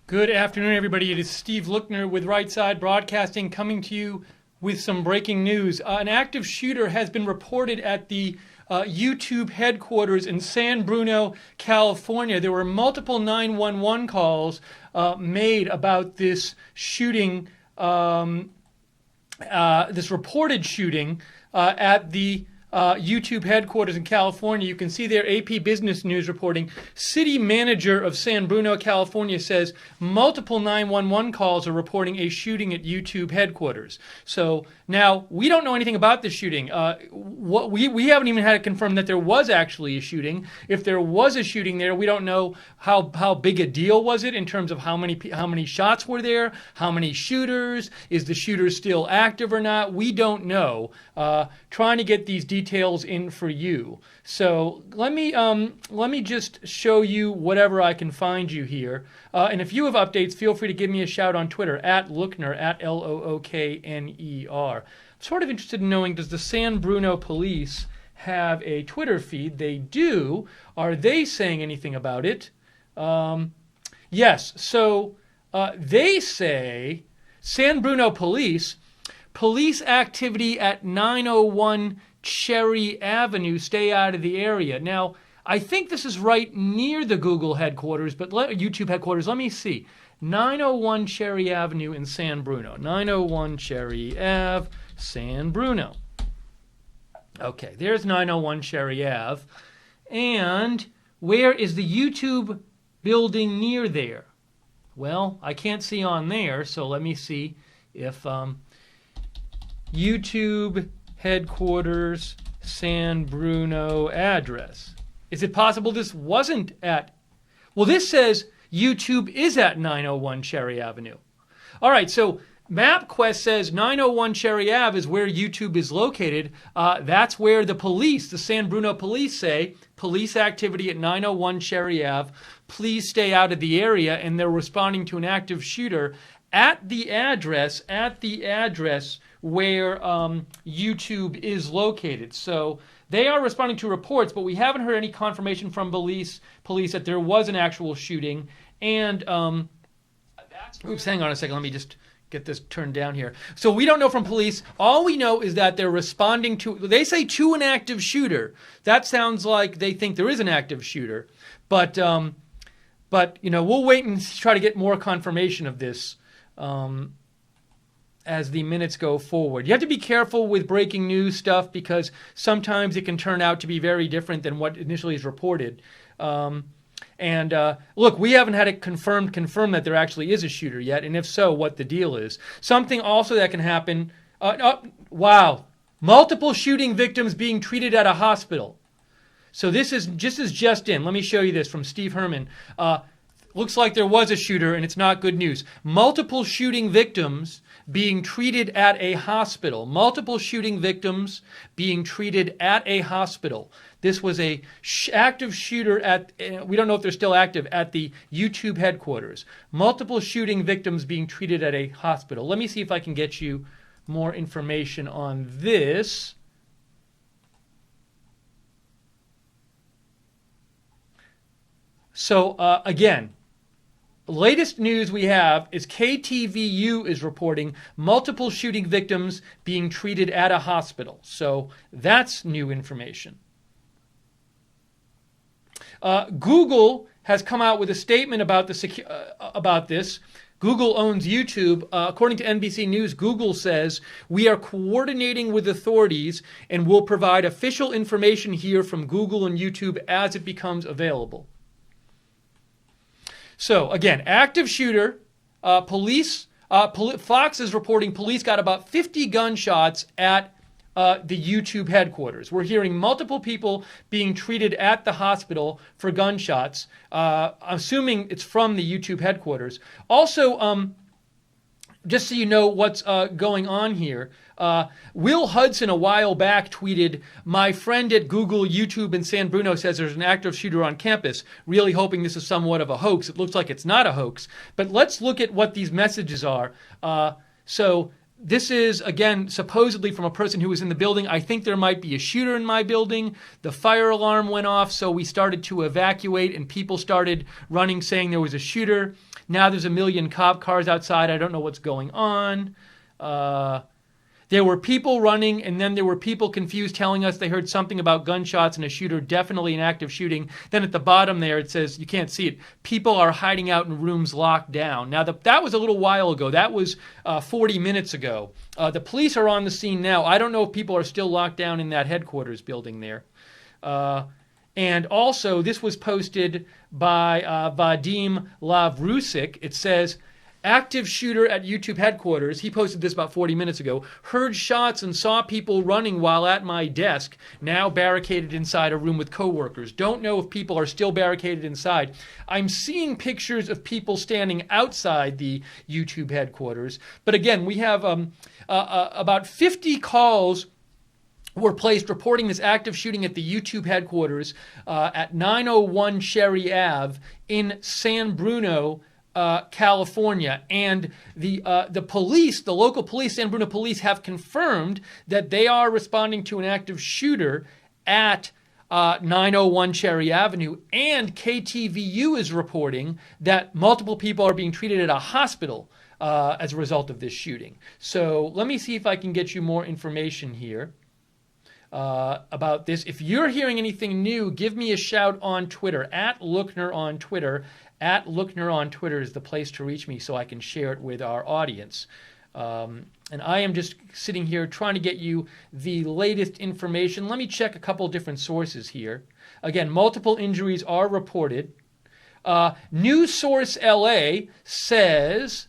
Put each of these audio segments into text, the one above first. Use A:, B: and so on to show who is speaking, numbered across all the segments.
A: Good afternoon, everybody. It is Steve Lookner with Right Side Broadcasting coming to you with some breaking news. An active shooter has been reported at the YouTube headquarters in San Bruno, California. There were multiple 911 calls made about this shooting, this reported shooting at the YouTube headquarters in California. You can see there AP Business News reporting. City manager of San Bruno, California says multiple 911 calls are reporting a shooting at YouTube headquarters. So now we don't know anything about this shooting. We haven't even had it confirmed that there was actually a shooting. If there was a shooting there, we don't know how big a deal was it in terms of how many shots were there, how many shooters, is the shooter still active or not? We don't know. Trying to get these details in for you. So let me just show you whatever I can find you here. And if you have updates, feel free to give me a shout on Twitter at Lookner, at Lookner. I'm sort of interested in knowing, does the San Bruno police have a Twitter feed? They do. Are they saying anything about it? Yes. So they say, San Bruno police activity at 901 Cherry Avenue, stay out of the area. Now, I think this is right near the Google headquarters, but YouTube headquarters. Let me see. 901 Cherry Avenue in San Bruno. 901 Cherry Ave, San Bruno. Okay, there's 901 Cherry Ave. And where is the YouTube building near there? Well, I can't see on there, so let me see if YouTube headquarters San Bruno address. Is it possible this wasn't at... Well, this says YouTube is at 901 Cherry Avenue. All right, so MapQuest says 901 Cherry Ave is where YouTube is located. That's where the police, the San Bruno police, say police activity at 901 Cherry Ave. Please stay out of the area, and they're responding to an active shooter at the address where YouTube is located. So they are responding to reports, but we haven't heard any confirmation from police that there was an actual shooting. And oops, hang on a second. Let me just get this turned down here. So we don't know from police. All we know is that they're responding to, they say to an active shooter. That sounds like they think there is an active shooter. But you know, we'll wait and try to get more confirmation of this as the minutes go forward. You have to be careful with breaking news stuff because sometimes it can turn out to be very different than what initially is reported. Look, we haven't had it confirmed that there actually is a shooter yet, and if so, what the deal is. Something also that can happen, wow, multiple shooting victims being treated at a hospital. So this is just in. Let me show you this from Steve Herman. Looks like there was a shooter, and it's not good news. Multiple shooting victims being treated at a hospital. Multiple shooting victims being treated at a hospital. This was a active shooter at, we don't know if they're still active, at the YouTube headquarters. Multiple shooting victims being treated at a hospital. Let me see if I can get you more information on this. So, again, latest news we have is Ktvu is reporting multiple shooting victims being treated at a hospital. So that's new information. Google has come out with a statement about about this. Google owns YouTube. According to NBC News, Google says, we are coordinating with authorities and will provide official information here from Google and YouTube as it becomes available. So, again, active shooter, Fox is reporting police got about 50 gunshots at the YouTube headquarters. We're hearing multiple people being treated at the hospital for gunshots, assuming it's from the YouTube headquarters. Also, just so you know what's going on here, Will Hudson a while back tweeted, my friend at Google, YouTube, and San Bruno says there's an active shooter on campus, really hoping this is somewhat of a hoax. It looks like it's not a hoax. But let's look at what these messages are. So this is, again, supposedly from a person who was in the building. I think there might be a shooter in my building. The fire alarm went off, so we started to evacuate, and people started running saying there was a shooter. Now there's a million cop cars outside. I don't know what's going on. There were people running, and then there were people confused telling us they heard something about gunshots and a shooter, definitely an active shooting. Then at the bottom there it says, you can't see it, people are hiding out in rooms locked down. Now that was a little while ago. That was 40 minutes ago. The police are on the scene now. I don't know if people are still locked down in that headquarters building there. And also, this was posted by Vadim Lavrusik. It says, active shooter at YouTube headquarters. He posted this about 40 minutes ago. Heard shots and saw people running while at my desk. Now barricaded inside a room with coworkers. Don't know if people are still barricaded inside. I'm seeing pictures of people standing outside the YouTube headquarters. But again, we have about 50 calls were placed reporting this active shooting at the YouTube headquarters at 901 Cherry Ave in San Bruno, California. And the police, the local police, San Bruno police, have confirmed that they are responding to an active shooter at 901 Cherry Avenue. And KTVU is reporting that multiple people are being treated at a hospital as a result of this shooting. So let me see if I can get you more information here about this. If you're hearing anything new, give me a shout on Twitter, at Lookner on Twitter. At Lookner on Twitter is the place to reach me so I can share it with our audience. And I am just sitting here trying to get you the latest information. Let me check a couple different sources here. Again, multiple injuries are reported. News Source LA says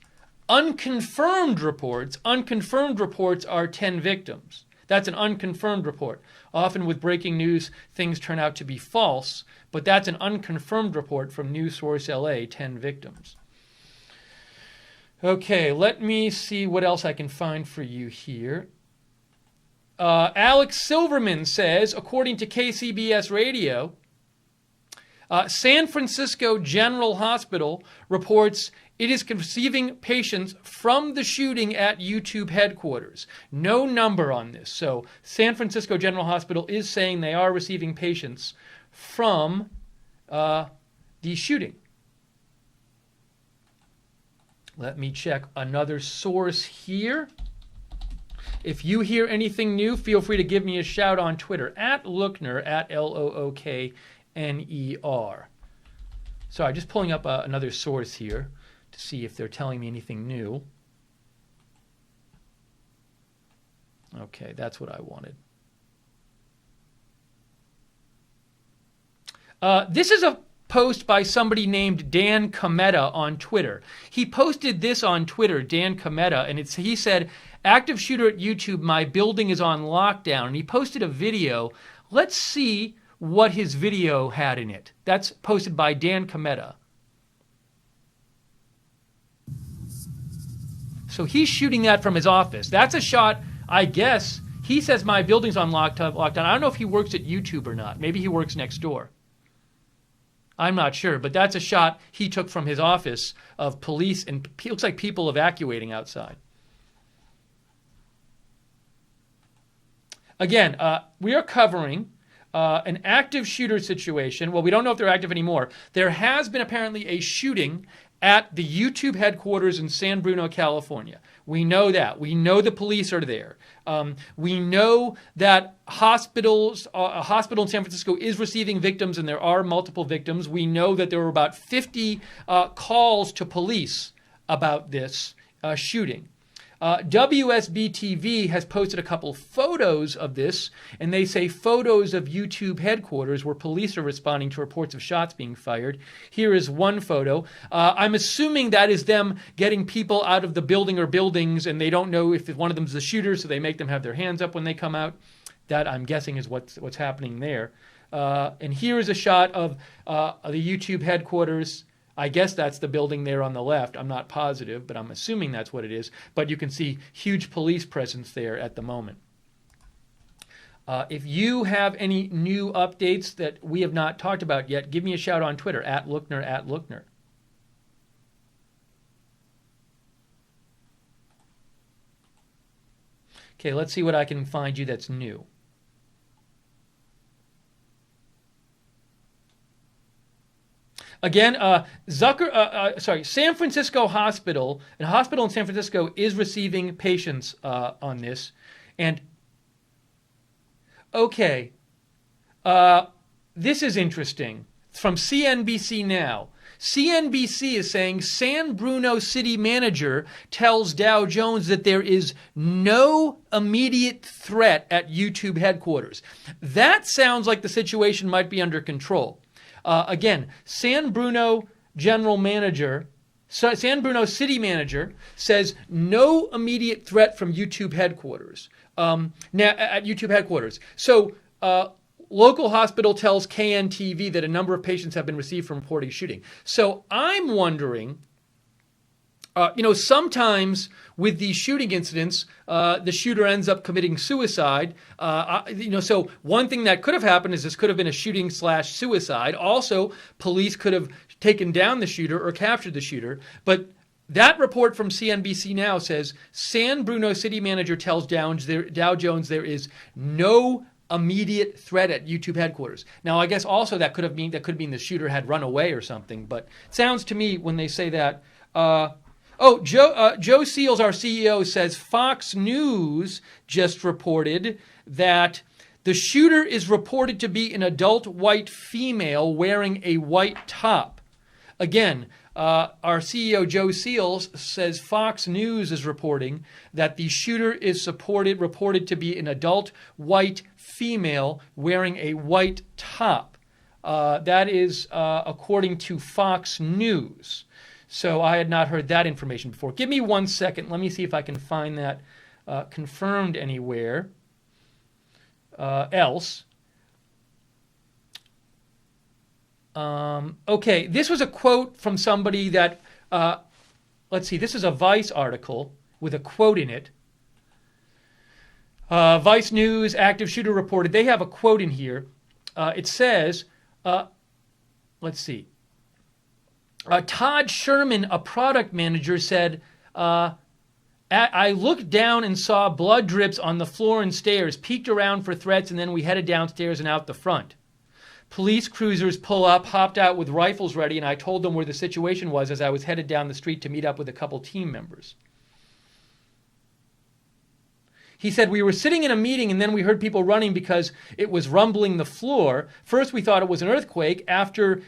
A: unconfirmed reports. Unconfirmed reports are 10 victims. That's an unconfirmed report. Often with breaking news, things turn out to be false, but that's an unconfirmed report from News Source LA, 10 victims. Okay, let me see what else I can find for you here. Alex Silverman says, according to KCBS Radio, San Francisco General Hospital reports it is receiving patients from the shooting at YouTube headquarters. No number on this. So San Francisco General Hospital is saying they are receiving patients from the shooting. Let me check another source here. If you hear anything new, feel free to give me a shout on Twitter, at Lookner, at Lookner. Sorry, just pulling up another source here to see if they're telling me anything new. Okay, that's what I wanted. This is a post by somebody named Dan Cometa on Twitter. He posted this on Twitter, Dan Cometa, and he said, active shooter at YouTube, my building is on lockdown. And he posted a video. Let's see what his video had in it. That's posted by Dan Cometa. So he's shooting that from his office. That's a shot, I guess. He says my building's on lockdown. I don't know if he works at YouTube or not. Maybe he works next door. I'm not sure, but that's a shot he took from his office of police, and it looks like people evacuating outside. Again, we are covering an active shooter situation. Well, we don't know if they're active anymore. There has been apparently a shooting at the YouTube headquarters in San Bruno, California. We know that. We know the police are there. We know that a hospital in San Francisco is receiving victims, and there are multiple victims. We know that there were about 50 calls to police about this shooting. WSB-TV has posted a couple photos of this, and they say photos of YouTube headquarters where police are responding to reports of shots being fired. Here is one photo. I'm assuming that is them getting people out of the building or buildings, and they don't know if one of them is the shooter, so they make them have their hands up when they come out. That, I'm guessing, is what's happening there. And here is a shot of the YouTube headquarters. I guess that's the building there on the left. I'm not positive, but I'm assuming that's what it is. But you can see huge police presence there at the moment. If you have any new updates that we have not talked about yet, give me a shout on Twitter, at Lookner, at Lookner. Okay, let's see what I can find you that's new. Again, San Francisco Hospital, a hospital in San Francisco is receiving patients on this. And, okay, this is interesting. From CNBC Now. CNBC is saying San Bruno city manager tells Dow Jones that there is no immediate threat at YouTube headquarters. That sounds like the situation might be under control. Again, San Bruno city manager says no immediate threat from YouTube headquarters. Now at YouTube headquarters. So local hospital tells KNTV that a number of patients have been received from reporting shooting. So I'm wondering, sometimes with these shooting incidents, the shooter ends up committing suicide. So one thing that could have happened is this could have been a shooting/suicide. Also, police could have taken down the shooter or captured the shooter. But that report from CNBC Now says San Bruno city manager tells Dow Jones there is no immediate threat at YouTube headquarters. Now, I guess also that could mean the shooter had run away or something. But it sounds to me when they say that. Joe Seals, our CEO, says Fox News just reported that the shooter is reported to be an adult white female wearing a white top. Again, our CEO, Joe Seals, says Fox News is reporting that the shooter is reported to be an adult white female wearing a white top. That is according to Fox News. So I had not heard that information before. Give me 1 second. Let me see if I can find that confirmed anywhere else. Okay, this was a quote from somebody that, let's see, this is a Vice article with a quote in it. Vice News, active shooter reported. They have a quote in here. It says, let's see. Todd Sherman, a product manager, said, I looked down and saw blood drips on the floor and stairs, peeked around for threats, and then we headed downstairs and out the front. Police cruisers pull up, hopped out with rifles ready, and I told them where the situation was as I was headed down the street to meet up with a couple team members. He said, we were sitting in a meeting and then we heard people running because it was rumbling the floor. First we thought it was an earthquake. After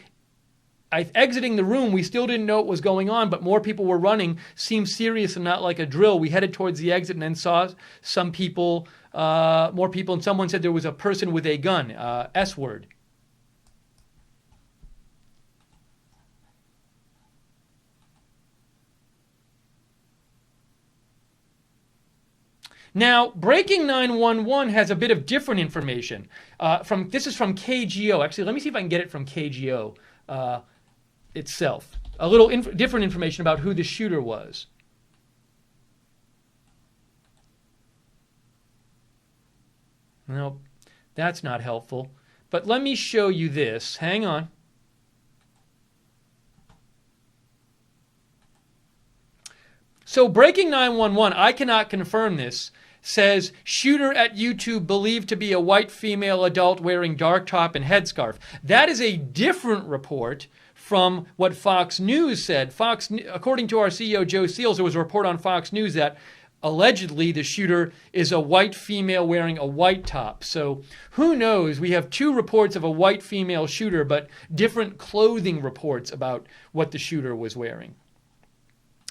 A: exiting the room, we still didn't know what was going on, but more people were running. Seemed serious and not like a drill. We headed towards the exit and then saw some people, more people, and someone said there was a person with a gun, S-word. Now, Breaking 911 has a bit of different information. This is from KGO. Actually, let me see if I can get it from KGO itself. A little different information about who the shooter was. Nope, that's not helpful. But let me show you this. Hang on. So Breaking 911, I cannot confirm this, says shooter at YouTube believed to be a white female adult wearing dark top and headscarf. That is a different report from what Fox News said. According to our CEO, Joe Seals, there was a report on Fox News that allegedly the shooter is a white female wearing a white top. So who knows? We have two reports of a white female shooter, but different clothing reports about what the shooter was wearing.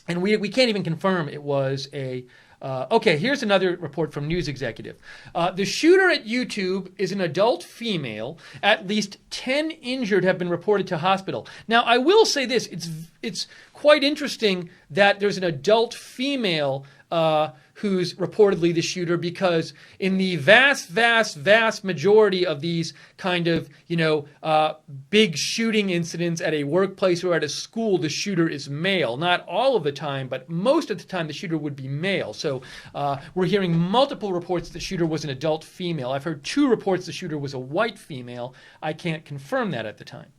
A: And we can't even confirm it was a... okay, here's another report from News Executive. The shooter at YouTube is an adult female. At least 10 injured have been reported to hospital. Now, I will say this. It's quite interesting that there's an adult female who's reportedly the shooter, because in the vast majority of these kind of, big shooting incidents at a workplace or at a school, the shooter is male. Not all of the time, but most of the time the shooter would be male. So we're hearing multiple reports the shooter was an adult female. I've heard 2 reports the shooter was a white female. I can't confirm that at the time.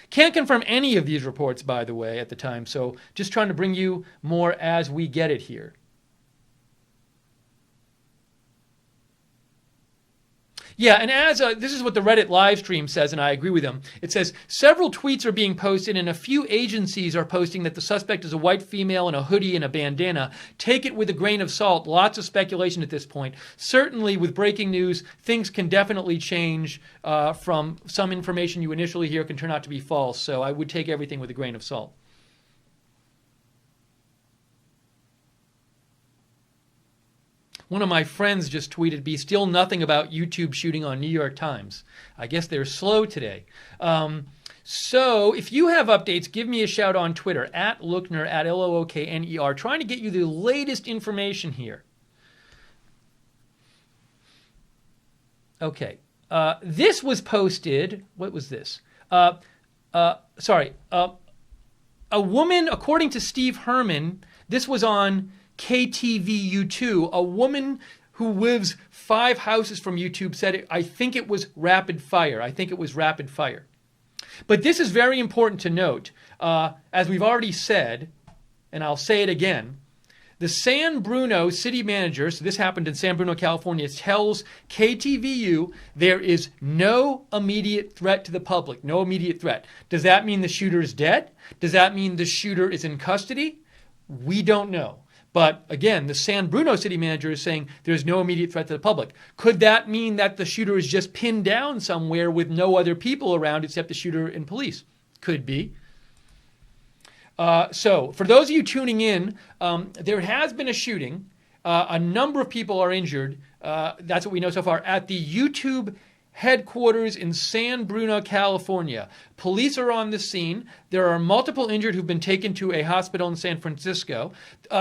A: Can't confirm any of these reports, by the way, at the time. So just trying to bring you more as we get it here. Yeah, and as this is what the Reddit live stream says, and I agree with them. It says several tweets are being posted, and a few agencies are posting that the suspect is a white female in a hoodie and a bandana. Take it with a grain of salt. Lots of speculation at this point. Certainly, with breaking news, things can definitely change. From some information you initially hear can turn out to be false. So I would take everything with a grain of salt. One of my friends just tweeted, "Be still nothing about YouTube shooting on New York Times." I guess they're slow today. So if you have updates, give me a shout on Twitter, at Lookner, at Lookner, trying to get you the latest information here. Okay. This was posted. What was this? A woman, according to Steve Herman, this was on Ktvu YouTube, a woman who lives 5 houses from YouTube said, I think it was rapid fire. But this is very important to note. As we've already said, and I'll say it again, the San Bruno city manager, so this happened in San Bruno, California, tells KTVU there is no immediate threat to the public, no immediate threat. Does that mean the shooter is dead? Does that mean the shooter is in custody? We don't know. But again, the San Bruno city manager is saying there's no immediate threat to the public. Could that mean that the shooter is just pinned down somewhere with no other people around except the shooter and police? Could be. So for those of you tuning in, there has been a shooting. A number of people are injured. That's what we know so far at the YouTube headquarters in San Bruno, California. Police are on the scene. There are multiple injured who've been taken to a hospital in San Francisco.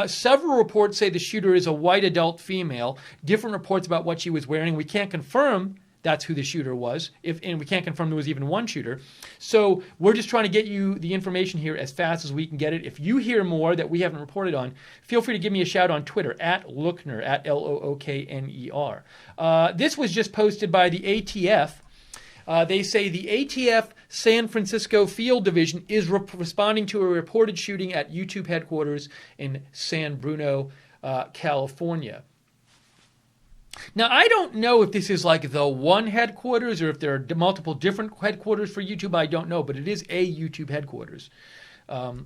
A: Several reports say the shooter is a white adult female. Different reports about what she was wearing. We can't confirm that's who the shooter was, and we can't confirm there was even one shooter. So we're just trying to get you the information here as fast as we can get it. If you hear more that we haven't reported on, feel free to give me a shout on Twitter, at Lookner, at Lookner. This was just posted by the ATF. They say the ATF San Francisco Field Division is responding to a reported shooting at YouTube headquarters in San Bruno, California. Now, I don't know if this is like the one headquarters or if there are multiple different headquarters for YouTube. I don't know, but it is a YouTube headquarters. All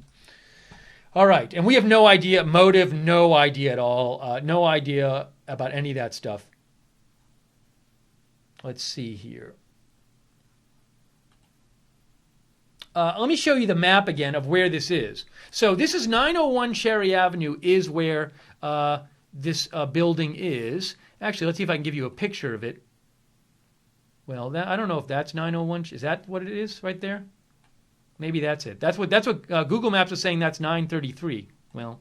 A: right, and we have no idea, motive, no idea at all. No idea about any of that stuff. Let's see here. Let me show you the map again of where this is. So this is 901 Cherry Avenue is where this building is. Actually, let's see if I can give you a picture of it. Well, I don't know if that's 901. Is that what it is right there? Maybe that's it. That's what Google Maps is saying. That's 933. Well,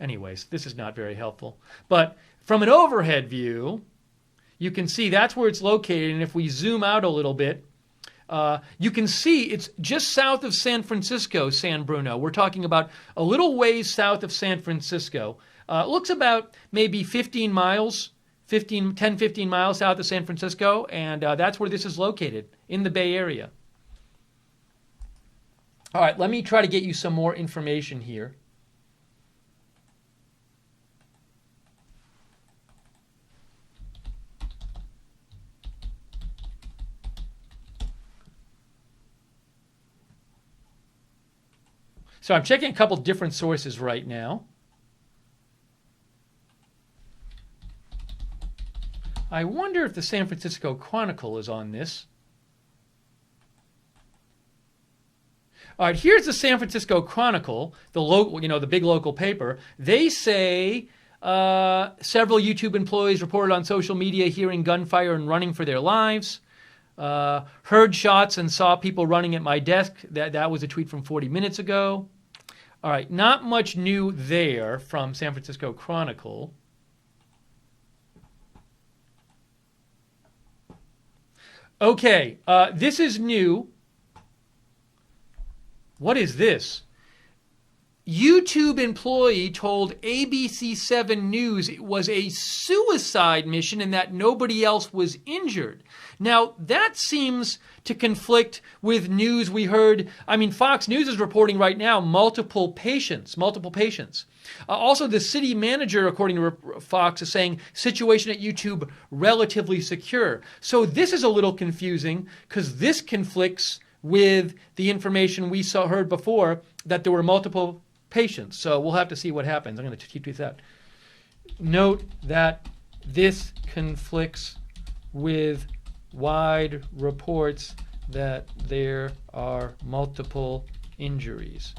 A: anyways, this is not very helpful. But from an overhead view, you can see that's where it's located. And if we zoom out a little bit, you can see it's just south of San Francisco, San Bruno. We're talking about a little ways south of San Francisco. It looks about maybe 10, 15 miles south of San Francisco, and that's where this is located, in the Bay Area. All right, let me try to get you some more information here. So I'm checking a couple different sources right now. I wonder if the San Francisco Chronicle is on this. All right, here's the San Francisco Chronicle, the local, the big local paper. They say several YouTube employees reported on social media hearing gunfire and running for their lives. Heard shots and saw people running at my desk. That was a tweet from 40 minutes ago. All right, not much new there from San Francisco Chronicle. Okay, this is new. What is this? YouTube employee told ABC7 News it was a suicide mission and that nobody else was injured. Now, that seems to conflict with news we heard. I mean, Fox News is reporting right now multiple patients. Also, the city manager, according to Fox, is saying situation at YouTube relatively secure. So this is a little confusing because this conflicts with the information we heard before that there were multiple patients. So we'll have to see what happens. I'm going to keep that. Note that this conflicts with wide reports that there are multiple injuries.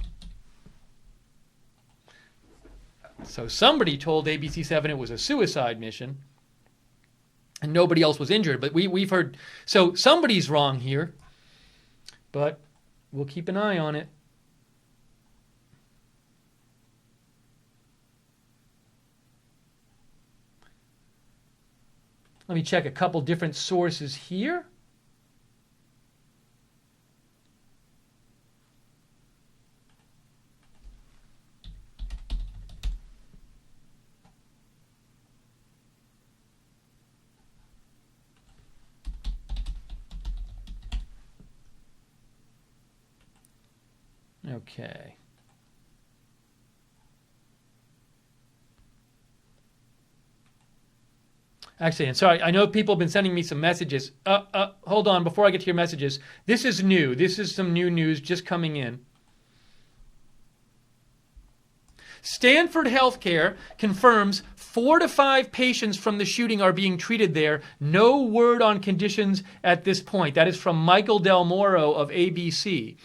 A: So somebody told ABC7 it was a suicide mission and nobody else was injured. But we've heard, so somebody's wrong here, but we'll keep an eye on it. Let me check a couple different sources here. Okay. Actually, and sorry, I know people have been sending me some messages. Hold on, before I get to your messages. This is new. This is some new news just coming in. Stanford Healthcare confirms 4 to 5 patients from the shooting are being treated there. No word on conditions at this point. That is from Michael Del Moro of ABC.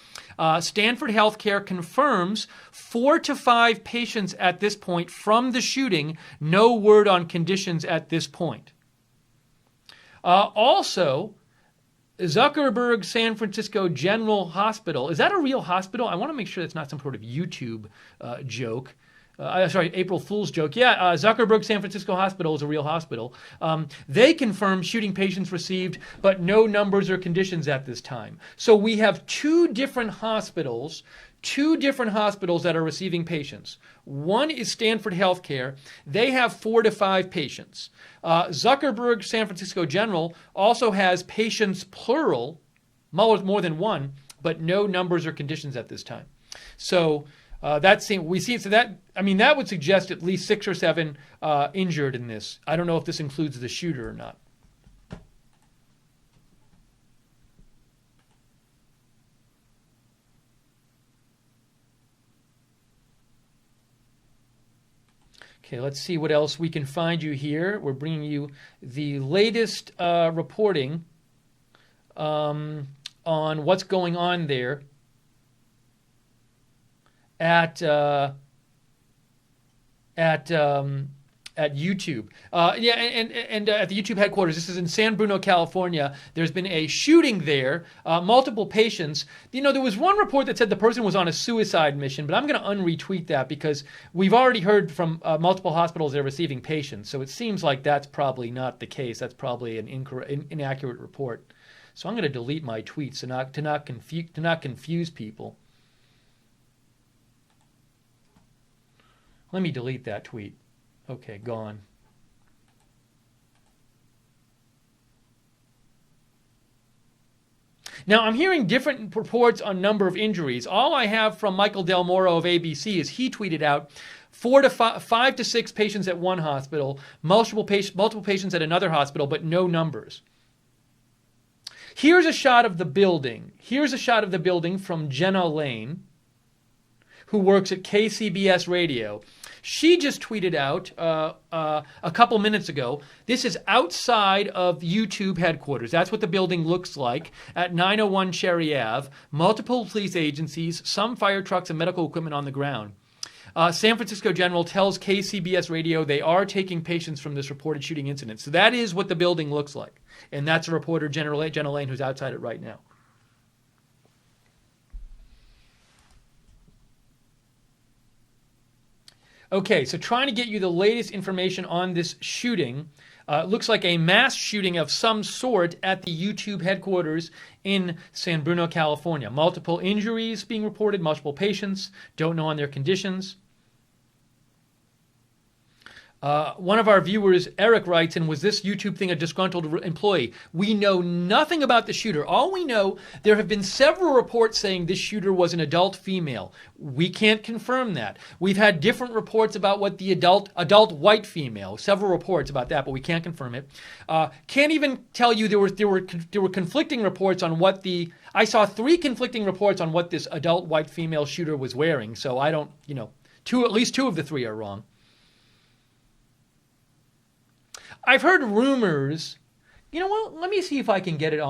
A: Stanford Healthcare confirms 4 to 5 patients at this point from the shooting. No word on conditions at this point. Also, Zuckerberg San Francisco General Hospital. Is that a real hospital? I want to make sure that's not some sort of YouTube joke. April Fool's joke. Yeah, Zuckerberg San Francisco Hospital is a real hospital. They confirmed shooting patients received, but no numbers or conditions at this time. So we have two different hospitals that are receiving patients. One is Stanford Healthcare. They have 4 to 5 patients. Zuckerberg San Francisco General also has patients plural, more than one, but no numbers or conditions at this time. So that would suggest at least 6 or 7 injured in this. I don't know if this includes the shooter or not. Okay, let's see what else we can find you here. We're bringing you the latest reporting on what's going on there at YouTube. And at the YouTube headquarters, this is in San Bruno, California. There's been a shooting there, multiple patients. You know, there was one report that said the person was on a suicide mission, but I'm going to unretweet that because we've already heard from multiple hospitals they're receiving patients. So it seems like that's probably not the case. That's probably an inaccurate report. So I'm going to delete my tweets to not confuse people. Let me delete that tweet. Okay, gone. Now, I'm hearing different reports on number of injuries. All I have from Michael Del Moro of ABC is he tweeted out 5 to 6 patients at one hospital, multiple patients at another hospital, but no numbers. Here's a shot of the building. Here's a shot of the building from Jenna Lane, who works at KCBS Radio. She just tweeted out a couple minutes ago, this is outside of YouTube headquarters. That's what the building looks like at 901 Cherry Ave. Multiple police agencies, some fire trucks and medical equipment on the ground. San Francisco General tells KCBS Radio they are taking patients from this reported shooting incident. So that is what the building looks like. And that's a reporter, Jenna Lane, who's outside it right now. Okay, so trying to get you the latest information on this shooting. Looks like a mass shooting of some sort at the YouTube headquarters in San Bruno, California. Multiple injuries being reported, multiple patients, don't know on their conditions. One of our viewers, Eric, writes, and was this YouTube thing a disgruntled employee? We know nothing about the shooter. All we know, there have been several reports saying this shooter was an adult female. We can't confirm that. We've had different reports about what the adult white female, several reports about that, but we can't confirm it. Can't even tell you there were conflicting reports on what I saw 3 conflicting reports on what this adult white female shooter was wearing. So I don't, at least 2 of the 3 are wrong. I've heard rumors. You know what? Let me see if I can get it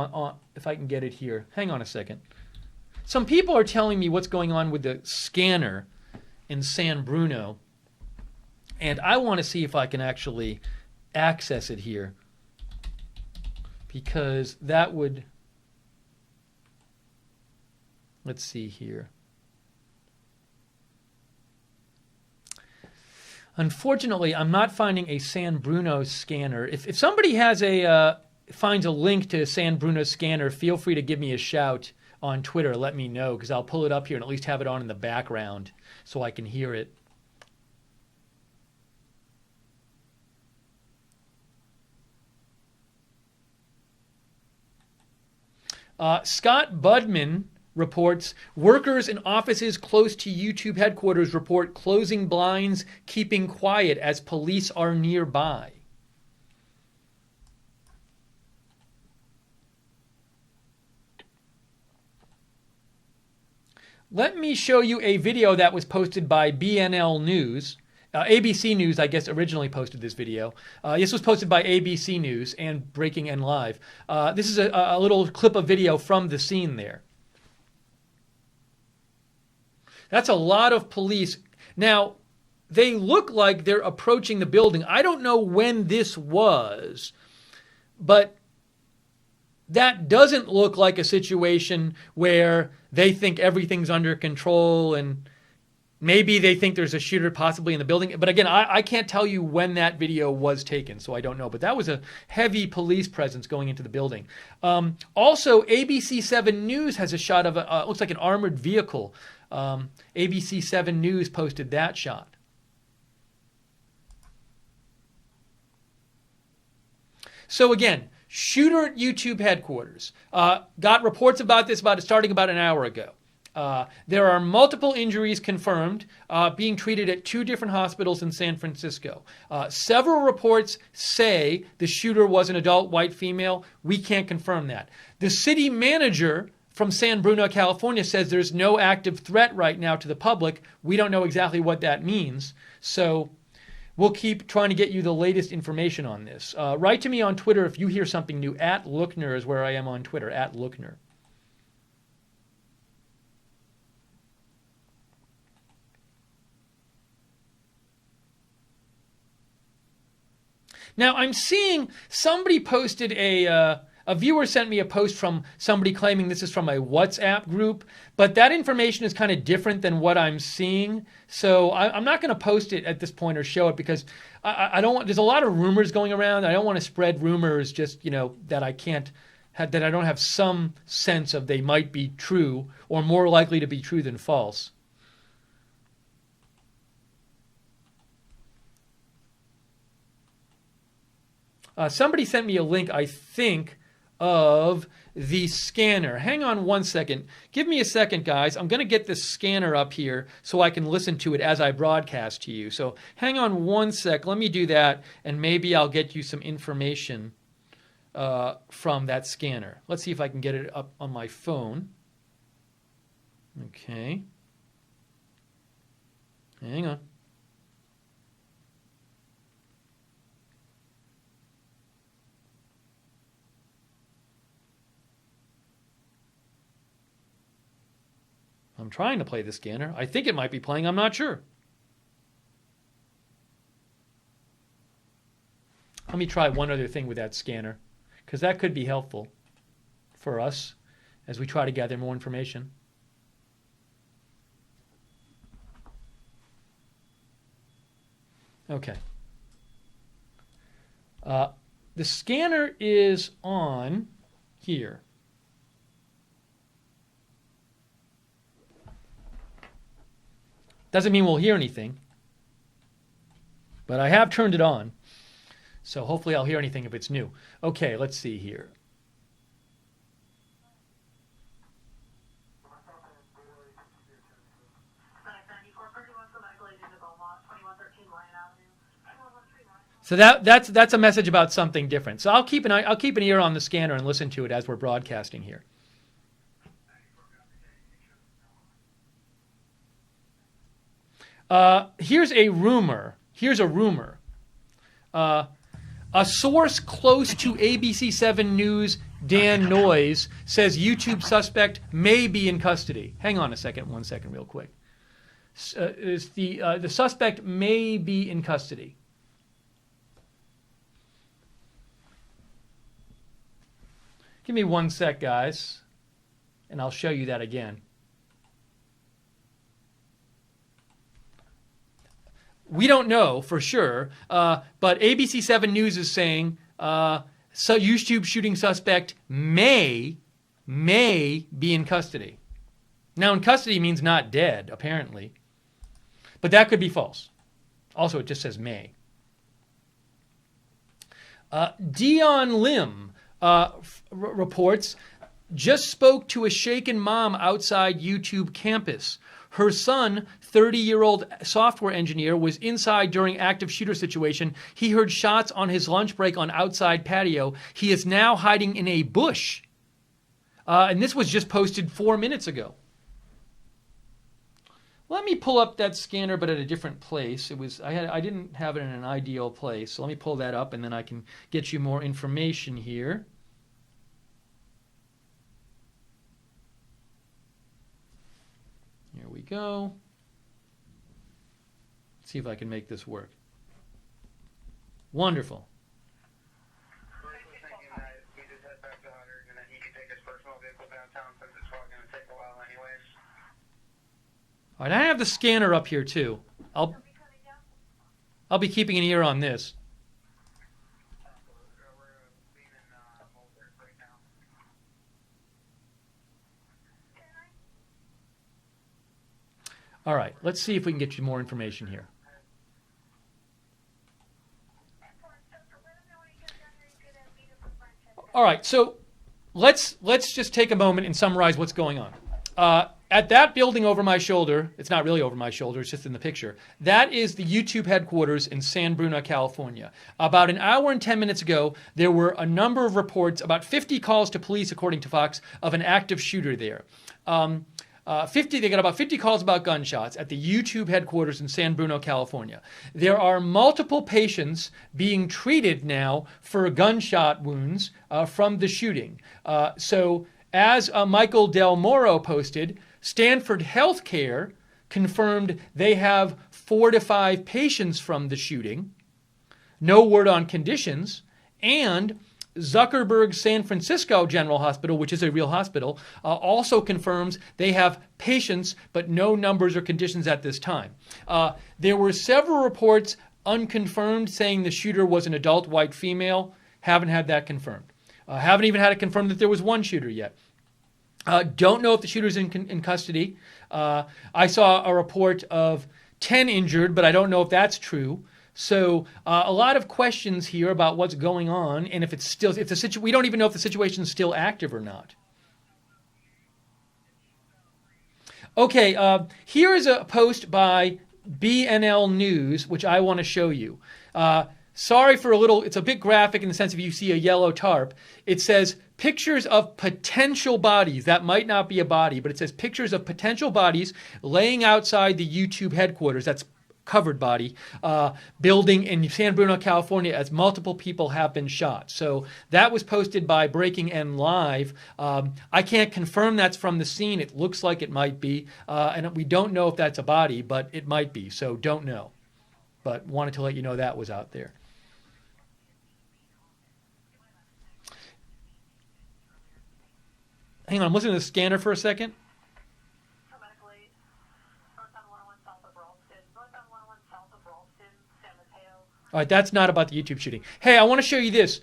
A: if I can get it here. Hang on a second. Some people are telling me what's going on with the scanner in San Bruno, and I want to see if I can actually access it here, because that would. Let's see here. Unfortunately, I'm not finding a San Bruno scanner. If somebody has finds a link to a San Bruno scanner, feel free to give me a shout on Twitter. Let me know, because I'll pull it up here and at least have it on in the background so I can hear it. Scott Budman reports workers in offices close to YouTube headquarters report closing blinds, keeping quiet as police are nearby. Let me show you a video that was posted by BNL News. ABC News, I guess, originally posted this video. This was posted by ABC News and Breaking and Live. This is a little clip of video from the scene there. That's a lot of police. Now, they look like they're approaching the building. I don't know when this was, but that doesn't look like a situation where they think everything's under control and maybe they think there's a shooter possibly in the building. But again, I can't tell you when that video was taken, so I don't know. But that was a heavy police presence going into the building. Also, ABC 7 News has a shot of looks like an armored vehicle. ABC 7 News posted that shot. So again, shooter at YouTube headquarters. Got reports about this starting about an hour ago. There are multiple injuries confirmed being treated at 2 different hospitals in San Francisco. Several reports say the shooter was an adult white female. We can't confirm that. The city manager from San Bruno, California says there's no active threat right now to the public. We don't know exactly what that means. So we'll keep trying to get you the latest information on this. Write to me on Twitter if you hear something new. @Lookner is where I am on Twitter, @Lookner. Now, I'm seeing somebody posted a viewer sent me a post from somebody claiming this is from a WhatsApp group, but that information is kind of different than what I'm seeing. So I'm not going to post it at this point or show it because I don't want. There's a lot of rumors going around. I don't want to spread rumors just that I can't have, that I don't have some sense of they might be true or more likely to be true than false. Somebody sent me a link, I think, of the scanner. Hang on one second. Give me a second, guys. I'm going to get this scanner up here so I can listen to it as I broadcast to you. So hang on one sec. Let me do that, and maybe I'll get you some information from that scanner. Let's see if I can get it up on my phone. Okay. Hang on. I'm trying to play the scanner. I think it might be playing. I'm not sure. Let me try one other thing with that scanner, because that could be helpful for us as we try to gather more information. Okay. The scanner is on here. Doesn't mean we'll hear anything, but I have turned it on, so hopefully I'll hear anything if it's new. Okay, let's see here. So that's a message about something different. So I'll keep an ear on the scanner and listen to it as we're broadcasting here. Here's a rumor. A source close to ABC 7 News, Dan Noyes, says YouTube suspect may be in custody. Hang on one second, real quick. The suspect may be in custody. Give me 1 sec, guys, and I'll show you that again. We don't know for sure, but ABC 7 News is saying so YouTube shooting suspect may be in custody. Now, in custody means not dead, apparently, but that could be false. Also, it just says may. Dion Lim reports just spoke to a shaken mom outside YouTube campus. Her son, 30-year-old software engineer, was inside during active shooter situation. He heard shots on his lunch break on outside patio. He is now hiding in a bush. And this was just posted 4 minutes ago. Let me pull up that scanner, but at a different place. I didn't have it in an ideal place. So let me pull that up, and then I can get you more information here. Here we go. Let's see if I can make this work. Wonderful. All right, I have the scanner up here too. I'll be keeping an ear on this. All right, let's see if we can get you more information here. All right, so let's just take a moment and summarize what's going on. At that building over my shoulder, it's not really over my shoulder, it's just in the picture, that is the YouTube headquarters in San Bruno, California. About an hour and 10 minutes ago, there were a number of reports, about 50 calls to police, according to Fox, of an active shooter there. They got about 50 calls about gunshots at the YouTube headquarters in San Bruno, California. There are multiple patients being treated now for gunshot wounds from the shooting. So as Michael Del Moro posted, Stanford Healthcare confirmed they have 4 to 5 patients from the shooting. No word on conditions. And Zuckerberg's San Francisco General Hospital, which is a real hospital, also confirms they have patients, but no numbers or conditions at this time. There were several reports, unconfirmed, saying the shooter was an adult white female. Haven't had that confirmed. Haven't even had it confirmed that there was one shooter yet. Don't know if the shooter's in custody. I saw a report of 10 injured, but I don't know if that's true. So a lot of questions here about what's going on, and we don't even know if the situation is still active or not. Okay, here is a post by BNL News, which I want to show you. Sorry for it's a bit graphic in the sense of you see a yellow tarp. It says pictures of potential bodies. That might not be a body, but it says pictures of potential bodies laying outside the YouTube headquarters. That's covered body building in San Bruno, California, as multiple people have been shot. So that was posted by Breaking N Live. I can't confirm that's from the scene. It looks like it might be, and we don't know if that's a body, but it might be. So don't know, but wanted to let you know that was out there. Hang on, I'm listening to the scanner for a second. All right, that's not about the YouTube shooting. Hey, I want to show you this.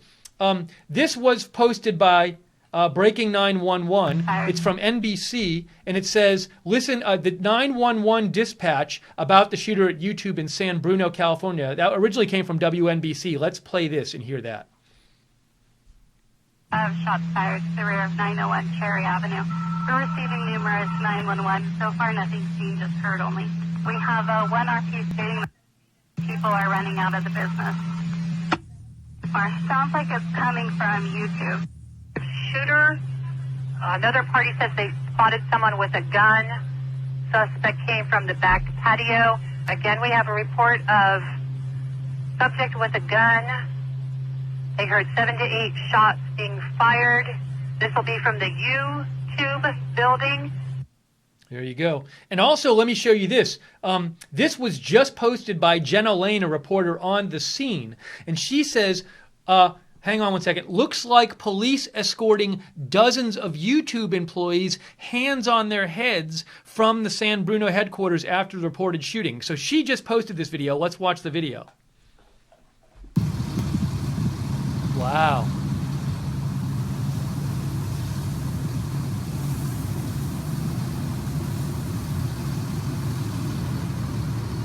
A: This was posted by Breaking 911. It's from NBC, and it says, listen, the 911 dispatch about the shooter at YouTube in San Bruno, California. That originally came from Wnbc. Let's play this and hear that.
B: Shots fired to the rear of 901 Cherry Avenue. We're receiving numerous 911. So far, nothing's seen, just heard only. We have one RP stating that people are running out of the business. Sounds like it's coming from YouTube.
C: Shooter, another party says they spotted someone with a gun. Suspect came from the back patio. Again, we have a report of subject with a gun. They heard 7 to 8 shots being fired. This will be from the YouTube building.
A: There you go. And also, let me show you this. This was just posted by Jenna Lane, a reporter on the scene. And she says, hang on one second, looks like police escorting dozens of YouTube employees, hands on their heads, from the San Bruno headquarters after the reported shooting. So she just posted this video. Let's watch the video. Wow.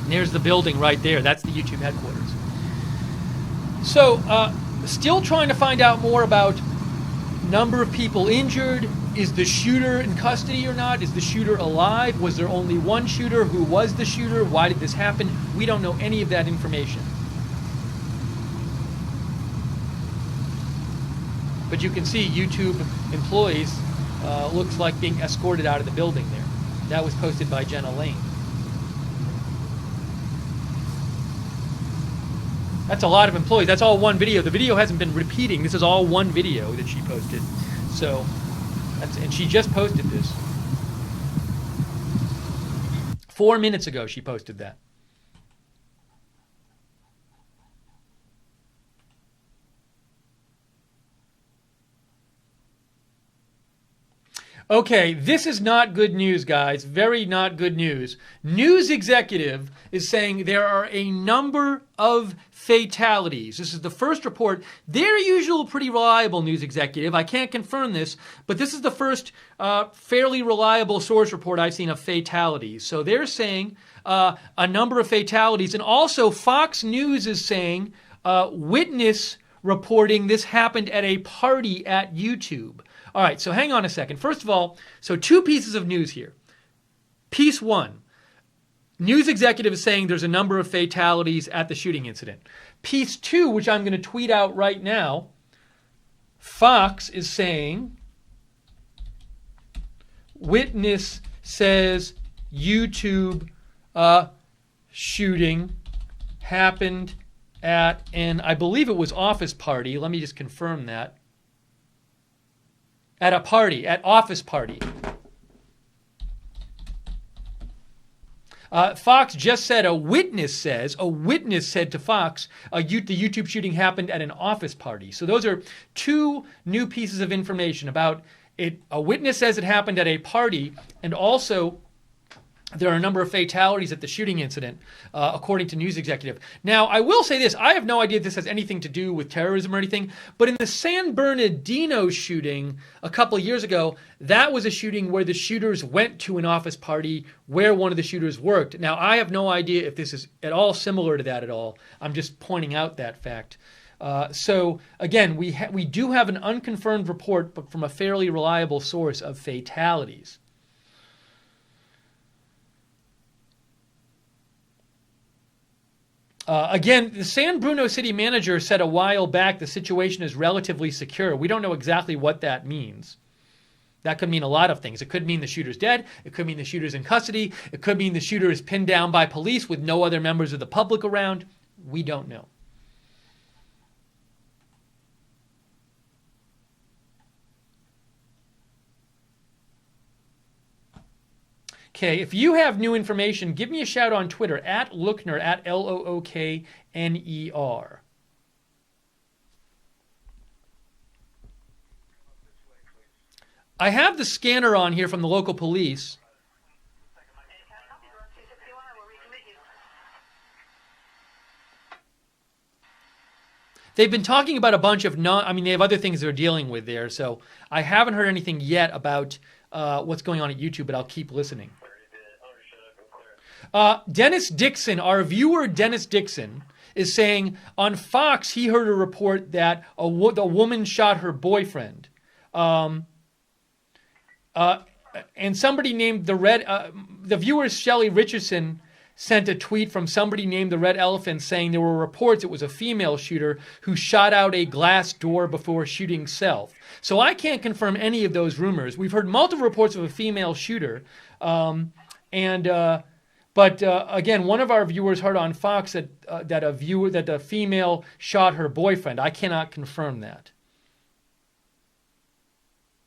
A: And there's the building right there. That's the YouTube headquarters. So, still trying to find out more about number of people injured. Is the shooter in custody or not? Is the shooter alive? Was there only one shooter? Who was the shooter? Why did this happen? We don't know any of that information. But you can see YouTube employees looks like being escorted out of the building there. That was posted by Jenna Lane. That's a lot of employees. That's all one video. The video hasn't been repeating. This is all one video that she posted. So, and she just posted this. 4 minutes ago she posted that. Okay, this is not good news, guys. Very not good news. News executive is saying there are a number of fatalities. This is the first report. They're usually pretty reliable news executive. I can't confirm this, but this is the first fairly reliable source report I've seen of fatalities. So they're saying a number of fatalities. And also Fox News is saying witness reporting this happened at a party at YouTube. All right, so hang on a second. First of all, so 2 pieces of news here. Piece 1, news executive is saying there's a number of fatalities at the shooting incident. Piece 2, which I'm going to tweet out right now, Fox is saying, witness says YouTube shooting happened at an, I believe it was office party. Let me just confirm that. At a party, at office party. Fox just said a witness said to Fox, the YouTube shooting happened at an office party. So those are 2 new pieces of information about it. A witness says it happened at a party, and also there are a number of fatalities at the shooting incident, according to news executive. Now, I will say this. I have no idea if this has anything to do with terrorism or anything, but in the San Bernardino shooting a couple of years ago, that was a shooting where the shooters went to an office party where one of the shooters worked. Now, I have no idea if this is at all similar to that at all. I'm just pointing out that fact. So, again, we do have an unconfirmed report, but from a fairly reliable source, of fatalities. Again, the San Bruno city manager said a while back the situation is relatively secure. We don't know exactly what that means. That could mean a lot of things. It could mean the shooter's dead. It could mean the shooter's in custody. It could mean the shooter is pinned down by police with no other members of the public around. We don't know. Okay, if you have new information, give me a shout on Twitter, at Lookner, at Lookner. I have the scanner on here from the local police. They've been talking about a bunch of they have other things they're dealing with there. So I haven't heard anything yet about what's going on at YouTube, but I'll keep listening. Dennis Dixon, our viewer Dennis Dixon, is saying on Fox he heard a report that the woman shot her boyfriend. And somebody named the viewer Shelley Richardson sent a tweet from somebody named the Red Elephant saying there were reports it was a female shooter who shot out a glass door before shooting self. So I can't confirm any of those rumors. We've heard multiple reports of a female shooter. But again, one of our viewers heard on Fox that a female shot her boyfriend. I cannot confirm that.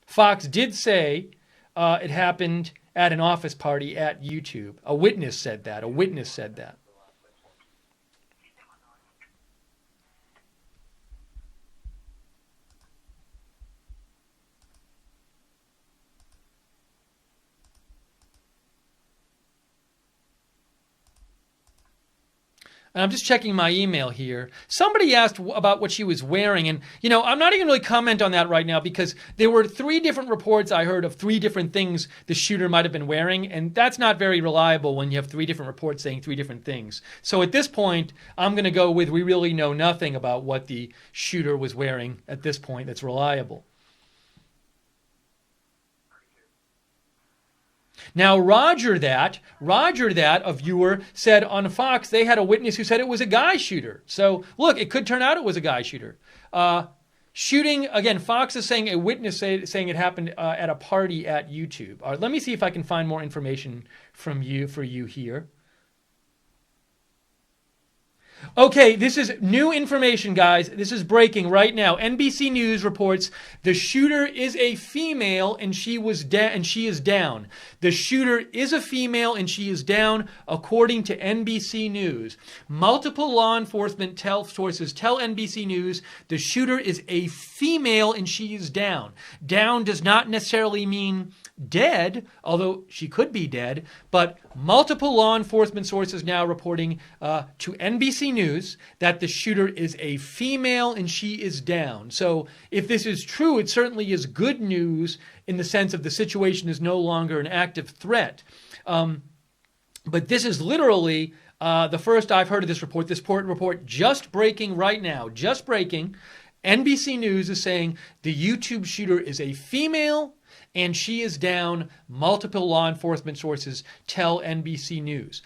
A: Fox did say it happened at an office party at YouTube. A witness said that. And I'm just checking my email here. Somebody asked about what she was wearing. And, I'm not even really comment on that right now because there were 3 different reports I heard of 3 different things the shooter might have been wearing. And that's not very reliable when you have 3 different reports saying 3 different things. So at this point, I'm going to go with we really know nothing about what the shooter was wearing at this point that's reliable. Now, Roger that, a viewer, said on Fox they had a witness who said it was a guy shooter. So, look, it could turn out it was a guy shooter. Shooting, again, Fox is saying a witness saying it happened at a party at YouTube. All right, let me see if I can find more information for you here. Okay, this is new information, guys. This is breaking right now. NBC News reports the shooter is a female and she is down. The shooter is a female and she is down, according to NBC News. Multiple law enforcement sources tell NBC News the shooter is a female and she is down. Down does not necessarily mean dead, although she could be dead, but multiple law enforcement sources now reporting to NBC News that the shooter is a female and she is down. So if this is true, it certainly is good news in the sense of the situation is no longer an active threat. But this is literally the first I've heard of this report. This report just breaking right now, just breaking. NBC News is saying the YouTube shooter is a female and she is down. Multiple law enforcement sources tell NBC News.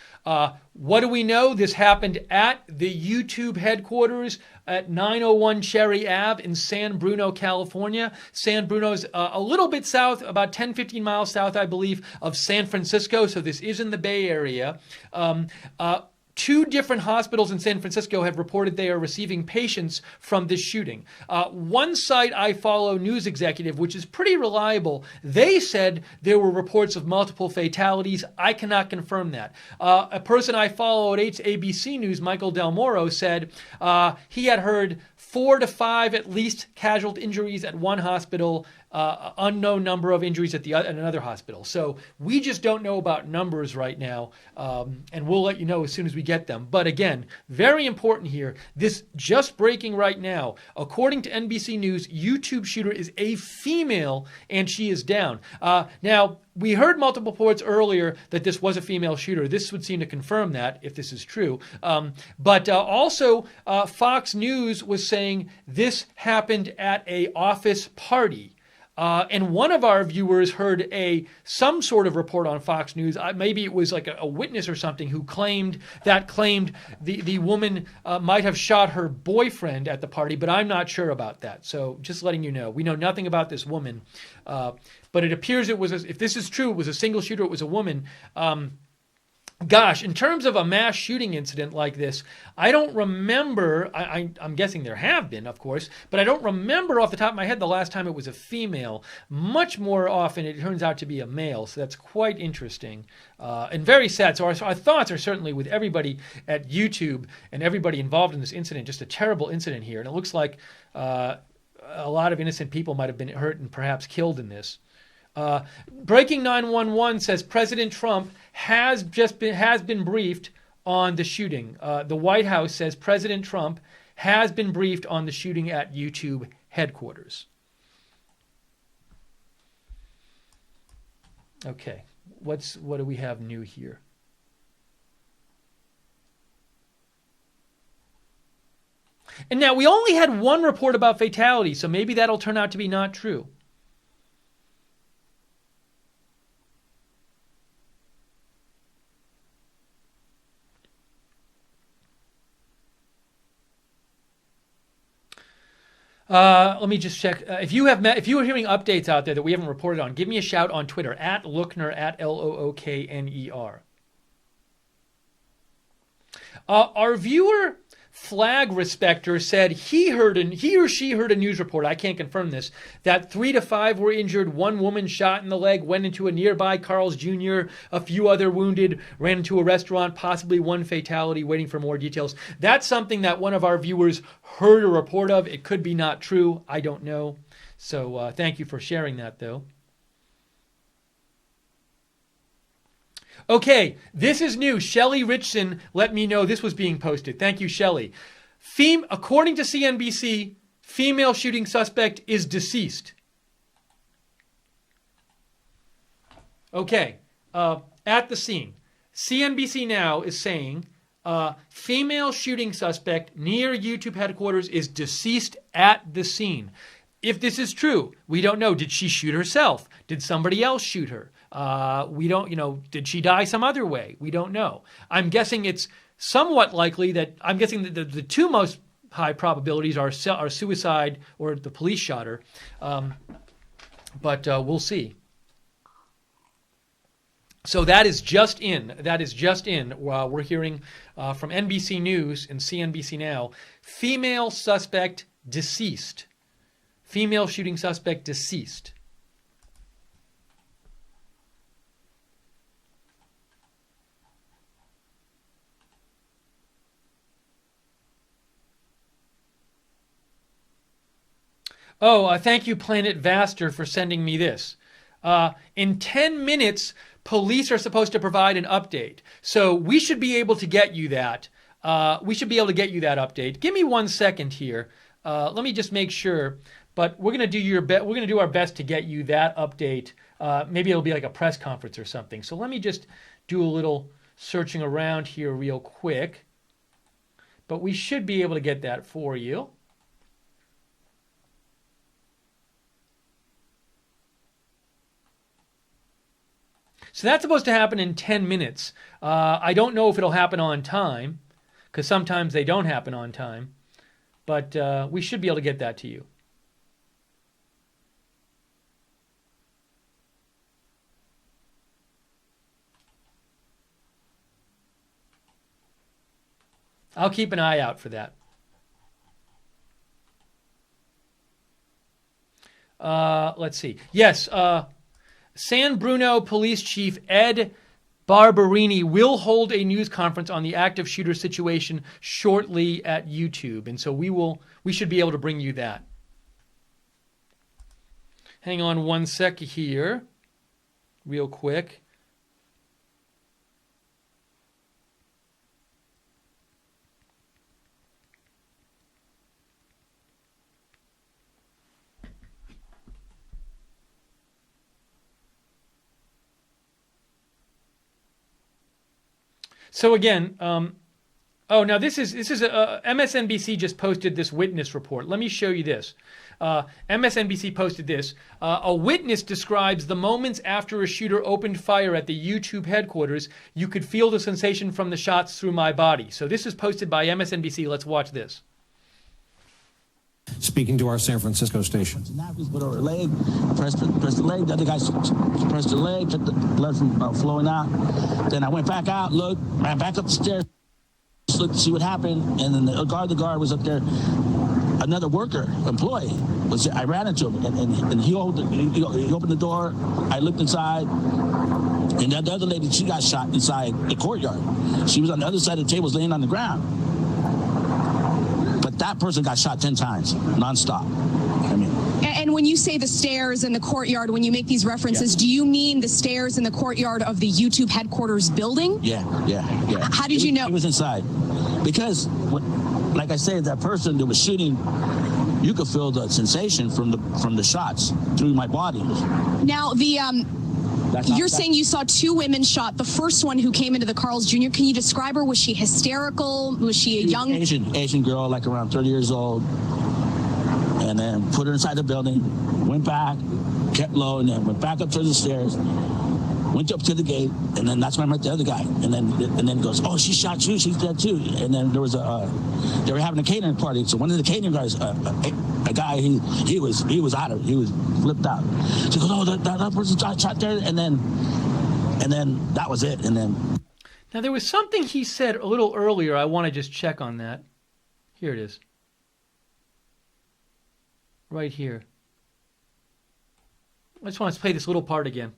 A: What do we know? This happened at the YouTube headquarters at 901 Cherry Ave in San Bruno, California. San Bruno is a little bit south, about 10, 15 miles south, I believe, of San Francisco. So this is in the Bay Area. 2 different hospitals in San Francisco have reported they are receiving patients from this shooting. One site I follow, News Executive, which is pretty reliable, they said there were reports of multiple fatalities. I cannot confirm that. A person I follow at ABC News, Michael Del Moro, said he had heard 4 to 5 at least casualty injuries at one hospital, unknown number of injuries at another hospital. So we just don't know about numbers right now, and we'll let you know as soon as we get them. But again, very important here, this just breaking right now. According to NBC News, YouTube shooter is a female and she is down. Now, we heard multiple reports earlier that this was a female shooter. This would seem to confirm that, if this is true. But also, Fox News was saying this happened at an office party. And one of our viewers heard some sort of report on Fox News. Maybe it was like a witness or something who claimed the woman might have shot her boyfriend at the party, but I'm not sure about that. So just letting you know, we know nothing about this woman. But it appears it was, if this is true, it was a single shooter, it was a woman. Gosh, in terms of a mass shooting incident like this, I don't remember, I'm guessing there have been, of course, but I don't remember off the top of my head the last time it was a female. Much more often it turns out to be a male, so that's quite interesting and very sad. So our thoughts are certainly with everybody at YouTube and everybody involved in this incident, just a terrible incident here. And it looks like a lot of innocent people might have been hurt and perhaps killed in this. Breaking 911 says President Trump has been briefed on the shooting. The White House says President Trump has been briefed on the shooting at YouTube headquarters. Okay, what do we have new here? And now we only had one report about fatality, so maybe that'll turn out to be not true. Let me just check. If you are hearing updates out there that we haven't reported on, give me a shout on Twitter at Lookner at LOOKNER. Our viewer Flag Respecter said he or she heard a news report, I can't confirm this, that 3 to 5 were injured, 1 woman shot in the leg, went into a nearby Carl's Jr., a few other wounded, ran into a restaurant, possibly 1 fatality, waiting for more details. That's something that one of our viewers heard a report of. It could be not true. I don't know. So thank you for sharing that, though. Okay, this is new. Shelley Richson let me know this was being posted. Thank you, Shelley. According to CNBC, female shooting suspect is deceased. Okay, at the scene. CNBC Now is saying female shooting suspect near YouTube headquarters is deceased at the scene. If this is true, we don't know. Did she shoot herself? Did somebody else shoot her? We don't, did she die some other way? We don't know. I'm guessing it's somewhat likely that, I'm guessing that the 2 most high probabilities are suicide or the police shot her. But we'll see. So that is just in. We're hearing from NBC News and CNBC Now. Female suspect deceased. Female shooting suspect deceased. Oh, thank you, Planet Vaster, for sending me this. In 10 minutes, police are supposed to provide an update. So we should be able to get you that. Update. Give me 1 second here. Let me just make sure. But we're gonna do our best to get you that update. Maybe it'll be like a press conference or something. So let me just do a little searching around here real quick. But we should be able to get that for you. So that's supposed to happen in 10 minutes. I don't know if it'll happen on time, because sometimes they don't happen on time. But we should be able to get that to you. I'll keep an eye out for that. Let's see. Yes, San Bruno Police Chief Ed Barberini will hold a news conference on the active shooter situation shortly at YouTube. And so we should be able to bring you that. Hang on 1 sec here, real quick. So again, now this is MSNBC just posted this witness report. Let me show you this. MSNBC posted this. A witness describes the moments after a shooter opened fire at the YouTube headquarters. You could feel the sensation from the shots through my body. So this is posted by MSNBC. Let's watch this.
D: Speaking to our San Francisco station.
E: Put her leg, pressed the leg. The other guy pressed the leg, took the blood from flowing out. Then I went back out, looked, ran back up the stairs, looked to see what happened. And then the guard was up there. Another worker, employee, I ran into him, and he opened the door. I looked inside, and the other lady, she got shot inside the courtyard. She was on the other side of the tables, laying on the ground. But that person got shot 10 times, nonstop. I mean,
F: And when you say the stairs in the courtyard, when you make these references, do you mean the stairs in the courtyard of the YouTube headquarters building?
E: Yeah.
F: How did you know?
E: It was inside. Because, like I said, that person that was shooting, you could feel the sensation from the shots through my body.
F: Now, you're saying you saw two women shot. The first one who came into the Carl's Jr., can you describe her? Was she hysterical? Was she a young...
E: Asian girl, like around 30 years old. And then put her inside the building, went back, kept low, and then went back up to the stairs, went up to the gate, and then that's when I met the other guy. And then goes, oh, she shot you, she's dead too. And then there was they were having a catering party. So one of the catering guys, a guy, he was out of it. He was flipped out. So he goes, oh, that person shot there, and then that was it. And then
A: now there was something he said a little earlier. I want to just check on that. Here it is. Right here. I just want to play this little part again.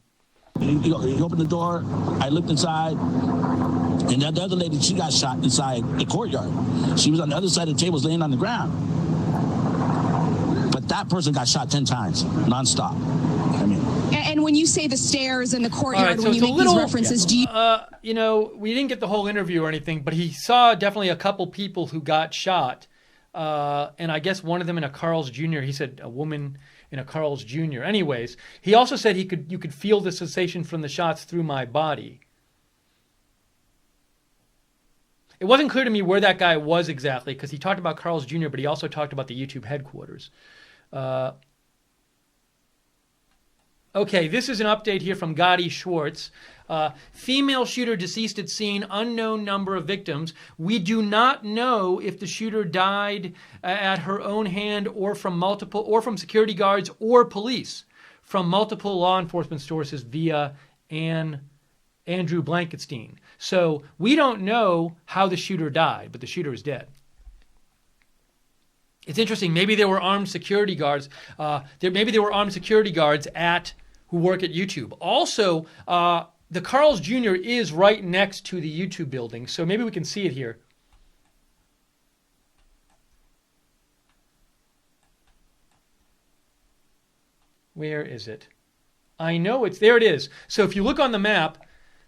E: He opened the door. I looked inside, and the other lady, she got shot inside the courtyard. She was on the other side of the tables, laying on the ground. But that person got shot 10 times, nonstop. I mean.
F: And when you say the stairs in the courtyard,
A: right, so
F: when you make these references, do you...
A: you know, we didn't get the whole interview or anything, but he saw definitely a couple people who got shot. And I guess one of them in a Carl's Jr., he said a woman in a Carl's Jr. Anyways, he also said you could feel the sensation from the shots through my body. It wasn't clear to me where that guy was exactly, because he talked about Carl's Jr., but he also talked about the YouTube headquarters. Okay, this is an update here from Gotti Schwartz. Female shooter deceased at scene, unknown number of victims. We do not know if the shooter died at her own hand or from security guards or police. From multiple law enforcement sources via Andrew Blankenstein. So we don't know how the shooter died, but the shooter is dead. It's interesting. Maybe there were armed security guards. Maybe there were armed security guards who work at YouTube. Also, the Carl's Jr. is right next to the YouTube building, so maybe we can see it here. Where is it? I know there it is. So if you look on the map,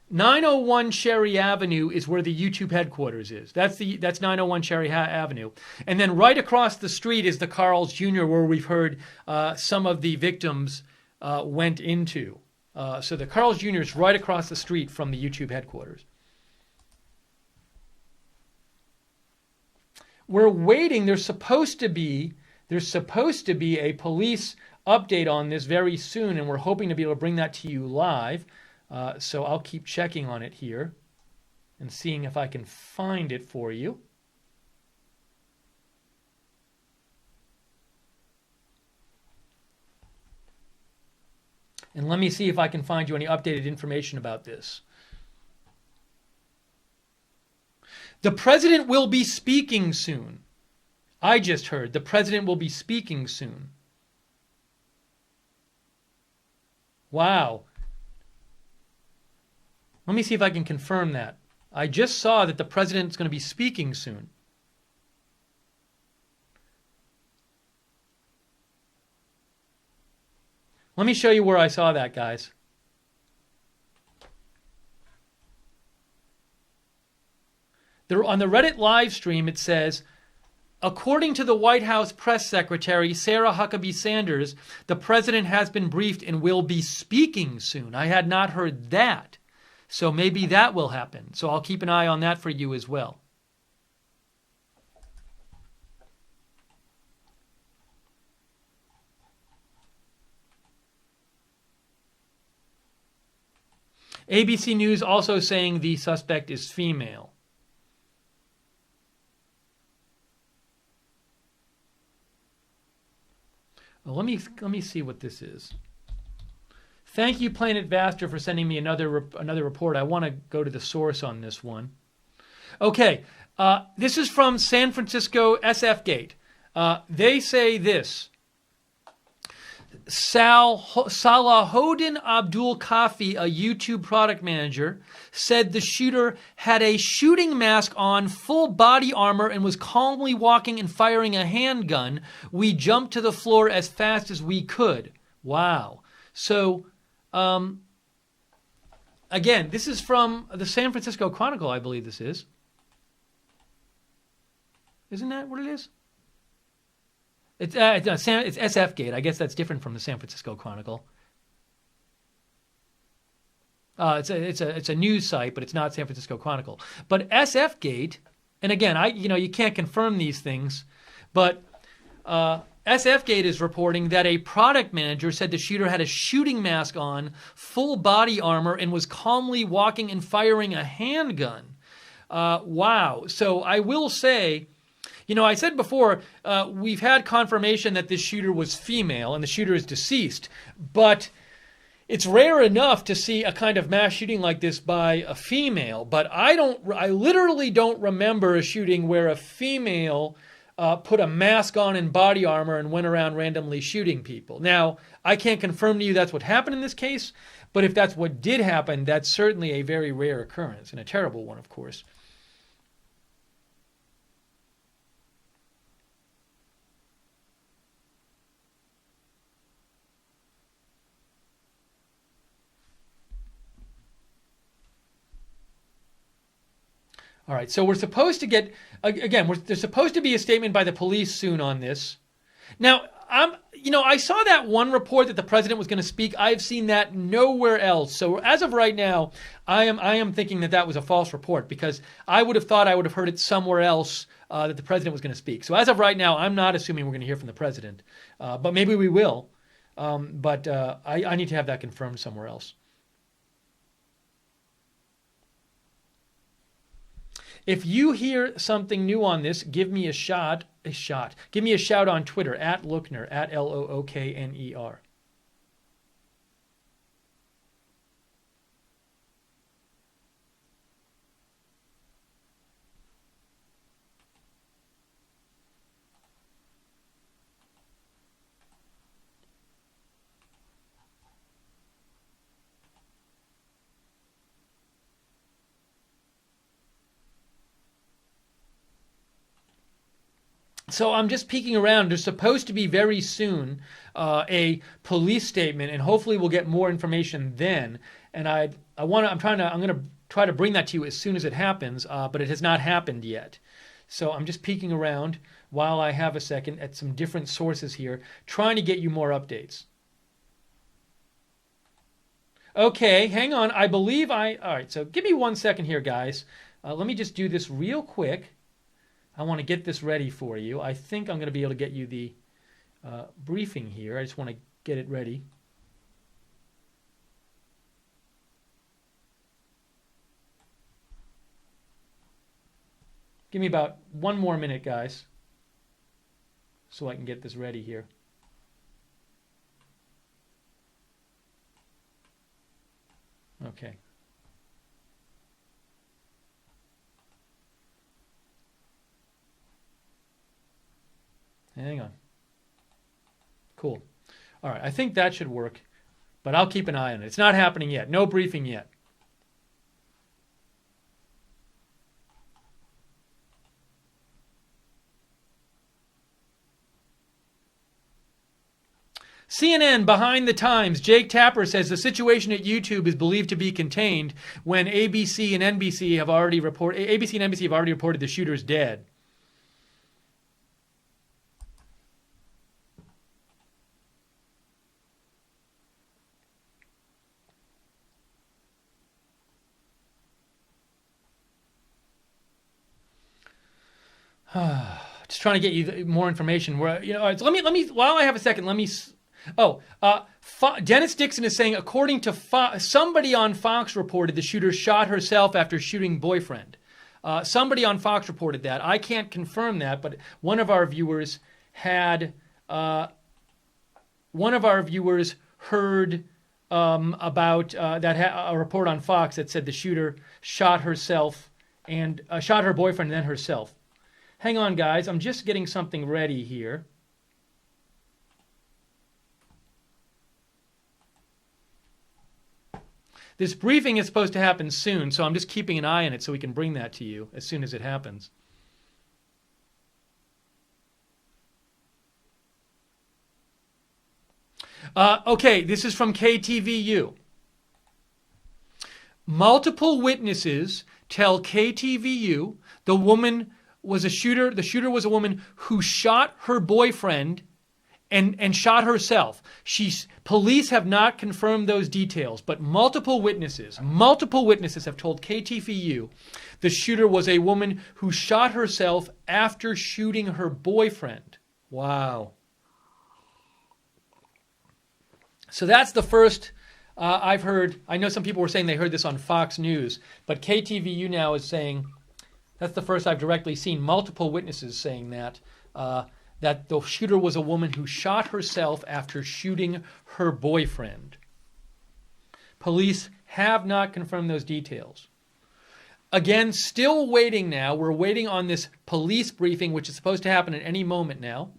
A: 901 Cherry Avenue is where the YouTube headquarters is. That's 901 Cherry Avenue. And then right across the street is the Carl's Jr., where we've heard some of the victims went into. So the Carl's Jr. is right across the street from the YouTube headquarters. We're waiting. There's supposed to be a police update on this very soon, and we're hoping to be able to bring that to you live. So I'll keep checking on it here and seeing if I can find it for you. And let me see if I can find you any updated information about this. The president will be speaking soon. I just heard the president will be speaking soon. Wow. Let me see if I can confirm that. I just saw that the president's going to be speaking soon. Let me show you where I saw that, guys. On the Reddit live stream, it says, according to the White House press secretary, Sarah Huckabee Sanders, the president has been briefed and will be speaking soon. I had not heard that. So maybe that will happen. So I'll keep an eye on that for you as well. ABC News also saying the suspect is female. Well, let me see what this is. Thank you, Planet Vaster, for sending me another report. I want to go to the source on this one. Okay, this is from San Francisco SF Gate. They say this. Salahodin Abdul Kafi, a YouTube product manager, said the shooter had a shooting mask on, full body armor, and was calmly walking and firing a handgun. We jumped to the floor as fast as we could. Wow. So, again, this is from the San Francisco Chronicle, I believe this is. Isn't that what it is? It's SF Gate. I guess that's different from the San Francisco Chronicle. It's a news site, but it's not San Francisco Chronicle. But SF Gate, and again, you can't confirm these things, but SF Gate is reporting that a product manager said the shooter had a shooting mask on, full body armor, and was calmly walking and firing a handgun. Wow. So I will say, I said before, we've had confirmation that this shooter was female and the shooter is deceased, but it's rare enough to see a kind of mass shooting like this by a female. But I literally don't remember a shooting where a female put a mask on and body armor and went around randomly shooting people. Now, I can't confirm to you that's what happened in this case, but if that's what did happen, that's certainly a very rare occurrence and a terrible one, of course. All right, so we're supposed to get, again, there's supposed to be a statement by the police soon on this. Now, I saw that one report that the president was going to speak. I've seen that nowhere else. So as of right now, I am thinking that was a false report, because I would have thought I would have heard it somewhere else that the president was going to speak. So as of right now, I'm not assuming we're going to hear from the president, but maybe we will. But I need to have that confirmed somewhere else. If you hear something new on this, give me a shot. Give me a shout on Twitter, @Lookner, @LOOKNER. So I'm just peeking around. There's supposed to be very soon a police statement, and hopefully we'll get more information then. And I'm going to try to bring that to you as soon as it happens, but it has not happened yet. So I'm just peeking around while I have a second at some different sources here, trying to get you more updates. Okay, hang on. All right, so give me 1 second here, guys. Let me just do this real quick. I want to get this ready for you. I think I'm going to be able to get you the briefing here. I just want to get it ready. Give me about 1 more minute, guys, so I can get this ready here. Okay. Hang on. Cool. All right, I think that should work, but I'll keep an eye on it. It's not happening yet. No briefing yet. CNN behind the times. Jake Tapper says the situation at YouTube is believed to be contained when ABC and NBC have already reported the shooter's dead. Just trying to get you more information. Let me. While I have a second, let me. Dennis Dixon is saying, according to somebody on Fox reported the shooter shot herself after shooting boyfriend. Somebody on Fox reported that. I can't confirm that, but one of our viewers heard about a report on Fox that said the shooter shot herself and shot her boyfriend and then herself. Hang on, guys. I'm just getting something ready here. This briefing is supposed to happen soon, so I'm just keeping an eye on it so we can bring that to you as soon as it happens. Okay, this is from KTVU. Multiple witnesses tell KTVU the woman was a shooter. The shooter was a woman who shot her boyfriend and shot herself. Police have not confirmed those details, but multiple witnesses have told KTVU the shooter was a woman who shot herself after shooting her boyfriend. Wow. So that's the first I've heard. I know some people were saying they heard this on Fox News, but KTVU now is saying that's the first I've directly seen multiple witnesses saying that that the shooter was a woman who shot herself after shooting her boyfriend. Police have not confirmed those details. Again, still waiting now. We're waiting on this police briefing, which is supposed to happen at any moment now.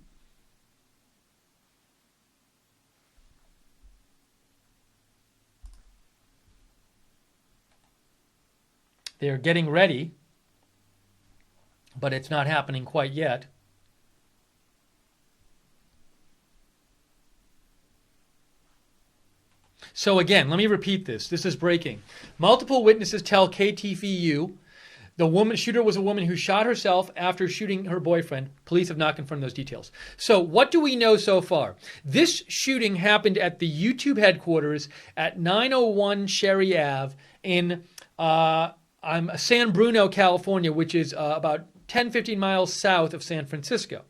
A: They're getting ready, but it's not happening quite yet. So again, let me repeat this. This is breaking. Multiple witnesses tell KTVU the shooter was a woman who shot herself after shooting her boyfriend. Police have not confirmed those details. So what do we know so far? This shooting happened at the YouTube headquarters at 901 Sherry Ave in San Bruno, California, which is about 10-15 miles south of San Francisco.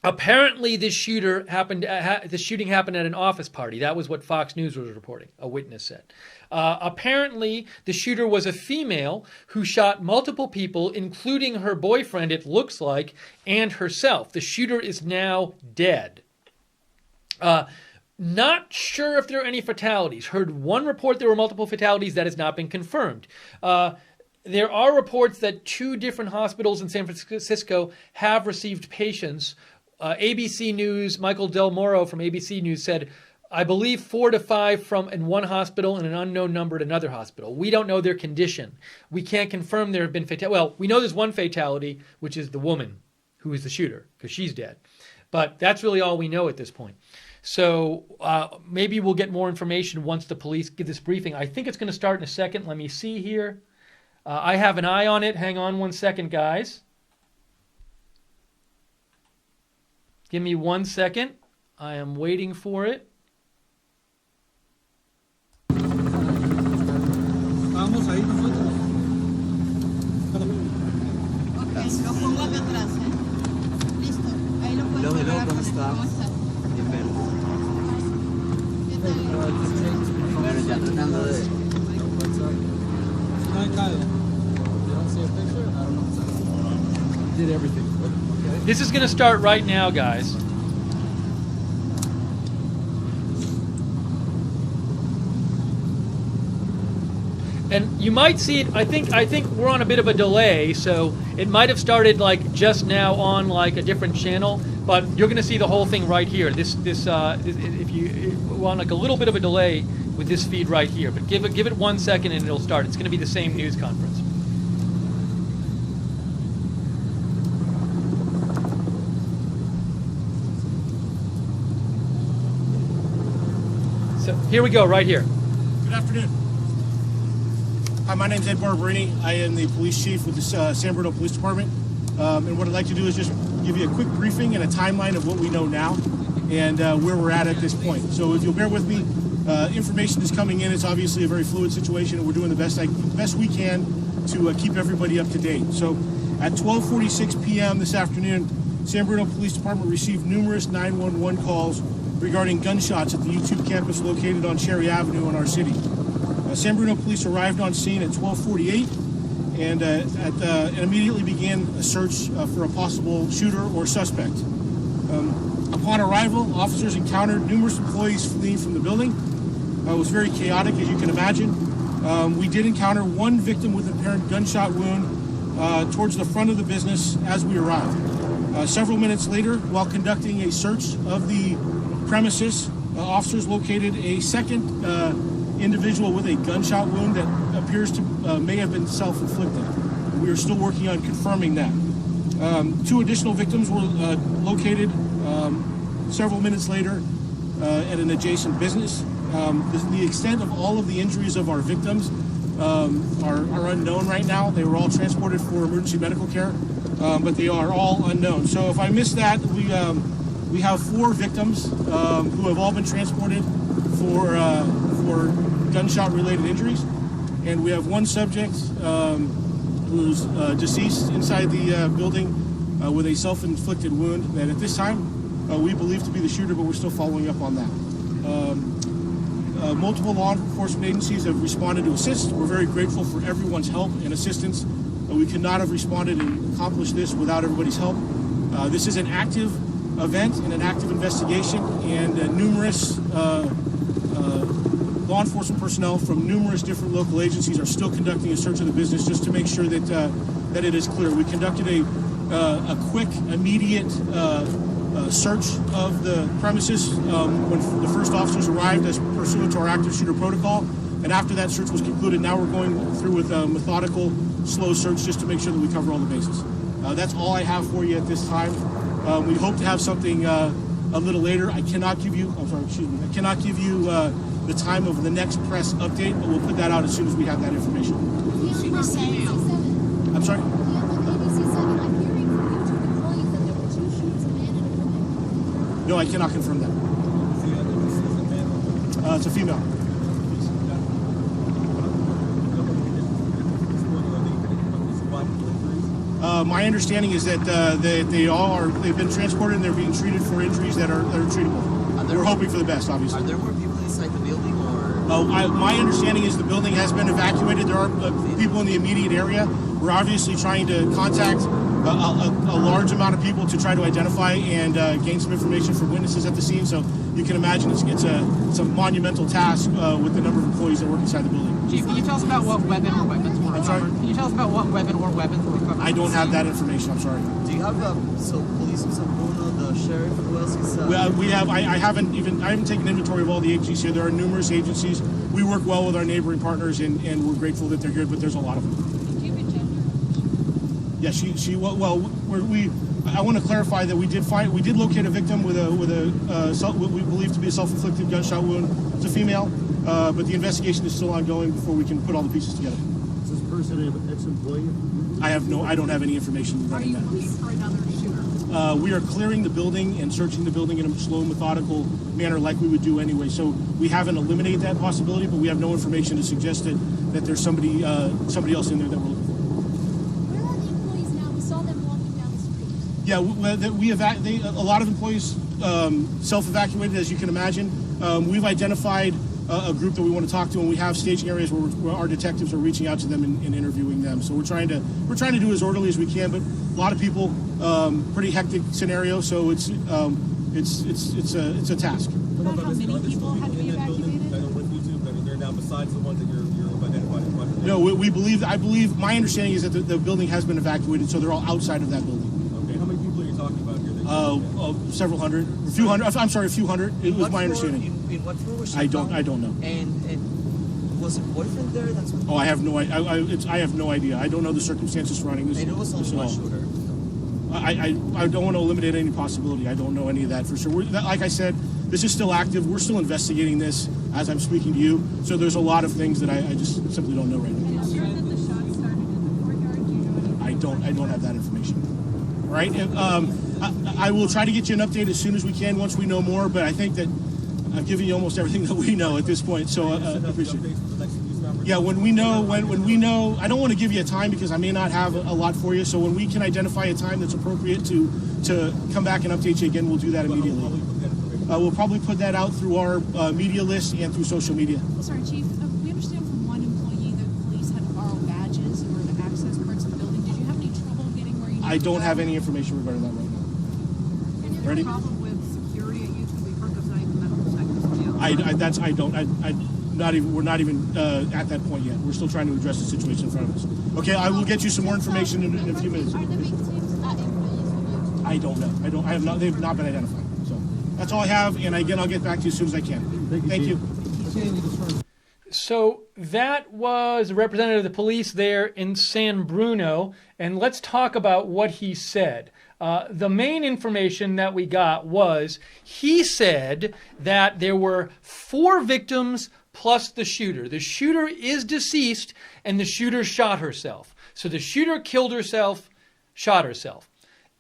A: Apparently, this shooting happened at an office party. That was what Fox News was reporting, a witness said. Apparently, the shooter was a female who shot multiple people, including her boyfriend, it looks like, and herself. The shooter is now dead. Not sure if there are any fatalities. Heard one report there were multiple fatalities. That has not been confirmed. There are reports that 2 different hospitals in San Francisco have received patients. ABC News, Michael Del Moro from ABC News said, I believe 4 to 5 in one hospital and an unknown number at another hospital. We don't know their condition. We can't confirm there have been fatalities. Well, we know there's one fatality, which is the woman who is the shooter, because she's dead. But that's really all we know at this point. So maybe we'll get more information once the police give this briefing. I think it's going to start in a second. Let me see here. I have an eye on it. Hang on one second, guys. Give me 1 second. I am waiting for it.
G: Vamos ahí nosotros.
H: Ok, lo pongo acá atrás, ¿eh? Listo. Ahí lo puedo poner. ¿Cómo estás?
G: Bienvenido. Bueno, ya tratando de... No hay caldo. You don't see a picture? I don't know what's up. Did everything. Okay.
A: This is going to start right now, guys. And you might see it. I think we're on a bit of a delay, so it might have started like just now on like a different channel. But you're going to see the whole thing right here. We're on like a little bit of a delay with this feed right here. But give it 1 second and it'll start. It's going to be the same news conference. So here we go, right here.
I: Good afternoon. Hi, my name is Ed Barberini. I am the police chief with the San Bruno Police Department. And what I'd like to do is just give you a quick briefing and a timeline of what we know now and where we're at this point. So if you'll bear with me, information is coming in. It's obviously a very fluid situation, and we're doing the best we can to keep everybody up to date. So at 12:46 p.m. this afternoon, San Bruno Police Department received numerous 911 calls regarding gunshots at the YouTube campus located on Cherry Avenue in our city. San Bruno Police arrived on scene at 12:48 and immediately began a search for a possible shooter or suspect. Upon arrival, officers encountered numerous employees fleeing from the building. It was very chaotic, as you can imagine. We did encounter one victim with an apparent gunshot wound towards the front of the business as we arrived. Several minutes later, while conducting a search of the premises, officers located a second individual with a gunshot wound that appears to may have been self-inflicted. We are still working on confirming that. 2 additional victims were located several minutes later at an adjacent business. The extent of all of the injuries of our victims are unknown right now. They were all transported for emergency medical care, but they are all unknown. So if I missed that, we have 4 victims who have all been transported for gunshot-related injuries, and we have 1 subject who's deceased inside the building with a self-inflicted wound that at this time we believe to be the shooter, but we're still following up on that. Multiple law enforcement agencies have responded to assist. We're very grateful for everyone's help and assistance. We could not have responded and accomplished this without everybody's help. This is an active event and an active investigation, and numerous law enforcement personnel from numerous different local agencies are still conducting a search of the business just to make sure that that it is clear. We conducted a quick, immediate search of the premises when the first officers arrived as pursuant to our active shooter protocol, and after that search was concluded, now we're going through with a methodical, slow search just to make sure that we cover all the bases. That's all I have for you at this time. We hope to have something a little later. I cannot give you, I cannot give you the time of the next press update, but we'll put that out as soon as we have that information. I'm sorry? No, I cannot confirm that. It's a female. My understanding is that they've been transported and they're being treated for injuries that are treatable. We're hoping for the best, obviously.
J: Are there more people inside the building, or?
I: My understanding is the building has been evacuated. There are people in the immediate area. We're obviously trying to contact a large amount of people to try to identify and gain some information from witnesses at the scene. So you can imagine it's a monumental task with the number of employees that work inside the building.
K: Chief, can you tell us about what weapon or weapons were recovered?
I: I'm sorry?
K: Can you tell us about what weapon or weapons were recovered?
I: I don't have that information. I'm sorry.
J: Do you have police in San Bruno, the sheriff, who else is?
I: We have. I haven't taken inventory of all the agencies here. There are numerous agencies. We work well with our neighboring partners, and we're grateful that they're good. But there's a lot of them.
F: Do you have a gender?
I: Yeah, she. Well, I want to clarify that we did locate a victim with a what we believe to be a self-inflicted gunshot wound. It's a female, but the investigation is still ongoing before we can put all the pieces together.
G: Is this person an ex-employee?
I: I don't have any information regarding that.
K: Are you looking for another shooter?
I: We are clearing the building and searching the building in a slow, methodical manner like we would do anyway. So we haven't eliminated that possibility, but we have no information to suggest that there's somebody else in there that we're looking for.
F: Where are the employees now? We saw them walking down the street.
I: Yeah, a lot of employees self-evacuated, as you can imagine. We've identified a group that we want to talk to, and we have staging areas where our detectives are reaching out to them and interviewing them. So we're trying to do as orderly as we can, but a lot of people, pretty hectic scenario. So it's a task.
K: How many people had to be evacuated?
G: They're now besides the ones that you've identified.
I: No, I believe my understanding is that the building has been evacuated, so they're all outside of that building.
G: Okay, how many people are you talking about here?
I: Several hundred, a few hundred. I'm sorry, a few hundred. It was my understanding.
J: In what floor was she?
I: I don't know.
J: And was her boyfriend there? That's what.
I: Oh, I have no idea. I don't know the circumstances surrounding this.
J: And it was only one shooter.
I: I don't want to eliminate any possibility. I don't know any of that for sure. Like I said, this is still active. We're still investigating this as I'm speaking to you. So there's a lot of things that I just simply don't know right now.
F: Are you sure that the shots started in the courtyard? Do you know anything?
I: I don't have that information. Right? I will try to get you an update as soon as we can once we know more. But I think that I've given you almost everything that we know at this point. So I appreciate it. Yeah, when we know, I don't want to give you a time because I may not have a lot for you. So when we can identify a time that's appropriate to come back and update you again, we'll do that immediately. We'll probably put that out through our media list and through social media.
F: Sorry, Chief. We understand from one employee that police had to borrow badges or the access parts of the building. Did you have any trouble getting where you?
I: I don't have any information regarding that right now.
K: Any
I: Ready?
K: problem with security at YouTube? We've heard there's not even medical seconds.
I: We're not even at that point yet. We're still trying to address the situation in front of us. Okay, I will get you some more information in a few minutes.
F: Are the victims employees from YouTube?
I: I don't know. I have not. They've not been identified. So that's all I have. And again, I'll get back to you as soon as I can. Thank you.
A: So that was a representative of the police there in San Bruno, and let's talk about what he said. The main information that we got was he said that there were 4 victims plus the shooter. The shooter is deceased, and the shooter shot herself. So the shooter killed herself, shot herself.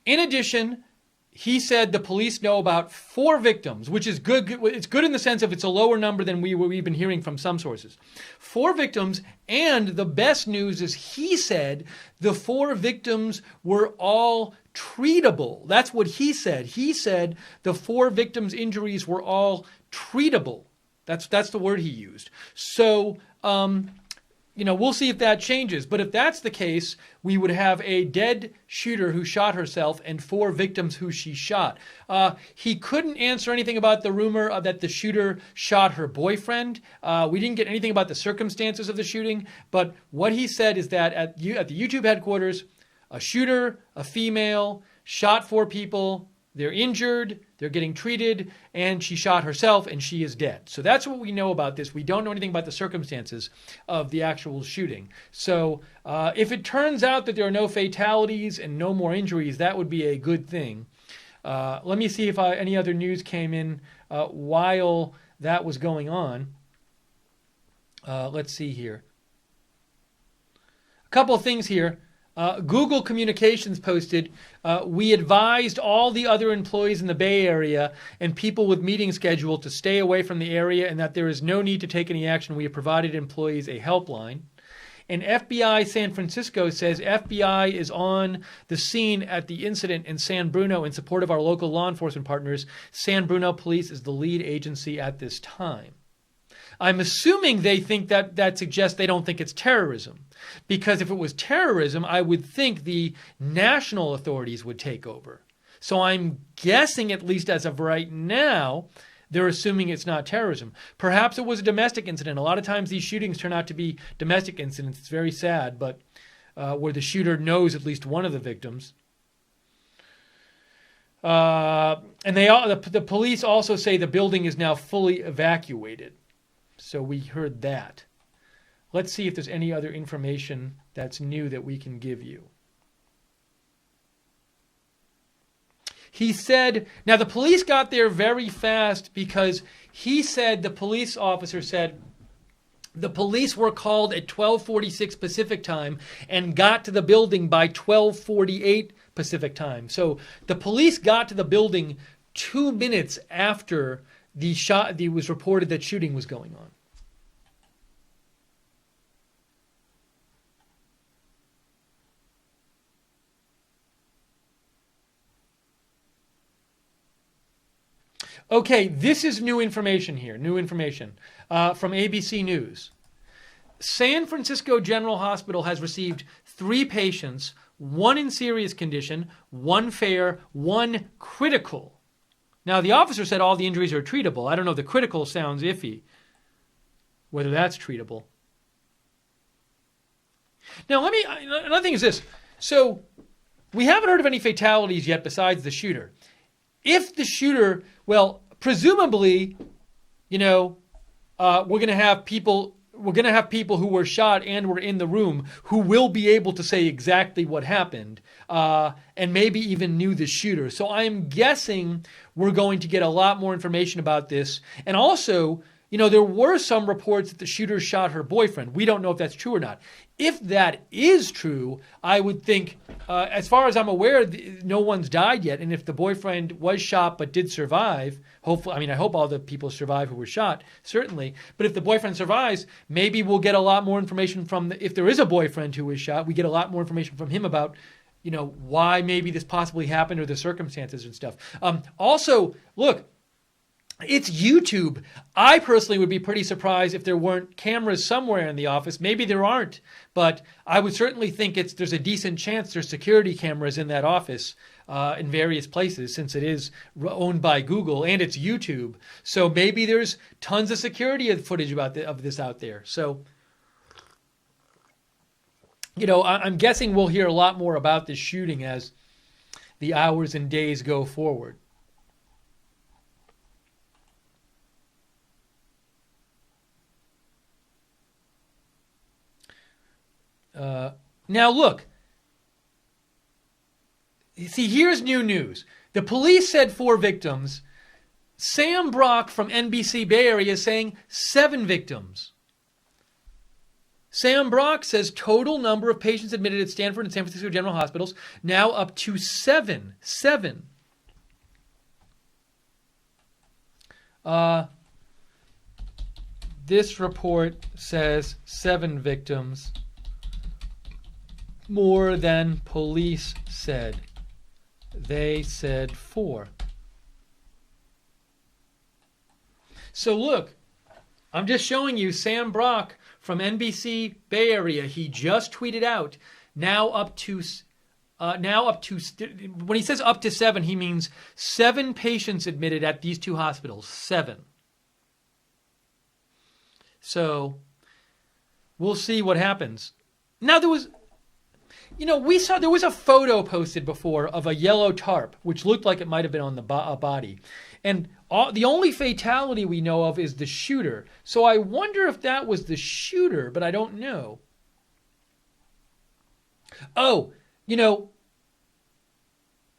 A: In addition, he said the police know about 4 victims, which is good. It's good in the sense of it's a lower number than we've been hearing from some sources. 4 victims, and the best news is he said the 4 victims were all treatable. That's what he said. He said the 4 victims' injuries were all treatable. That's the word he used. So, we'll see if that changes. But if that's the case, we would have a dead shooter who shot herself and 4 victims who she shot. He couldn't answer anything about the rumor that the shooter shot her boyfriend. We didn't get anything about the circumstances of the shooting. But what he said is that at the YouTube headquarters, a shooter, a female, shot 4 people. They're injured, they're getting treated, and she shot herself, and she is dead. So that's what we know about this. We don't know anything about the circumstances of the actual shooting. So if it turns out that there are no fatalities and no more injuries, that would be a good thing. Let me see if any other news came in while that was going on. Let's see here. A couple of things here. Google Communications posted, we advised all the other employees in the Bay Area and people with meetings scheduled to stay away from the area and that there is no need to take any action. We have provided employees a helpline. And FBI San Francisco says FBI is on the scene at the incident in San Bruno in support of our local law enforcement partners. San Bruno Police is the lead agency at this time. I'm assuming they think that suggests they don't think it's terrorism. Because if it was terrorism, I would think the national authorities would take over. So I'm guessing, at least as of right now, they're assuming it's not terrorism. Perhaps it was a domestic incident. A lot of times these shootings turn out to be domestic incidents. It's very sad, but where the shooter knows at least one of the victims. And the police also say the building is now fully evacuated. So we heard that. Let's see if there's any other information that's new that we can give you. He said, now the police got there very fast because he said, the police officer said, the police were called at 12:46 Pacific time and got to the building by 12:48 Pacific time. So the police got to the building 2 minutes after it was reported that shooting was going on. Okay, this is new information here, from ABC News. San Francisco General Hospital has received 3 patients, 1 in serious condition, 1 fair, 1 critical. Now, the officer said all the injuries are treatable. I don't know, the critical sounds iffy, whether that's treatable. Now, another thing is this. So, we haven't heard of any fatalities yet besides the shooter. If the shooter, well, presumably, we're going to have people who were shot and were in the room who will be able to say exactly what happened and maybe even knew the shooter. So I'm guessing we're going to get a lot more information about this. And also, there were some reports that the shooter shot her boyfriend. We don't know if that's true or not. If that is true, I would think, as far as I'm aware, no one's died yet. And if the boyfriend was shot but did survive, I hope all the people survive who were shot, certainly. But if the boyfriend survives, maybe we'll get a lot more information if there is a boyfriend who was shot, we get a lot more information from him about, why maybe this possibly happened or the circumstances and stuff. Also, look, it's YouTube. I personally would be pretty surprised if there weren't cameras somewhere in the office. Maybe there aren't, but I would certainly think there's a decent chance there's security cameras in that office in various places since it is owned by Google and it's YouTube. So maybe there's tons of security footage of this out there. So, I'm guessing we'll hear a lot more about this shooting as the hours and days go forward. Now look. See, here's new news. The police said 4 victims. Sam Brock from NBC Bay Area is saying 7 victims. Sam Brock says total number of patients admitted at Stanford and San Francisco General Hospitals now up to 7. 7. This report says 7 victims, more than police said. They said 4. So look, I'm just showing you Sam Brock from NBC Bay Area. He just tweeted out now up to when he says up to 7, he means 7 patients admitted at these 2 hospitals. 7. So we'll see what happens. Now there was a photo posted before of a yellow tarp, which looked like it might have been on the body. And the only fatality we know of is the shooter. So I wonder if that was the shooter, but I don't know. Oh,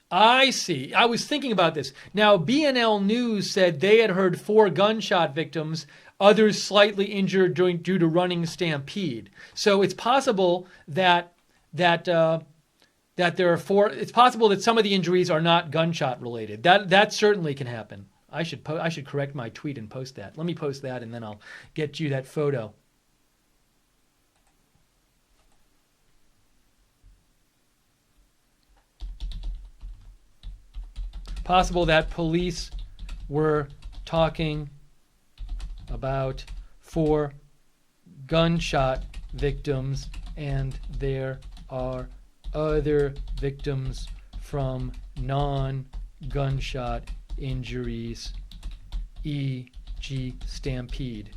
A: I see. I was thinking about this. Now, BNL News said they had heard 4 gunshot victims, others slightly injured due to running stampede. So it's possible that there are 4. It's possible that some of the injuries are not gunshot related. That certainly can happen. I should correct my tweet and post that. Let me post that, and then I'll get you that photo. Possible that police were talking about 4 gunshot victims, and there are other victims from non-gunshot injuries, e.g. stampede.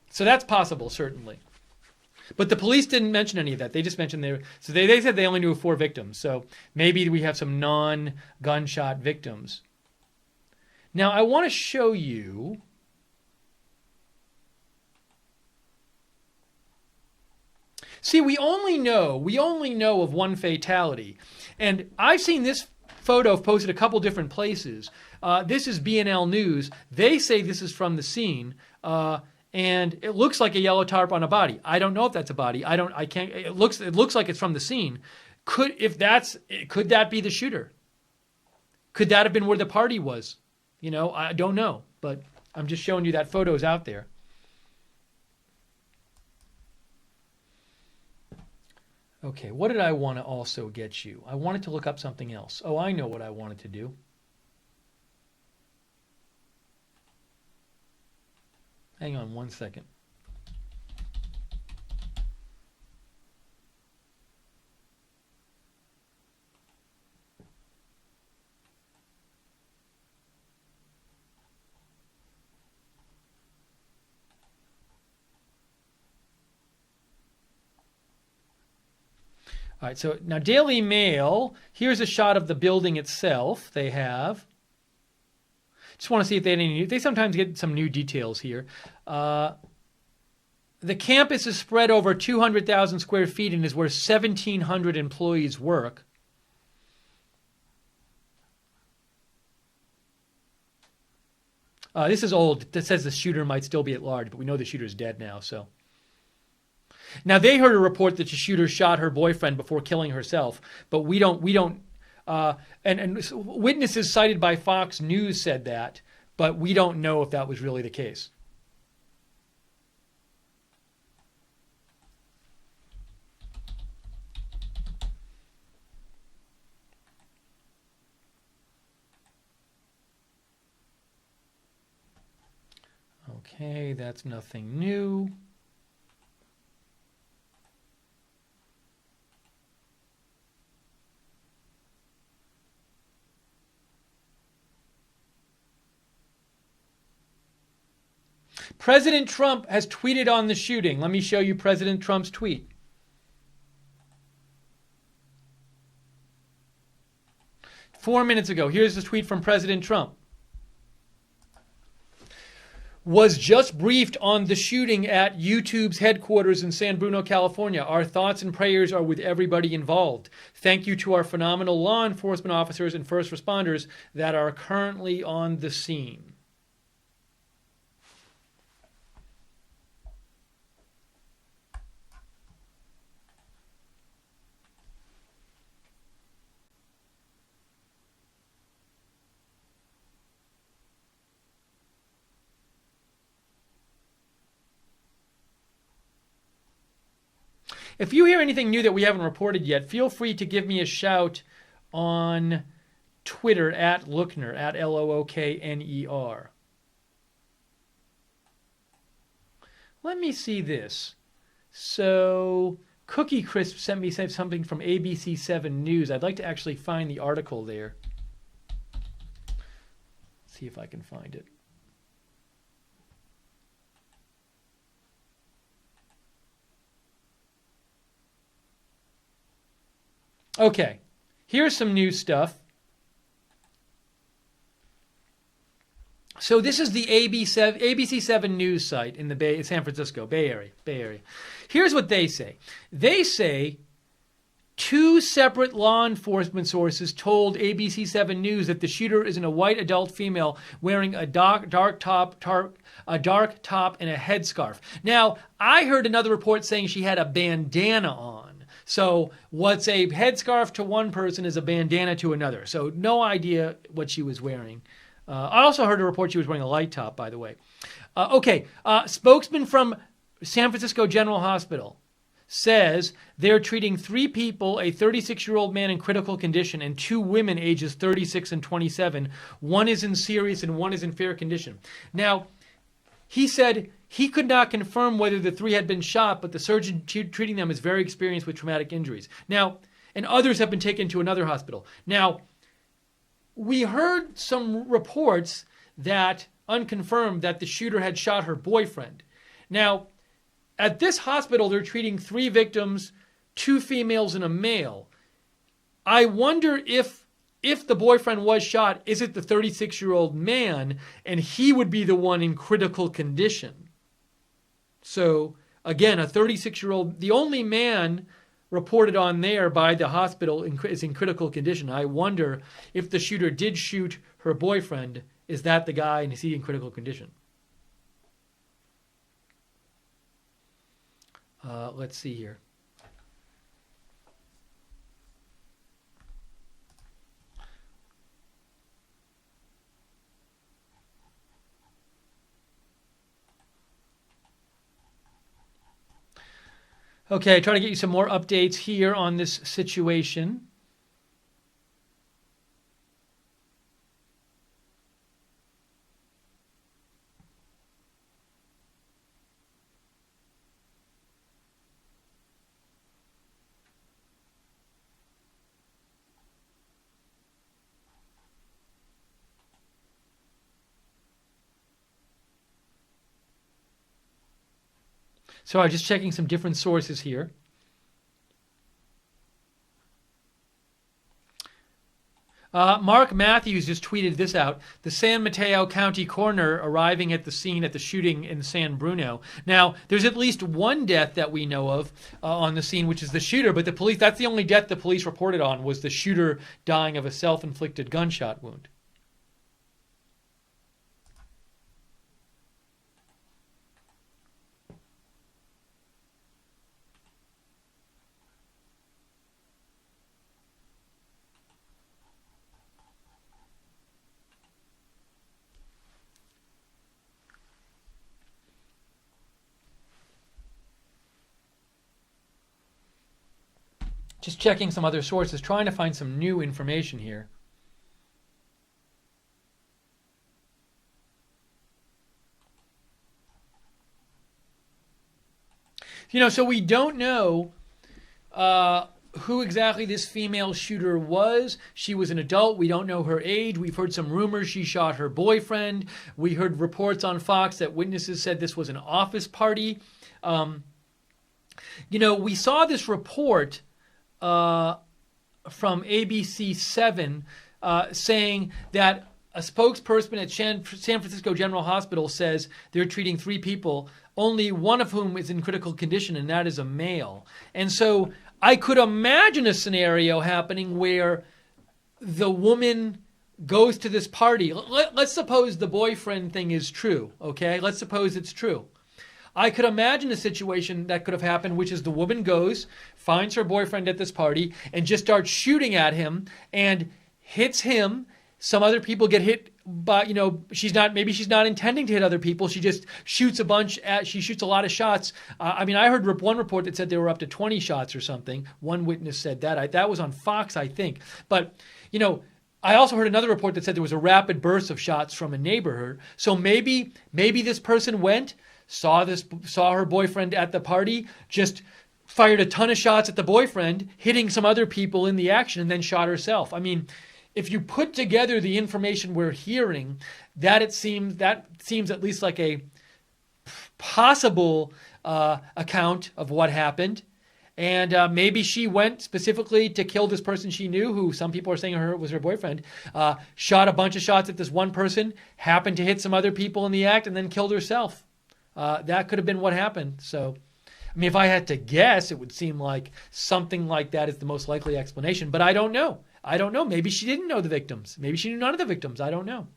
A: So that's possible, certainly. But the police didn't mention any of that. They just mentioned they said they only knew of 4 victims. So maybe we have some non-gunshot victims. Now I want to show you See, we only know of 1 fatality. And I've seen this photo posted a couple different places. This is BNL News. They say this is from the scene. And it looks like a yellow tarp on a body. I don't know if that's a body. It looks like it's from the scene. Could that be the shooter? Could that have been where the party was? I don't know, but I'm just showing you that photo's out there. Okay, what did I want to also get you? I wanted to look up something else. Oh, I know what I wanted to do. Hang on 1 second. All right, so now Daily Mail, here's a shot of the building itself they have. Just want to see if they had any. They sometimes get some new details here. The campus is spread over 200,000 square feet and is where 1,700 employees work. This is old. That says the shooter might still be at large, but we know the shooter's dead now. So now they heard a report that the shooter shot her boyfriend before killing herself, but we don't. And witnesses cited by Fox News said that, but we don't know if that was really the case. Okay, that's nothing new. President Trump has tweeted on the shooting. Let me show you President Trump's tweet. "4 minutes ago, here's the tweet from President Trump. was just briefed on the shooting at YouTube's headquarters in San Bruno, California. Our thoughts and prayers are with everybody involved. Thank you to our phenomenal law enforcement officers and first responders that are currently on the scene. If you hear anything new that we haven't reported yet, feel free to give me a shout on Twitter at Lookner, at Lookner. Let me see this. So, Cookie Crisp sent me something from ABC 7 News. I'd like to actually find the article there. See if I can find it. Okay, here's some new stuff. So this is the ABC 7 News site in the San Francisco Bay Area. Here's what they say. They say 2 separate law enforcement sources told ABC 7 News that the shooter is a white adult female wearing a dark top and a headscarf. Now, I heard another report saying she had a bandana on. So what's a headscarf to one person is a bandana to another. So no idea what she was wearing. I also heard a report she was wearing a light top, by the way. Spokesman from San Francisco General Hospital says they're treating 3 people, a 36-year-old man in critical condition and 2 women ages 36 and 27. One is in serious and one is in fair condition. Now, he said he could not confirm whether the 3 had been shot, but the surgeon treating them is very experienced with traumatic injuries. Now, and others have been taken to another hospital. Now, we heard some reports that, unconfirmed, that the shooter had shot her boyfriend. Now, at this hospital, they're treating 3 victims, 2 females and a male. I wonder if the boyfriend was shot, is it the 36-year-old man, and he would be the one in critical condition? So, again, a 36-year-old, the only man reported on there by the hospital is in critical condition. I wonder if the shooter did shoot her boyfriend, is that the guy and is he in critical condition? Let's see here. Okay, trying to get you some more updates here on this situation. So I'm just checking some different sources here. Mark Matthews just tweeted this out. The San Mateo County coroner arriving at the scene at the shooting in San Bruno. Now, there's at least 1 death that we know of on the scene, which is the shooter, but the police, that's the only death the police reported on, was the shooter dying of a self-inflicted gunshot wound. Just checking some other sources, trying to find some new information here. So we don't know who exactly this female shooter was. She was an adult. We don't know her age. We've heard some rumors she shot her boyfriend. We heard reports on Fox that witnesses said this was an office party. We saw this report from ABC 7 saying that a spokesperson at San Francisco General Hospital says they're treating 3 people, only one of whom is in critical condition, and that is a male. And so I could imagine a scenario happening where the woman goes to this party. Let's suppose the boyfriend thing is true, okay? Let's suppose it's true. I could imagine a situation that could have happened, which is the woman goes, finds her boyfriend at this party, and just starts shooting at him and hits him. Some other people get hit, but she's not intending to hit other people. She just shoots she shoots a lot of shots. I heard one report that said there were up to 20 shots or something. One witness said that. That was on Fox, I think. But, I also heard another report that said there was a rapid burst of shots from a neighborhood. So maybe this person went, saw her boyfriend at the party, just fired a ton of shots at the boyfriend, hitting some other people in the action, and then shot herself. I mean, if you put together the information we're hearing, that seems at least like a possible account of what happened. And maybe she went specifically to kill this person she knew, who some people are saying was her boyfriend, shot a bunch of shots at this one person, happened to hit some other people in the act, and then killed herself. That could have been what happened. So, if I had to guess, it would seem like something like that is the most likely explanation. But I don't know. Maybe she didn't know the victims. Maybe she knew none of the victims. I don't know.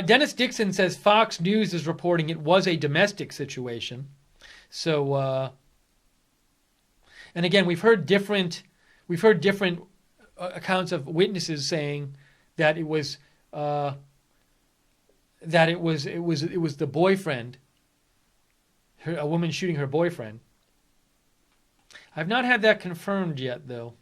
A: Dennis Dixon says Fox News is reporting it was a domestic situation. So, and again, we've heard different accounts of witnesses saying that it was the boyfriend, a woman shooting her boyfriend. I've not had that confirmed yet, though.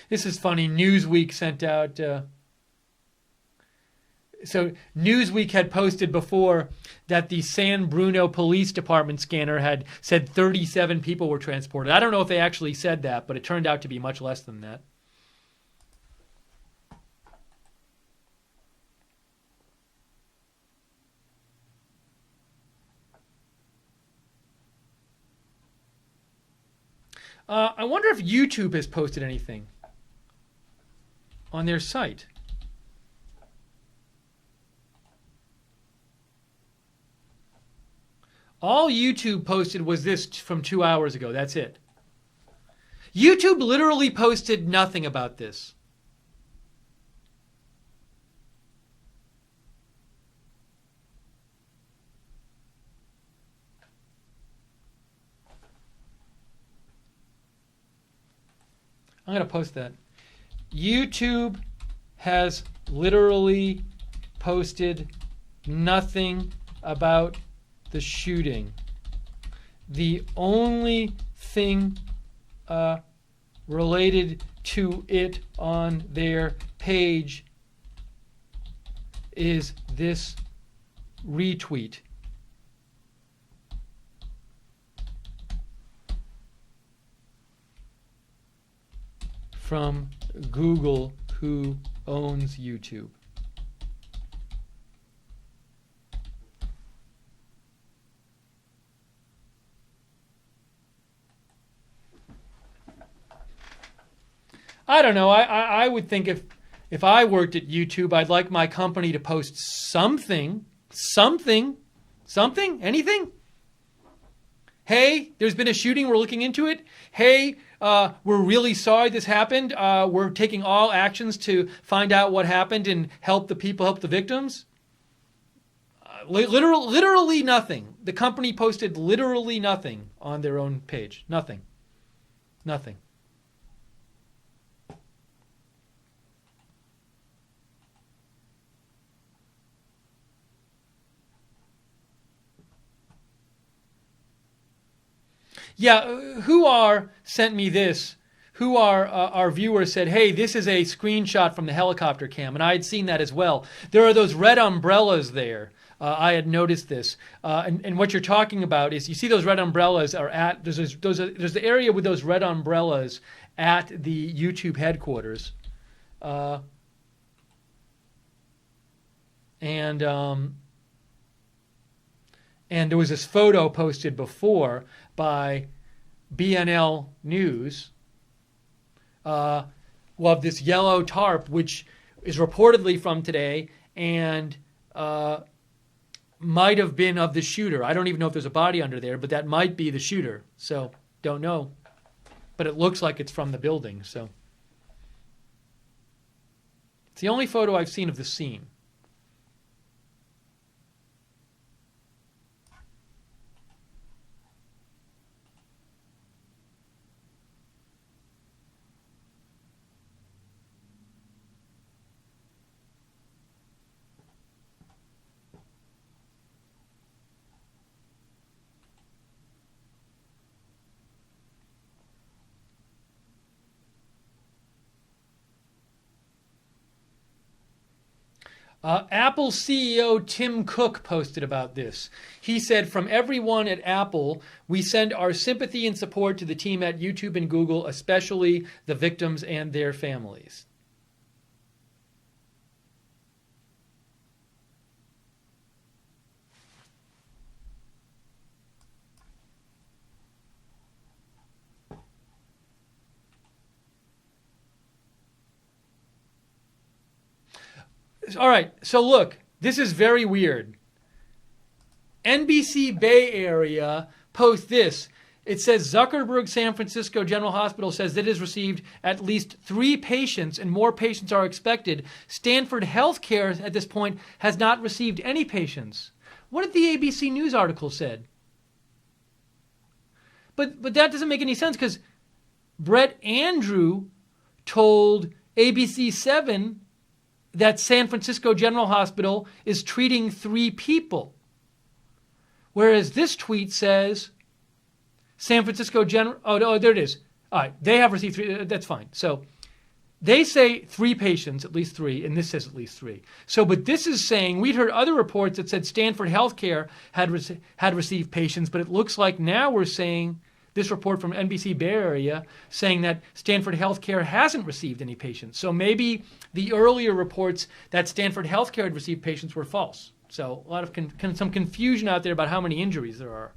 A: This is funny. Newsweek sent out... So Newsweek had posted before that the San Bruno Police Department scanner had said 37 people were transported. I don't know if they actually said that, but it turned out to be much less than that. I wonder if YouTube has posted anything on their site. All YouTube posted was this from 2 hours ago. That's it. YouTube literally posted nothing about this. I'm going to post that. YouTube has literally posted nothing about the shooting. The only thing related to it on their page is this retweet. From Google, who owns YouTube. I don't know. I would think if I worked at YouTube, I'd like my company to post something, anything. Hey, there's been a shooting. We're looking into it. Hey, we're really sorry this happened. We're taking all actions to find out what happened and help the people, help the victims. Literally nothing. The company posted literally nothing on their own page. Nothing. Who sent me this. Our viewer said, hey, this is a screenshot from the helicopter cam, and I had seen that as well. There are those red umbrellas there. I had noticed this. And what you're talking about is, you see those red umbrellas are at, there's the area with those red umbrellas at the YouTube headquarters. And there was this photo posted before by BNL News of this yellow tarp, which is reportedly from today and might have been of the shooter. I don't even know if there's a body under there, but that might be the shooter. So, don't know. But it looks like it's from the building. So, it's the only photo I've seen of the scene. Apple CEO Tim Cook posted about this. He said, from everyone at Apple, we send our sympathy and support to the team at YouTube and Google, especially the victims and their families. All right, so look, this is very weird. NBC Bay Area posts this. It says Zuckerberg San Francisco General Hospital says it has received at least 3 patients and more patients are expected. Stanford Healthcare at this point has not received any patients. What did the ABC News article said? But that doesn't make any sense, because Brett Andrew told ABC 7 that San Francisco General Hospital is treating 3 people. Whereas this tweet says San Francisco General... Oh, there it is. All right, they have received 3. That's fine. So they say 3 patients, at least 3, and this says at least 3. So, but this is saying, we'd heard other reports that said Stanford Healthcare had received patients, but it looks like now we're saying, this report from NBC Bay Area saying that Stanford Healthcare hasn't received any patients. So maybe the earlier reports that Stanford Healthcare had received patients were false. So a lot of some confusion out there about how many injuries there are.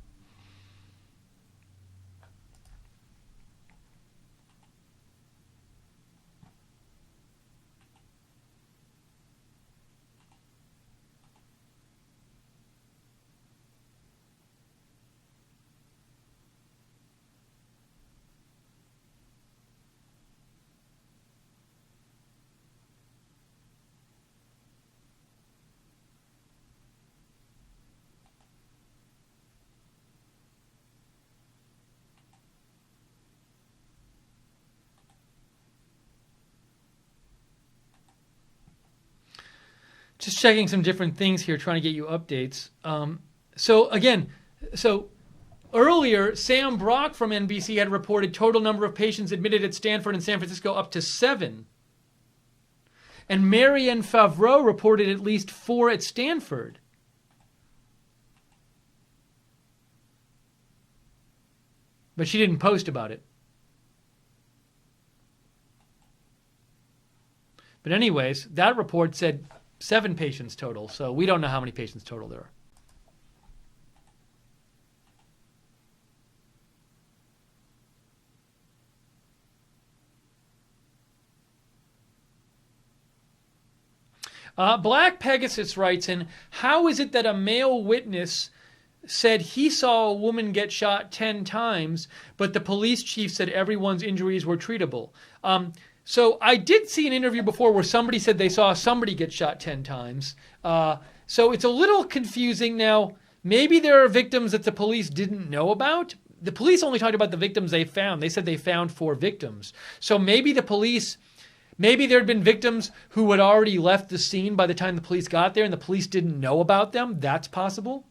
A: Just checking some different things here, trying to get you updates. So earlier, Sam Brock from NBC had reported total number of patients admitted at Stanford and San Francisco up to 7. And Marianne Favreau reported at least 4 at Stanford. But she didn't post about it. But anyways, that report said 7 patients total, so we don't know how many patients total there are. Black Pegasus writes in, how is it that a male witness said he saw a woman get shot 10 times, but the police chief said everyone's injuries were treatable? So I did see an interview before where somebody said they saw somebody get shot 10 times. So it's a little confusing. Now, maybe there are victims that the police didn't know about. The police only talked about the victims they found. They said they found 4 victims. So maybe there had been victims who had already left the scene by the time the police got there and the police didn't know about them. That's possible.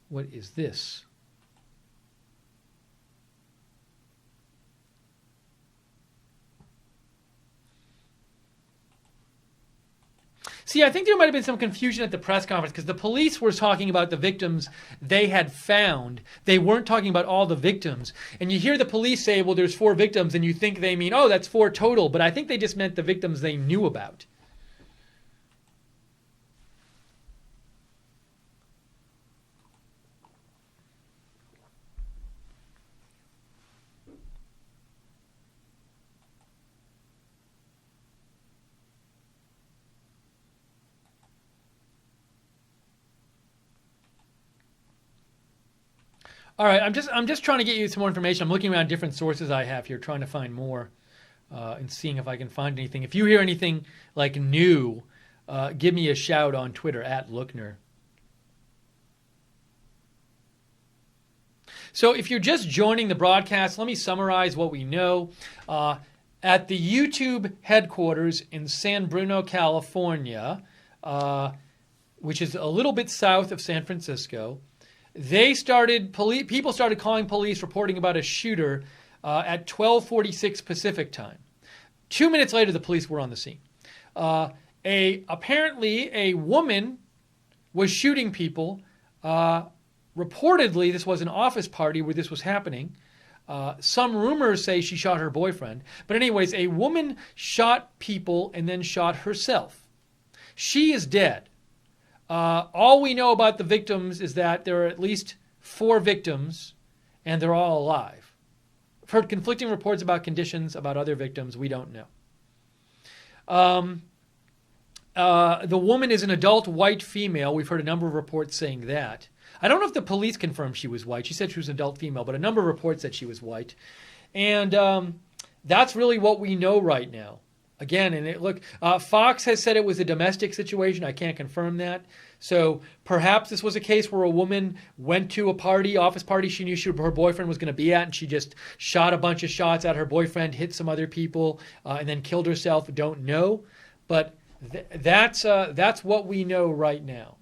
A: What is this? See, I think there might have been some confusion at the press conference because the police were talking about the victims they had found. They weren't talking about all the victims. And you hear the police say, well, there's 4 victims, and you think they mean, oh, that's 4 total. But I think they just meant the victims they knew about. All right, I'm just trying to get you some more information. I'm looking around different sources I have here, trying to find more, and seeing if I can find anything. If you hear anything like new, give me a shout on Twitter at Lookner. So if you're just joining the broadcast, let me summarize what we know. At the YouTube headquarters in San Bruno, California, which is a little bit south of San Francisco, people started calling police reporting about a shooter at 12:46 Pacific time. 2 minutes later, the police were on the scene. Apparently, a woman was shooting people. Reportedly, this was an office party where this was happening. Some rumors say she shot her boyfriend. But anyways, a woman shot people and then shot herself. She is dead. All we know about the victims is that there are at least 4 victims, and they're all alive. I've heard conflicting reports about conditions about other victims. We don't know. The woman is an adult white female. We've heard a number of reports saying that. I don't know if the police confirmed she was white. She said she was an adult female, but a number of reports said she was white. And that's really what we know right now. Again, Fox has said it was a domestic situation. I can't confirm that. So perhaps this was a case where a woman went to a party, office party she knew her boyfriend was going to be at, and she just shot a bunch of shots at her boyfriend, hit some other people, and then killed herself. Don't know. But that's what we know right now.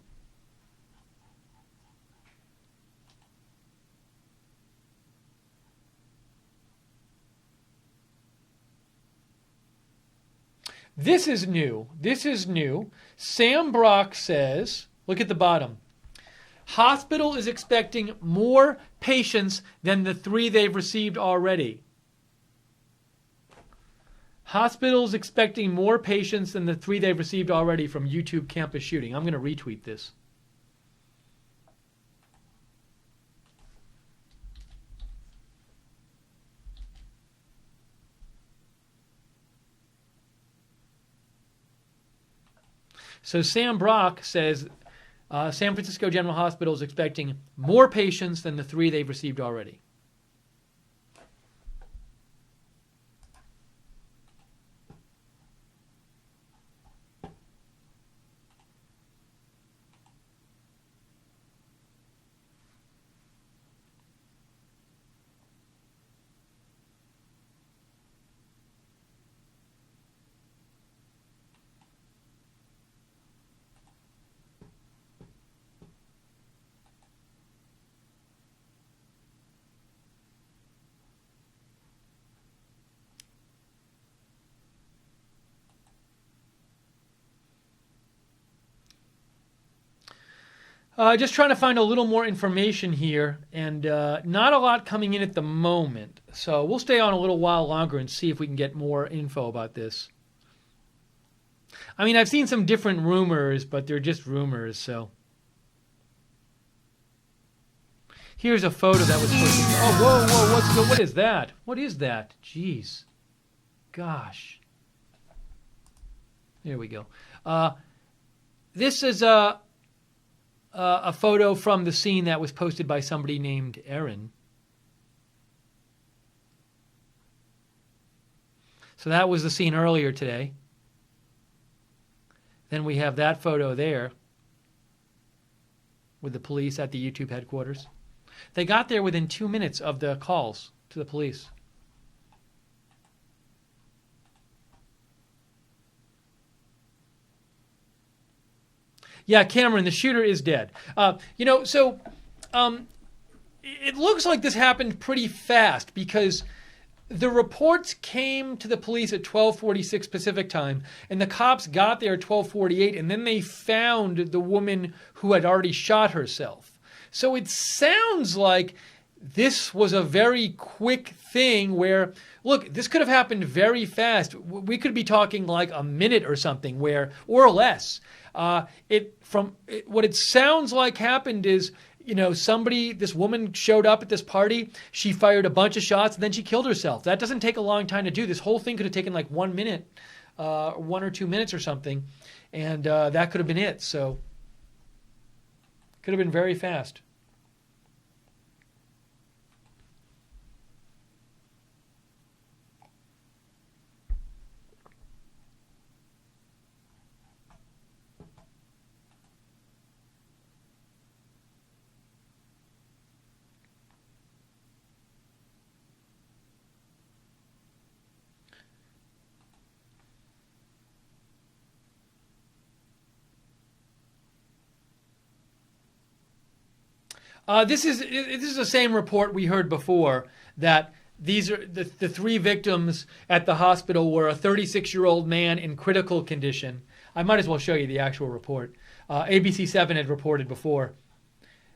A: This is new. Sam Brock says, look at the bottom. Hospital is expecting more patients than the 3 they've received already. Hospital is expecting more patients than the 3 they've received already from YouTube campus shooting. I'm going to retweet this. So Sam Brock says San Francisco General Hospital is expecting more patients than the 3 they've received already. Just trying to find a little more information here, and not a lot coming in at the moment. So we'll stay on a little while longer and see if we can get more info about this. I mean, I've seen some different rumors, but they're just rumors, so. Here's a photo that was posted. Oh, whoa, what is that? What is that? Jeez. Gosh. There we go. This is a photo from the scene that was posted by somebody named Aaron. So that was the scene earlier today. Then we have that photo there with the police at the YouTube headquarters. They got there within 2 minutes of the calls to the police. Yeah, Cameron, the shooter is dead. So it looks like this happened pretty fast because the reports came to the police at 12:46 Pacific time, and the cops got there at 12:48, and then they found the woman who had already shot herself. So it sounds like this was a very quick thing where, look, this could have happened very fast. We could be talking like a minute or something, or less. What it sounds like happened is, this woman showed up at this party, she fired a bunch of shots, and then she killed herself. That doesn't take a long time to do. This whole thing could have taken like 1 minute, 1 or 2 minutes or something, and that could have been it. So, could have been very fast. This is the same report we heard before, that these are the three victims at the hospital were a 36-year-old man in critical condition. I might as well show you the actual report. ABC 7 had reported before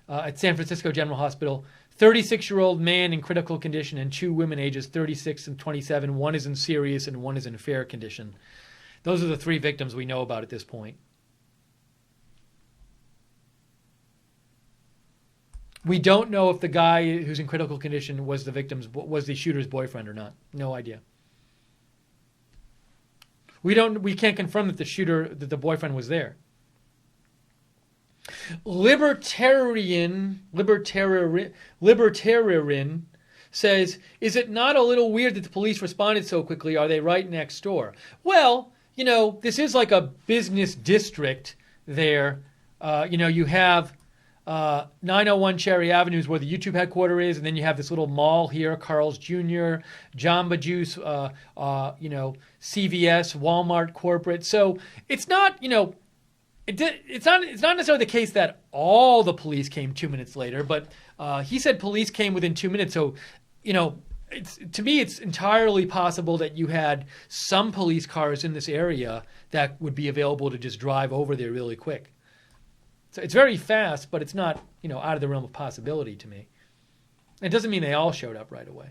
A: at San Francisco General Hospital, 36-year-old man in critical condition and 2 women ages 36 and 27. One is in serious and one is in fair condition. Those are the 3 victims we know about at this point. We don't know if the guy who's in critical condition was the shooter's boyfriend or not. No idea. We can't confirm that the boyfriend was there. Libertarian says, is it not a little weird that the police responded so quickly? Are they right next door? Well, this is like a business district there. You have 901 Cherry Avenue is where the YouTube headquarters is, and then you have this little mall here, Carl's Jr., Jamba Juice, CVS, Walmart corporate. So it's not, it's not necessarily the case that all the police came 2 minutes later, but he said police came within 2 minutes. So, to me, it's entirely possible that you had some police cars in this area that would be available to just drive over there really quick. So it's very fast, but it's not, out of the realm of possibility to me. It doesn't mean they all showed up right away.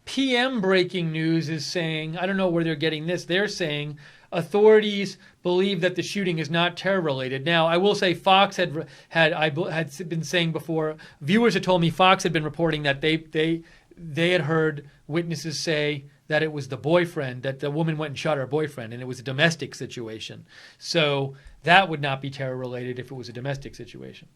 A: PM breaking news is saying, I don't know where they're getting this, they're saying authorities believe that the shooting is not terror-related. Now, I will say Fox had been saying before, viewers had told me Fox had been reporting that they had heard witnesses say that it was the boyfriend, that the woman went and shot her boyfriend, and it was a domestic situation. So that would not be terror-related if it was a domestic situation.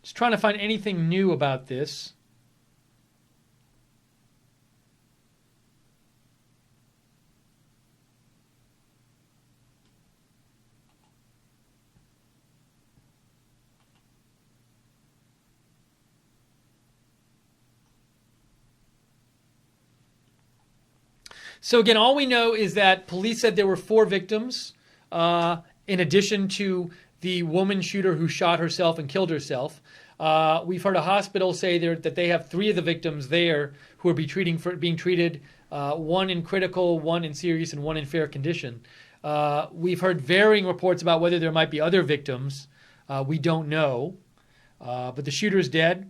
A: Just trying to find anything new about this. So again, all we know is that police said there were 4 victims, in addition to the woman shooter who shot herself and killed herself. We've heard a hospital say that they have 3 of the victims there who are being treated, 1 in critical, 1 in serious, and 1 in fair condition. We've heard varying reports about whether there might be other victims. We don't know. But the shooter's dead.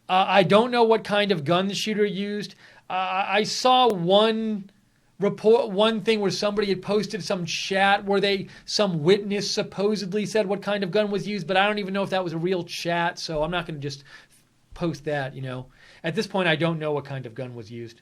A: I don't know what kind of gun the shooter used. I saw one thing where somebody had posted some chat where some witness supposedly said what kind of gun was used, but I don't even know if that was a real chat, so I'm not going to just post that, At this point, I don't know what kind of gun was used.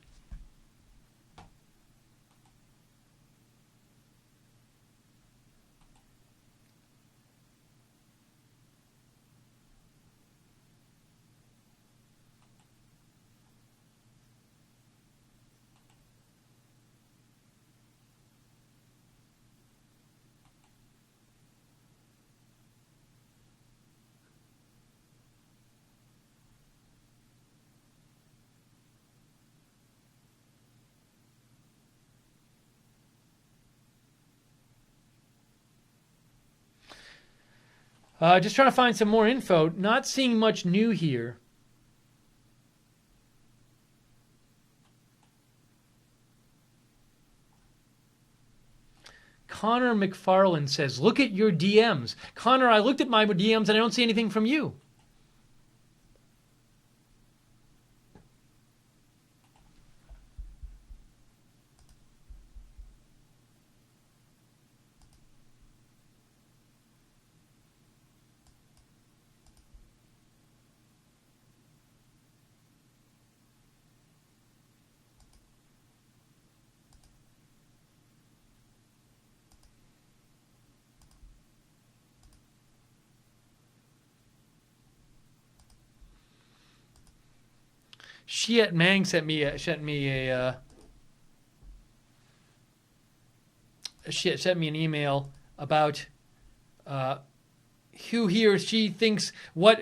A: Just trying to find some more info. Not seeing much new here. Connor McFarland says, look at your DMs. Connor, I looked at my DMs and I don't see anything from you. Shiet Mang sent me an email about who he or she thinks what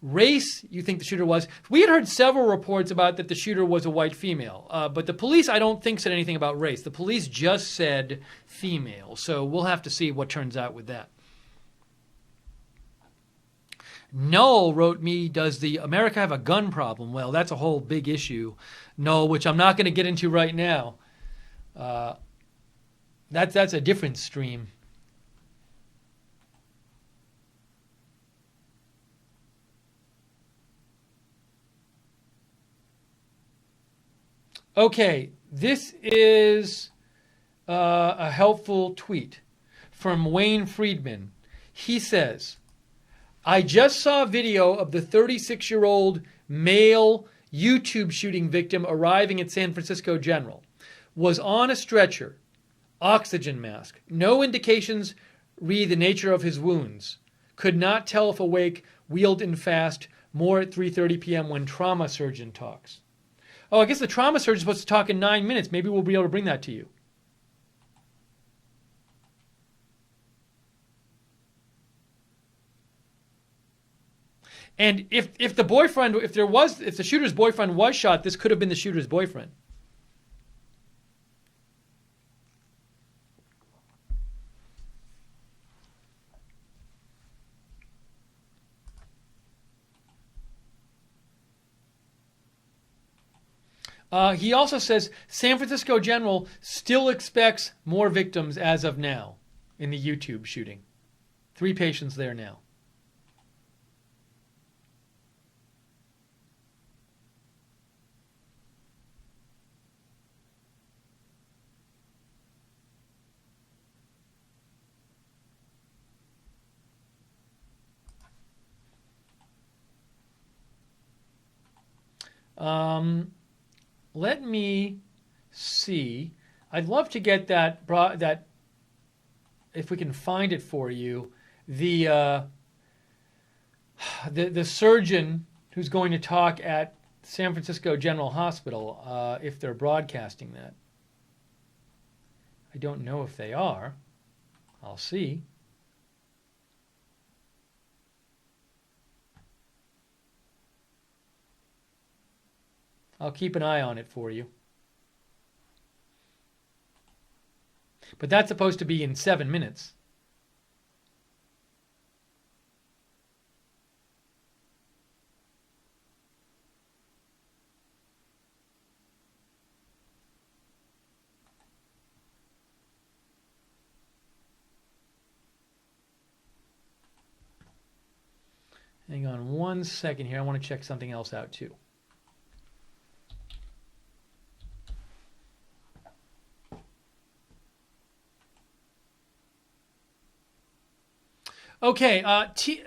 A: race you think the shooter was. We had heard several reports about that the shooter was a white female, but the police I don't think said anything about race. The police just said female, so we'll have to see what turns out with that. Noel wrote me, does the America have a gun problem? Well, that's a whole big issue, Noel, which I'm not going to get into right now. That's a different stream. Okay, this is a helpful tweet from Wayne Friedman. He says, I just saw a video of the 36-year-old male YouTube shooting victim arriving at San Francisco General. Was on a stretcher, oxygen mask, no indications re the nature of his wounds. Could not tell if awake, wheeled in fast, more at 3:30 p.m. when trauma surgeon talks. Oh, I guess the trauma surgeon is supposed to talk in 9 minutes. Maybe we'll be able to bring that to you. And if the shooter's boyfriend was shot, this could have been the shooter's boyfriend. He also says San Francisco General still expects more victims as of now in the YouTube shooting. 3 patients there now. Let me see. I'd love to get that if we can find it for you. The surgeon who's going to talk at San Francisco General Hospital, if they're broadcasting that. I don't know if they are. I'll see. I'll keep an eye on it for you. But that's supposed to be in 7 minutes. Hang on one second here. I want to check something else out too. Okay,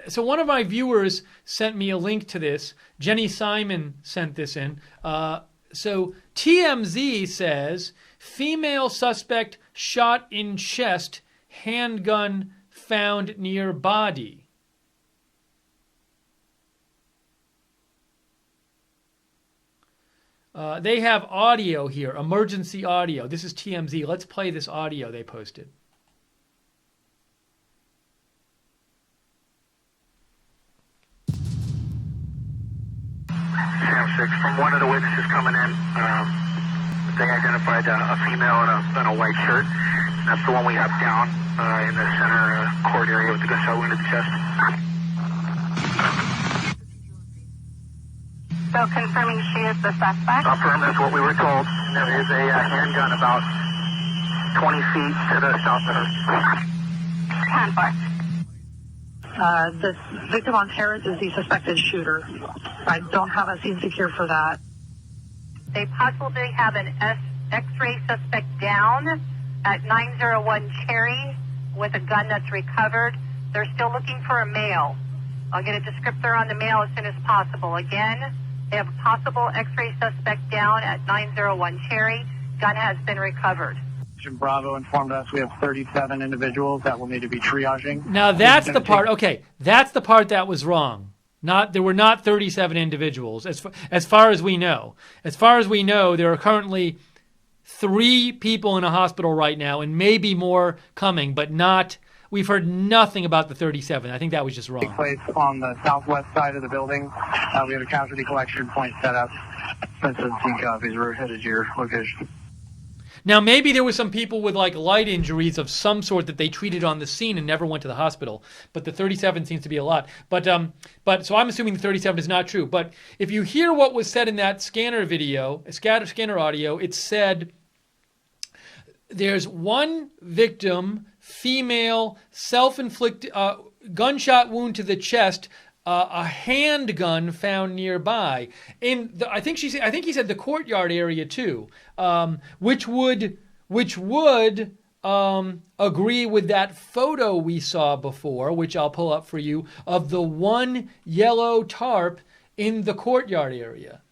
A: so one of my viewers sent me a link to this. Jenny Simon sent this in. So TMZ says, female suspect shot in chest, handgun found near body. They have audio here, emergency audio. This is TMZ. Let's play this audio they posted.
L: Sam 6, from one of the witnesses coming in, they identified a female in a white shirt. That's the one we have down in the center court area with the gunshot wound to the chest.
B: So confirming she is the suspect?
L: Confirmed, that's what we were told. There is a handgun about 20 feet to the south of her.
B: 10-4.
C: The victim on Harris is the suspected shooter. I don't have a scene secure for that. They possibly have an X-ray suspect down at 901 Cherry with a gun that's recovered. They're still looking for a male. I'll get a descriptor on the male as soon as possible. Again, they have a possible X-ray suspect down at 901 Cherry. Gun has been recovered.
M: Bravo informed us we have 37 individuals that will need to be triaging.
A: Now that's the part. Okay, that's the part that was wrong. There were not 37 individuals as far as we know. As far as we know, there are currently 3 people in a hospital right now, and maybe more coming, but not. We've heard nothing about the 37. I think that was just wrong.
M: Take place on the southwest side of the building. We have a casualty collection point set up. Spent 17 copies. We're headed to your location.
A: Now, maybe there were some people with like light injuries of some sort that they treated on the scene and never went to the hospital. But the 37 seems to be a lot. But so I'm assuming the 37 is not true. But if you hear what was said in that scanner video, scanner audio, it said there's one victim, female, self-inflicted gunshot wound to the chest, a handgun found nearby. I think he said the courtyard area too, which would agree with that photo we saw before, which I'll pull up for you, of the one yellow tarp in the courtyard area.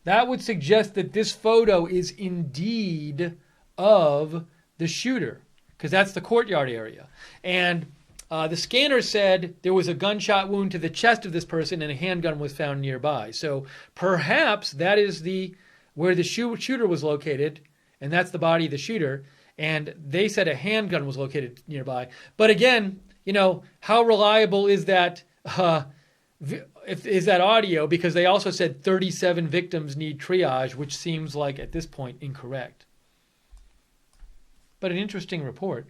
A: That would suggest that this photo is indeed of the shooter, because that's the courtyard area. And the scanner said there was a gunshot wound to the chest of this person and a handgun was found nearby. So perhaps that is where the shooter was located, and that's the body of the shooter. And they said a handgun was located nearby. But again, how reliable is that? Is that audio? Because they also said 37 victims need triage, which seems like at this point incorrect. But an interesting report.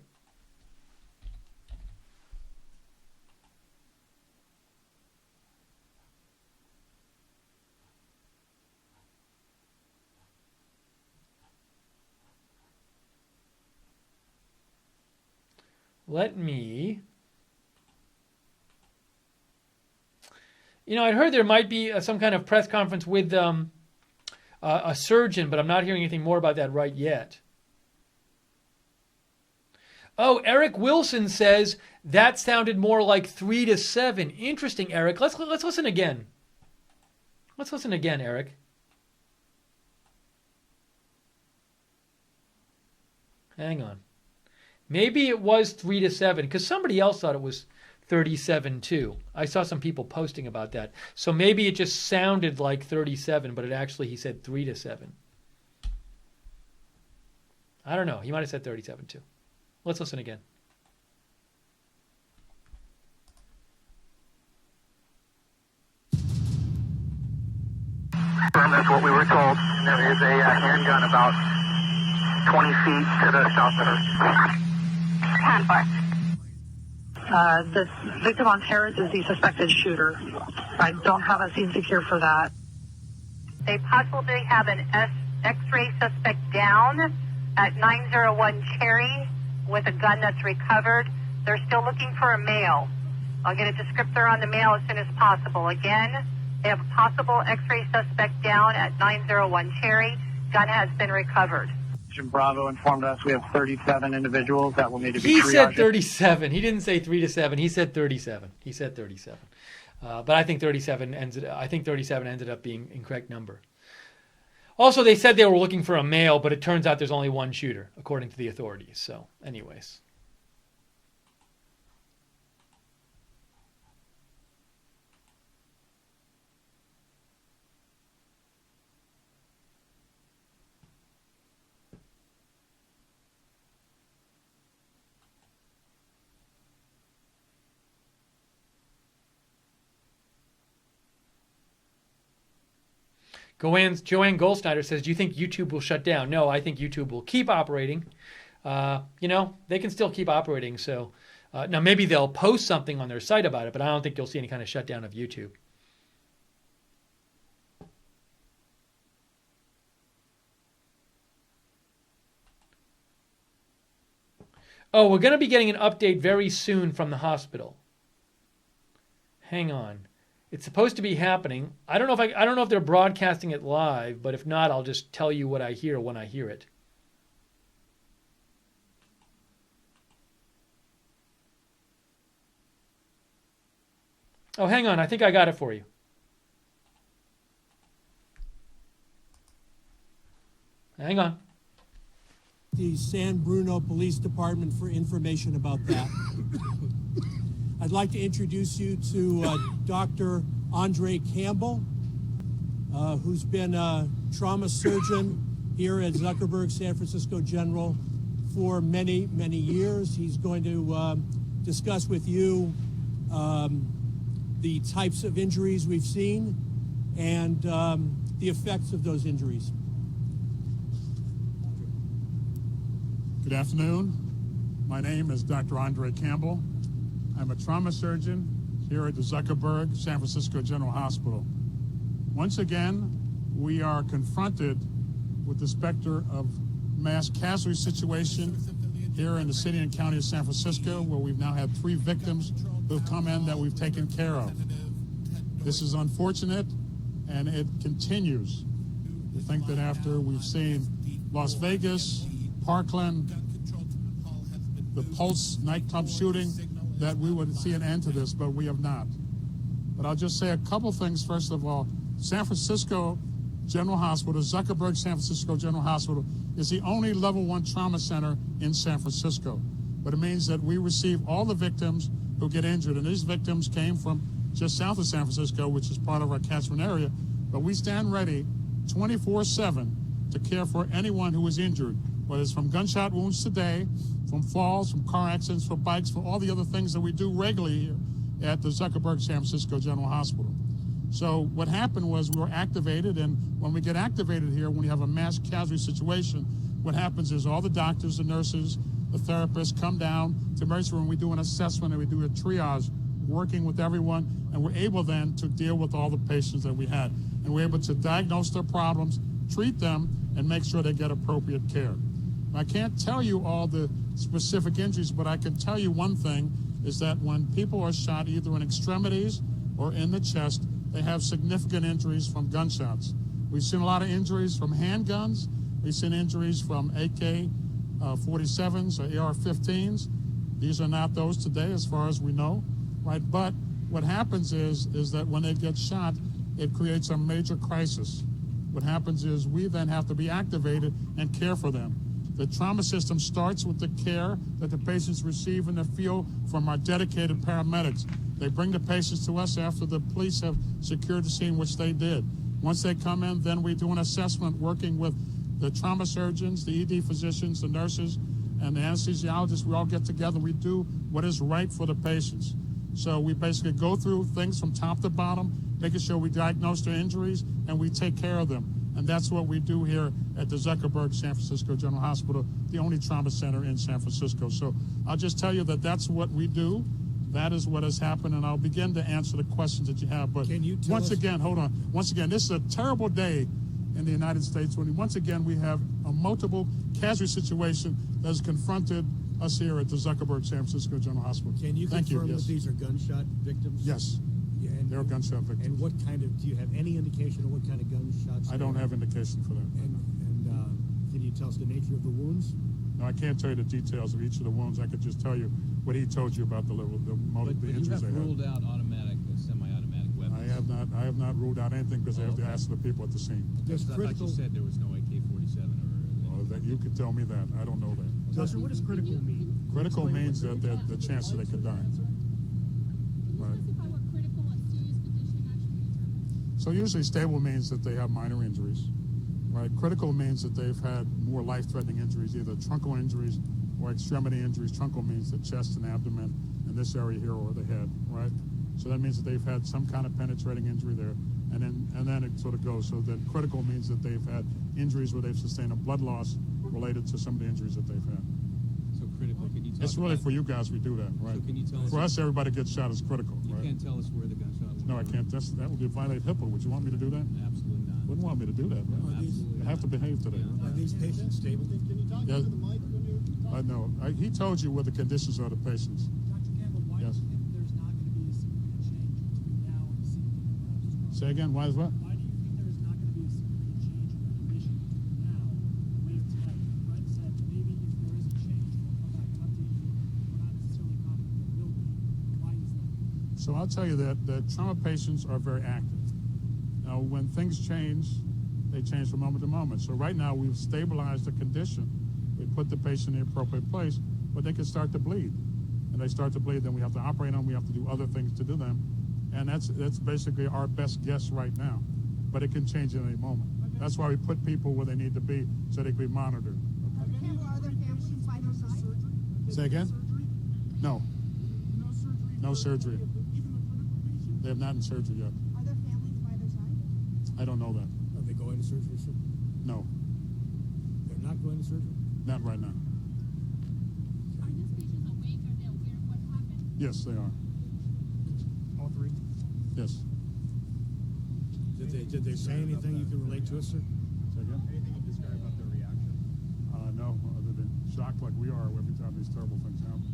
A: Let me... I'd heard there might be some kind of press conference with a surgeon, but I'm not hearing anything more about that right yet. Oh, Eric Wilson says that sounded more like 3 to 7. Interesting, Eric. Let's listen again. Let's listen again, Eric. Hang on. Maybe it was 3 to 7, because somebody else thought it was 37 too. I saw some people posting about that. So maybe it just sounded like 37, but he said 3 to 7. I don't know. He might have said 37 too. Let's listen again.
L: That's what we were told. There is a handgun about 20 feet to the south of her.
B: 10-4.
C: The victim on Harris is the suspected shooter. I don't have a scene secure for that. They possibly have an X-ray suspect down at 901 Cherry with a gun that's recovered. They're still looking for a male. I'll get a descriptor on the mail as soon as possible. Again, they have a possible X-ray suspect down at 901 Cherry. Gun has been recovered.
M: Jim Bravo informed us we have 37 individuals that will need to be triaged.
A: He said 37. He didn't say 3 to 7. He said 37. He said 37. But I think 37 ended up being the incorrect number. Also, they said they were looking for a male, but it turns out there's only one shooter, according to the authorities. So, anyways. Joanne Goldsnyder says, do you think YouTube will shut down? No, I think YouTube will keep operating. They can still keep operating. So now maybe they'll post something on their site about it, but I don't think you'll see any kind of shutdown of YouTube. Oh, we're going to be getting an update very soon from the hospital. Hang on. It's supposed to be happening. I don't know if they're broadcasting it live, but if not, I'll just tell you what I hear when I hear it. Oh, hang on. I think I got it for you. Hang on.
N: The San Bruno Police Department for information about that. I'd like to introduce you to Dr. Andre Campbell, who's been a trauma surgeon here at Zuckerberg San Francisco General for many, many years. He's going to discuss with you the types of injuries we've seen and the effects of those injuries.
O: Good afternoon. My name is Dr. Andre Campbell. I'm a trauma surgeon here at the Zuckerberg San Francisco General Hospital. Once again, we are confronted with the specter of mass casualty situation here in the city and county of San Francisco, where we've now had 3 victims who have come in that we've taken care of. This is unfortunate, and it continues. We think that after we've seen Las Vegas, Parkland, the Pulse nightclub shooting, that we would see an end to this, but we have not. But I'll just say a couple things. First of all, San Francisco General Hospital, Zuckerberg San Francisco General Hospital, is the only level 1 trauma center in San Francisco. But it means that we receive all the victims who get injured, and these victims came from just south of San Francisco, which is part of our catchment area. But we stand ready 24/7 to care for anyone who is injured, whether it's from gunshot wounds today, from falls, from car accidents, from bikes, from all the other things that we do regularly here at the Zuckerberg San Francisco General Hospital. So what happened was we were activated, and when we get activated here, when you have a mass casualty situation, what happens is all the doctors, the nurses, the therapists come down to emergency room. We do an assessment and we do a triage, working with everyone, and we're able then to deal with all the patients that we had. And we're able to diagnose their problems, treat them, and make sure they get appropriate care. I can't tell you all the specific injuries, but I can tell you one thing, is that when people are shot either in extremities or in the chest, they have significant injuries from gunshots. We've seen a lot of injuries from handguns. We've seen injuries from AK-47s or AR-15s. These are not those today, as far as we know, right? But what happens is that when they get shot, it creates a major crisis. What happens is we then have to be activated and care for them. The trauma system starts with the care that the patients receive in the field from our dedicated paramedics. They bring the patients to us after the police have secured the scene, which they did. Once they come in, then we do an assessment working with the trauma surgeons, the ED physicians, the nurses, and the anesthesiologists. We all get together. We do what is right for the patients. So we basically go through things from top to bottom, making sure we diagnose their injuries and we take care of them. And that's what we do here at the Zuckerberg San Francisco General Hospital, the only trauma center in San Francisco. So I'll just tell you that that's what we do. That is what has happened, and I'll begin to answer the questions that you have. But once again, hold on. Once again, this is a terrible day in the United States when once again we have a multiple casualty situation that has confronted Us here at the Zuckerberg San Francisco General Hospital.
N: Can you
O: Thank
N: confirm
O: you. Yes.
N: that these are gunshot victims?
O: Yes.
N: Yeah,
O: They're gunshot victims.
N: And what kind of, do you have any indication of what kind of gunshots?
O: I don't have indication for that.
N: And can you tell us the nature of the wounds?
O: No, I can't tell you the details of each of the wounds. I could just tell you what he told you about the injuries
G: you have
O: they had.
G: ruled out automatic and semi-automatic weapons.
O: I have not ruled out anything because I have to ask the people at the scene.
G: I thought you said there was no AK-47 or...
O: That you could tell me that. I don't know that.
N: Doctor, what does critical mean?
O: Critical means that the chance that they could die. Right. So usually stable means that they have minor injuries. Right. Critical means that they've had more life-threatening injuries, either truncal injuries or extremity injuries. Truncal means the chest and abdomen in this area here or the head. Right. So that means that they've had some kind of penetrating injury there, and then it sort of goes. So then critical means that they've had injuries where they've sustained a blood loss related to some of the injuries that they've had.
G: So critical, can you tell
O: It's really for you guys we do that, right?
G: So can you tell us...
O: For us, everybody gets shot as critical,
G: You
O: right?
G: can't tell us where the gunshot was?
O: No, I can't. That would violate HIPAA. Would you want me to do that?
G: Absolutely not.
O: Wouldn't want me to do that, right? You have to behave today.
N: Are these patients stable? Can you talk
O: Yeah.
N: into the mic when you're talking?
O: I know. He told you what the conditions are of the patients.
P: Dr. Campbell, why
O: Yes.
P: do you think there's not going to be a significant change between now and the scene and perhaps tomorrow?
O: Say again, why is what?
P: Why do you think there is not going to be a significant change in the condition between now and later tonight? Fred said maybe if there is a change, we'll come back and update you. We're not necessarily confident there will be. Why is that?
O: So I'll tell you that trauma patients are very active. Now, when things change, they change from moment to moment. So right now, we've stabilized the condition. We put the patient in the appropriate place, but they can start to bleed. And they start to bleed, then we have to operate on them. We have to do other things to do them. And that's basically our best guess right now. But it can change at any moment. That's why we put people where they need to be so they can be monitored.
K: Are there families by their side?
O: Say again? No.
P: No surgery?
O: No surgery.
P: Even the critical patients?
O: They have not in surgery yet.
K: Are there families by their side?
O: I don't know that.
N: Are they going to surgery soon?
O: No,
N: They're not going to surgery?
O: not right now.
Q: Are these patients awake? Are they aware of what happened?
O: Yes, they are.
N: All three?
O: Yes.
N: Did they say anything you can relate to us, sir?
O: Say again?
G: Anything you can describe about their reaction?
O: No, other than shocked like we are every time these terrible things happen.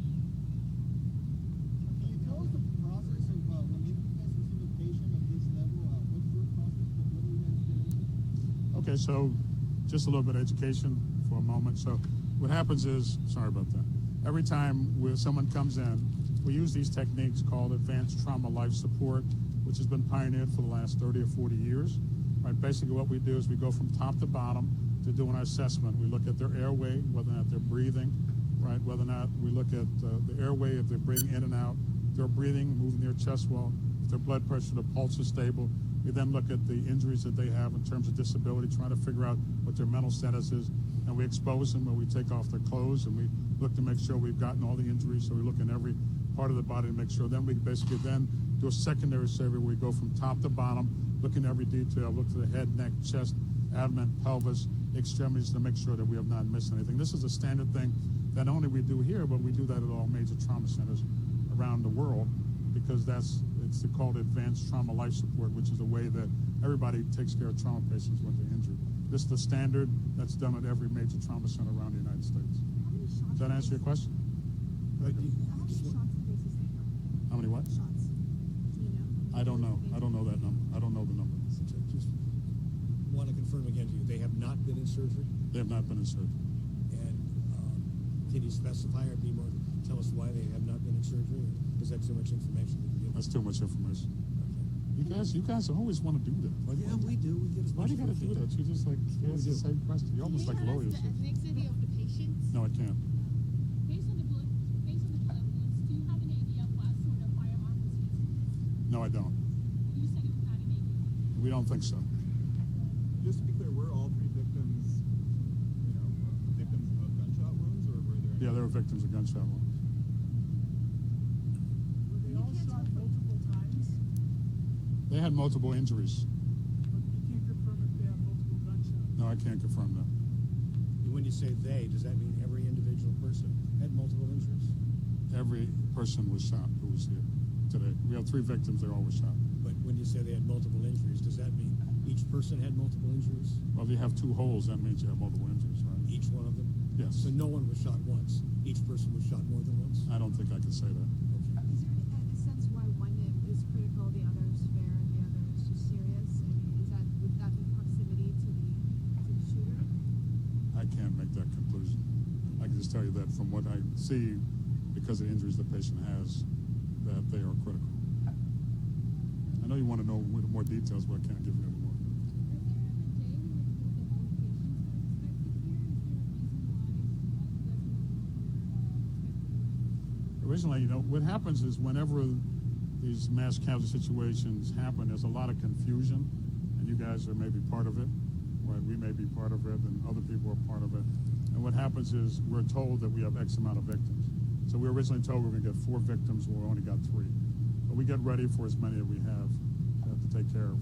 P: Can you tell us the process of when you guys receive a patient of this level? What's your process? What do you guys do?
O: Okay, so just a little bit of education for a moment. So what happens is, sorry about that, every time someone comes in, we use these techniques called advanced trauma life support, which has been pioneered for the last 30 or 40 years. Right, basically what we do is we go from top to bottom to do an assessment. We look at their airway, whether or not they're breathing, right, whether or not we look at the airway, if they're breathing in and out, if they're breathing, moving their chest well, if their blood pressure, their pulse is stable. We then look at the injuries that they have in terms of disability, trying to figure out what their mental status is, and we expose them when we take off their clothes, and we look to make sure we've gotten all the injuries, so we look in every part of the body to make sure. Then we basically then do a secondary survey where we go from top to bottom, look in every detail, look to the head, neck, chest, abdomen, pelvis, extremities to make sure that we have not missed anything. This is a standard thing that not only we do here, but we do that at all major trauma centers around the world, because it's called advanced trauma life support, which is a way that everybody takes care of trauma patients when they're injured. This is the standard that's done at every major trauma center around the United States. Does that answer your question? How many what? I don't know. I don't know that number. I don't know the number.
N: Just want to confirm again to you, they have not been in surgery?
O: They have not been in surgery.
N: And can you specify or be more, tell us why they have not been in surgery? Or is that too much information?
O: That's too much information. You guys always want to do that. Like,
N: yeah, we do. We get as
O: why
N: much
O: do you got to do that? You just like ask the same question. You're almost like lawyers.
Q: The ethnicity of the patients?
O: No, I can't.
Q: Based on the bullet wounds, do you have an idea of what sort of firearm was used?
O: No, I don't.
Q: You said it was not an idea.
O: We don't think so.
G: Just to be clear, were all three victims, victims of gunshot wounds, or were there?
O: Yeah, they were victims of gunshot wounds.
P: Were they all shot multiple times?
O: They had multiple injuries.
P: But you can't confirm if they have multiple gunshots.
O: No, I can't confirm that.
N: When you say they, does that mean every individual person had multiple injuries?
O: Every person was shot who was here today. We have 3 victims. They all were shot.
N: But when you say they had multiple injuries, does that mean each person had multiple injuries?
O: Well, if you have 2 holes, that means you have multiple injuries, right?
N: Each one of them?
O: Yes.
N: So no one was shot once. Each person was shot more than once.
O: I don't think I could say that.
K: Is there a sense why one is critical, the other is fair, and the other is just serious? I mean, would that be proximity to the shooter?
O: I can't make that conclusion. I can just tell you that from what I see, because of the injuries the patient has, that they are critical. I know you want to know more details, but I can't give you any more. Originally, what happens is whenever these mass casualty situations happen, there's a lot of confusion, and you guys are maybe part of it, right? We may be part of it, and other people are part of it. And what happens is we're told that we have X amount of victims. So we were originally told we were going to get 4 victims, we only got 3. But we get ready for as many as we have to take care of.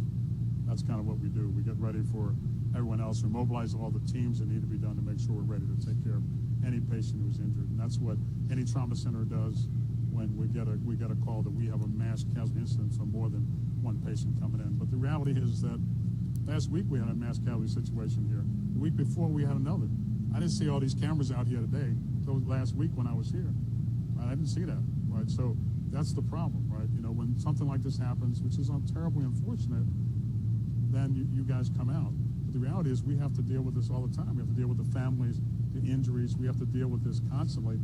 O: That's kind of what we do. We get ready for everyone else. We mobilize all the teams that need to be done to make sure we're ready to take care of any patient who's injured. And that's what any trauma center does when we get a call that we have a mass casualty incident for more than one patient coming in. But the reality is that last week we had a mass casualty situation here. The week before we had another. I didn't see all these cameras out here today until last week when I was here. Right? I didn't see that. Right? So that's the problem, right? When something like this happens, which is terribly unfortunate, then you guys come out. But the reality is we have to deal with this all the time. We have to deal with the families, the injuries. We have to deal with this constantly.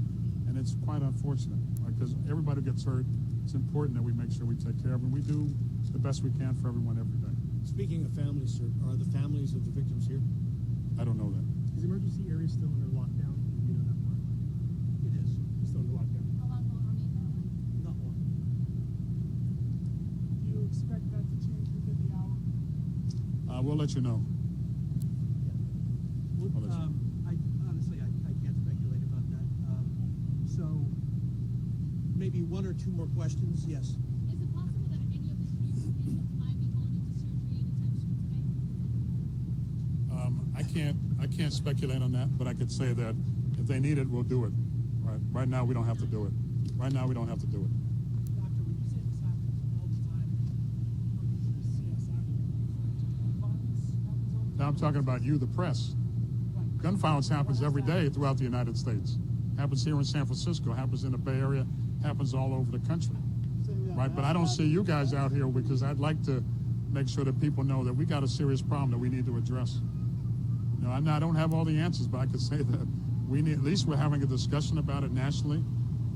O: And it's quite unfortunate, because everybody gets hurt. It's important that we make sure we take care of them. We do the best we can for everyone every day.
N: Speaking of families, sir, are the families of the victims here?
O: I don't know that.
P: Is the emergency area still under lockdown? You know that part?
N: It is.
P: It's still under lockdown.
Q: How long will it remain that way?
N: Not long.
P: Do you expect that to change within the hour?
O: We'll let you know.
N: Honestly, I can't speculate about that. So maybe 1 or 2 more questions. Yes.
Q: Is it possible that any of the 3 patients might be going into surgery anytime soon today?
O: I can't speculate on that, but I could say that if they need it, we'll do it. Right now, we don't have to do it. Right now, we don't have to do it.
P: Doctor, when you say this happens all the time, violence happens all the time?
O: Now I'm talking about you, the press. Gun violence happens every day throughout the United States. Happens here in San Francisco, happens in the Bay Area, happens all over the country. Right? But I don't see you guys out here because I'd like to make sure that people know that we got a serious problem that we need to address. I don't have all the answers, but I could say that we need, at least we're having a discussion about it nationally,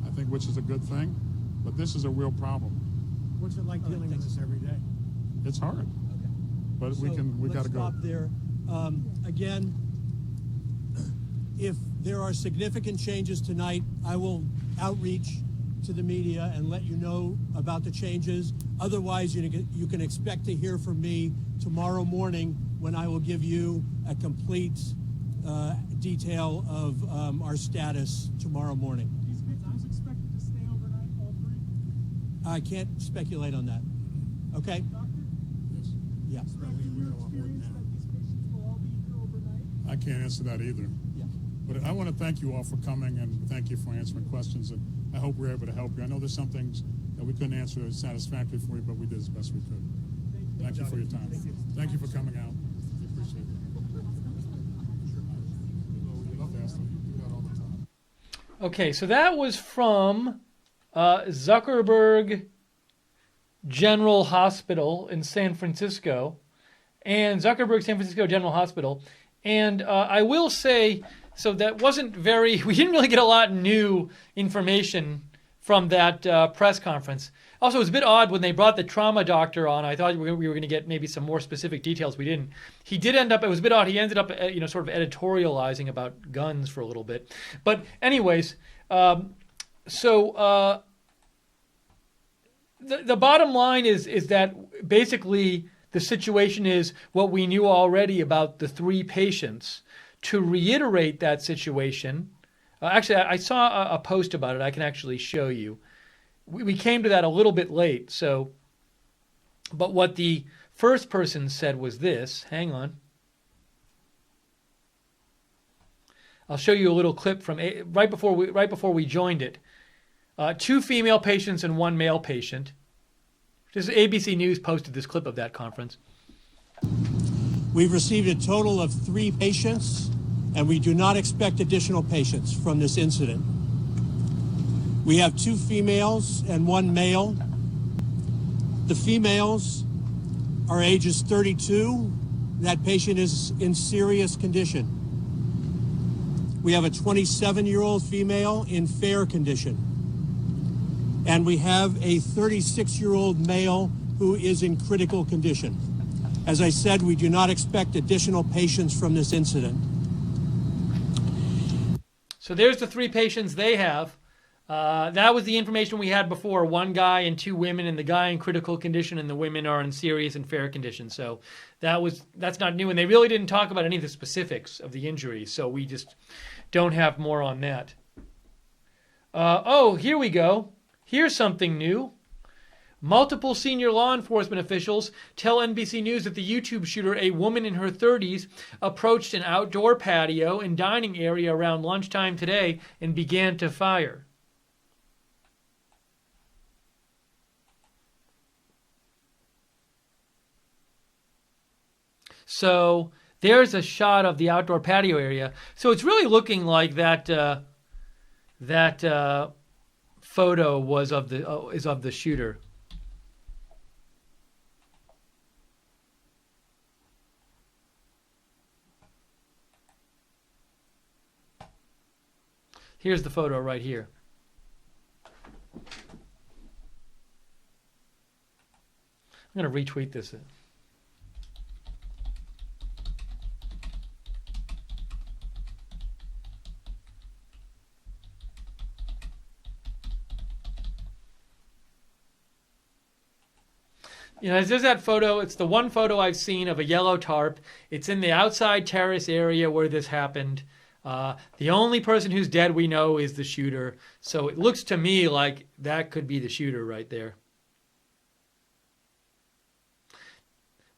O: I think, which is a good thing. But this is a real problem.
N: What's it like dealing with this every day?
O: It's hard.
N: Okay.
O: But we got to go.
N: Let's stop there. Again, if there are significant changes tonight, I will outreach to the media and let you know about the changes. Otherwise, you can expect to hear from me tomorrow morning when I will give you a complete detail of our status tomorrow morning.
P: These victims expected to stay overnight, all 3?
N: I can't speculate on that. Okay?
P: Doctor?
O: Yes.
N: Yeah.
P: Experience that these patients will all be here overnight?
O: I can't answer that either.
N: Yeah.
O: But I want to thank you all for coming and thank you for answering questions. And I hope we're able to help you. I know there's some things that we couldn't answer satisfactorily for you, but we did as best we could. Thank you for your time. Thank you for coming out. We appreciate it. We love to ask them. You do that all the time.
A: Okay, so that was from Zuckerberg General Hospital in San Francisco, and Zuckerberg San Francisco General Hospital. And I will say, so that wasn't we didn't really get a lot of new information from that press conference. Also, it was a bit odd when they brought the trauma doctor on. I thought we were going to get maybe some more specific details. We didn't. He did end up, it was a bit odd. He ended up, sort of editorializing about guns for a little bit. But anyways, the bottom line is that basically the situation is what we knew already about the 3 patients. To reiterate that situation, actually, I saw a post about it. I can actually show you. We came to that a little bit late. But what the first person said was this. Hang on. I'll show you a little clip from right before we joined it. 2 female patients and 1 male patient. Just ABC News posted this clip of that conference.
N: We've received a total of 3 patients and we do not expect additional patients from this incident. We have 2 females and 1 male. The females are ages 32. That patient is in serious condition. We have a 27-year-old female in fair condition. And we have a 36-year-old male who is in critical condition. As I said, we do not expect additional patients from this incident.
A: So there's the 3 patients they have. That was the information we had before. 1 guy and 2 women, and the guy in critical condition, and the women are in serious and fair condition. So that's not new, and they really didn't talk about any of the specifics of the injuries. So we just don't have more on that. Here we go. Here's something new. Multiple senior law enforcement officials tell NBC News that the YouTube shooter, a woman in her 30s, approached an outdoor patio and dining area around lunchtime today and began to fire. So there's a shot of the outdoor patio area. So it's really looking like that photo was is of the shooter. Here's the photo right here. I'm going to retweet this. You know, there's that photo. It's the one photo I've seen of a yellow tarp. It's in the outside terrace area where this happened. The only person who's dead we know is the shooter. So it looks to me like that could be the shooter right there.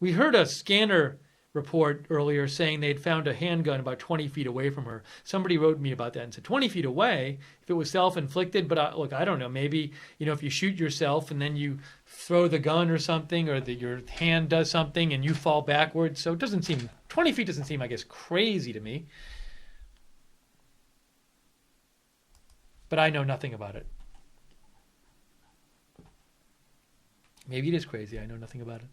A: We heard a scanner report earlier saying they'd found a handgun about 20 feet away from her. Somebody wrote me about that and said 20 feet away, if it was self-inflicted. But look, I don't know. Maybe, if you shoot yourself and then you throw the gun or something, or that your hand does something and you fall backwards. So it doesn't seem, 20 feet doesn't seem, I guess, crazy to me. But I know nothing about it. Maybe it is crazy. I know nothing about it.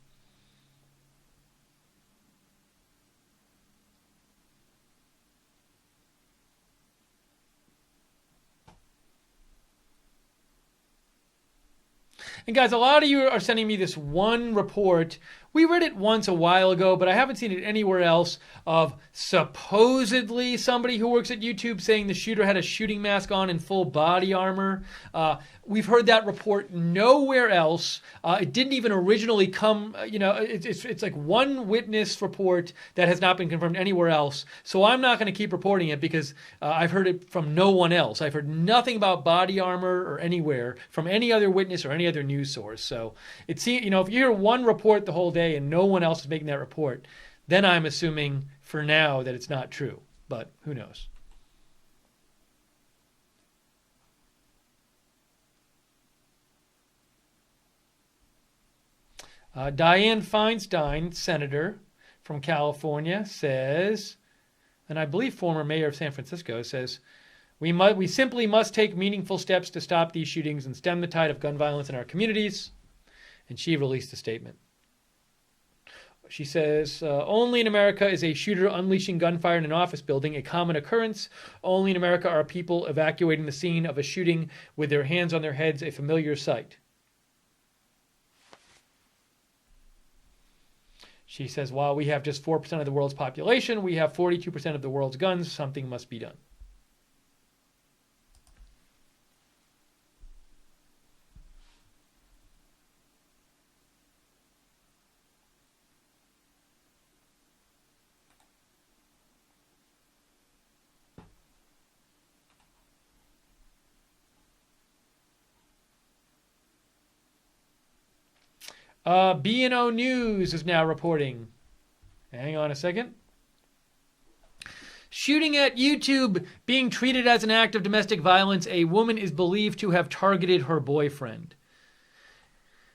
A: And guys, a lot of you are sending me this one report. We read it once a while ago, but I haven't seen it anywhere else, of supposedly somebody who works at YouTube saying the shooter had a shooting mask on and full body armor. We've heard that report nowhere else. It didn't even originally come, it's like one witness report that has not been confirmed anywhere else. So I'm not going to keep reporting it because I've heard it from no one else. I've heard nothing about body armor or anywhere from any other witness or any other news source. So it's, if you hear one report the whole day and no one else is making that report, then I'm assuming for now that it's not true. But who knows? Dianne Feinstein, senator from California, says, and I believe former mayor of San Francisco, says, we simply must take meaningful steps to stop these shootings and stem the tide of gun violence in our communities. And she released a statement. She says, only in America is a shooter unleashing gunfire in an office building a common occurrence. Only in America are people evacuating the scene of a shooting with their hands on their heads a familiar sight. She says, while we have just 4% of the world's population, we have 42% of the world's guns. Something must be done. B&O News is now reporting. Hang on a second. Shooting at YouTube being treated as an act of domestic violence. A woman is believed to have targeted her boyfriend.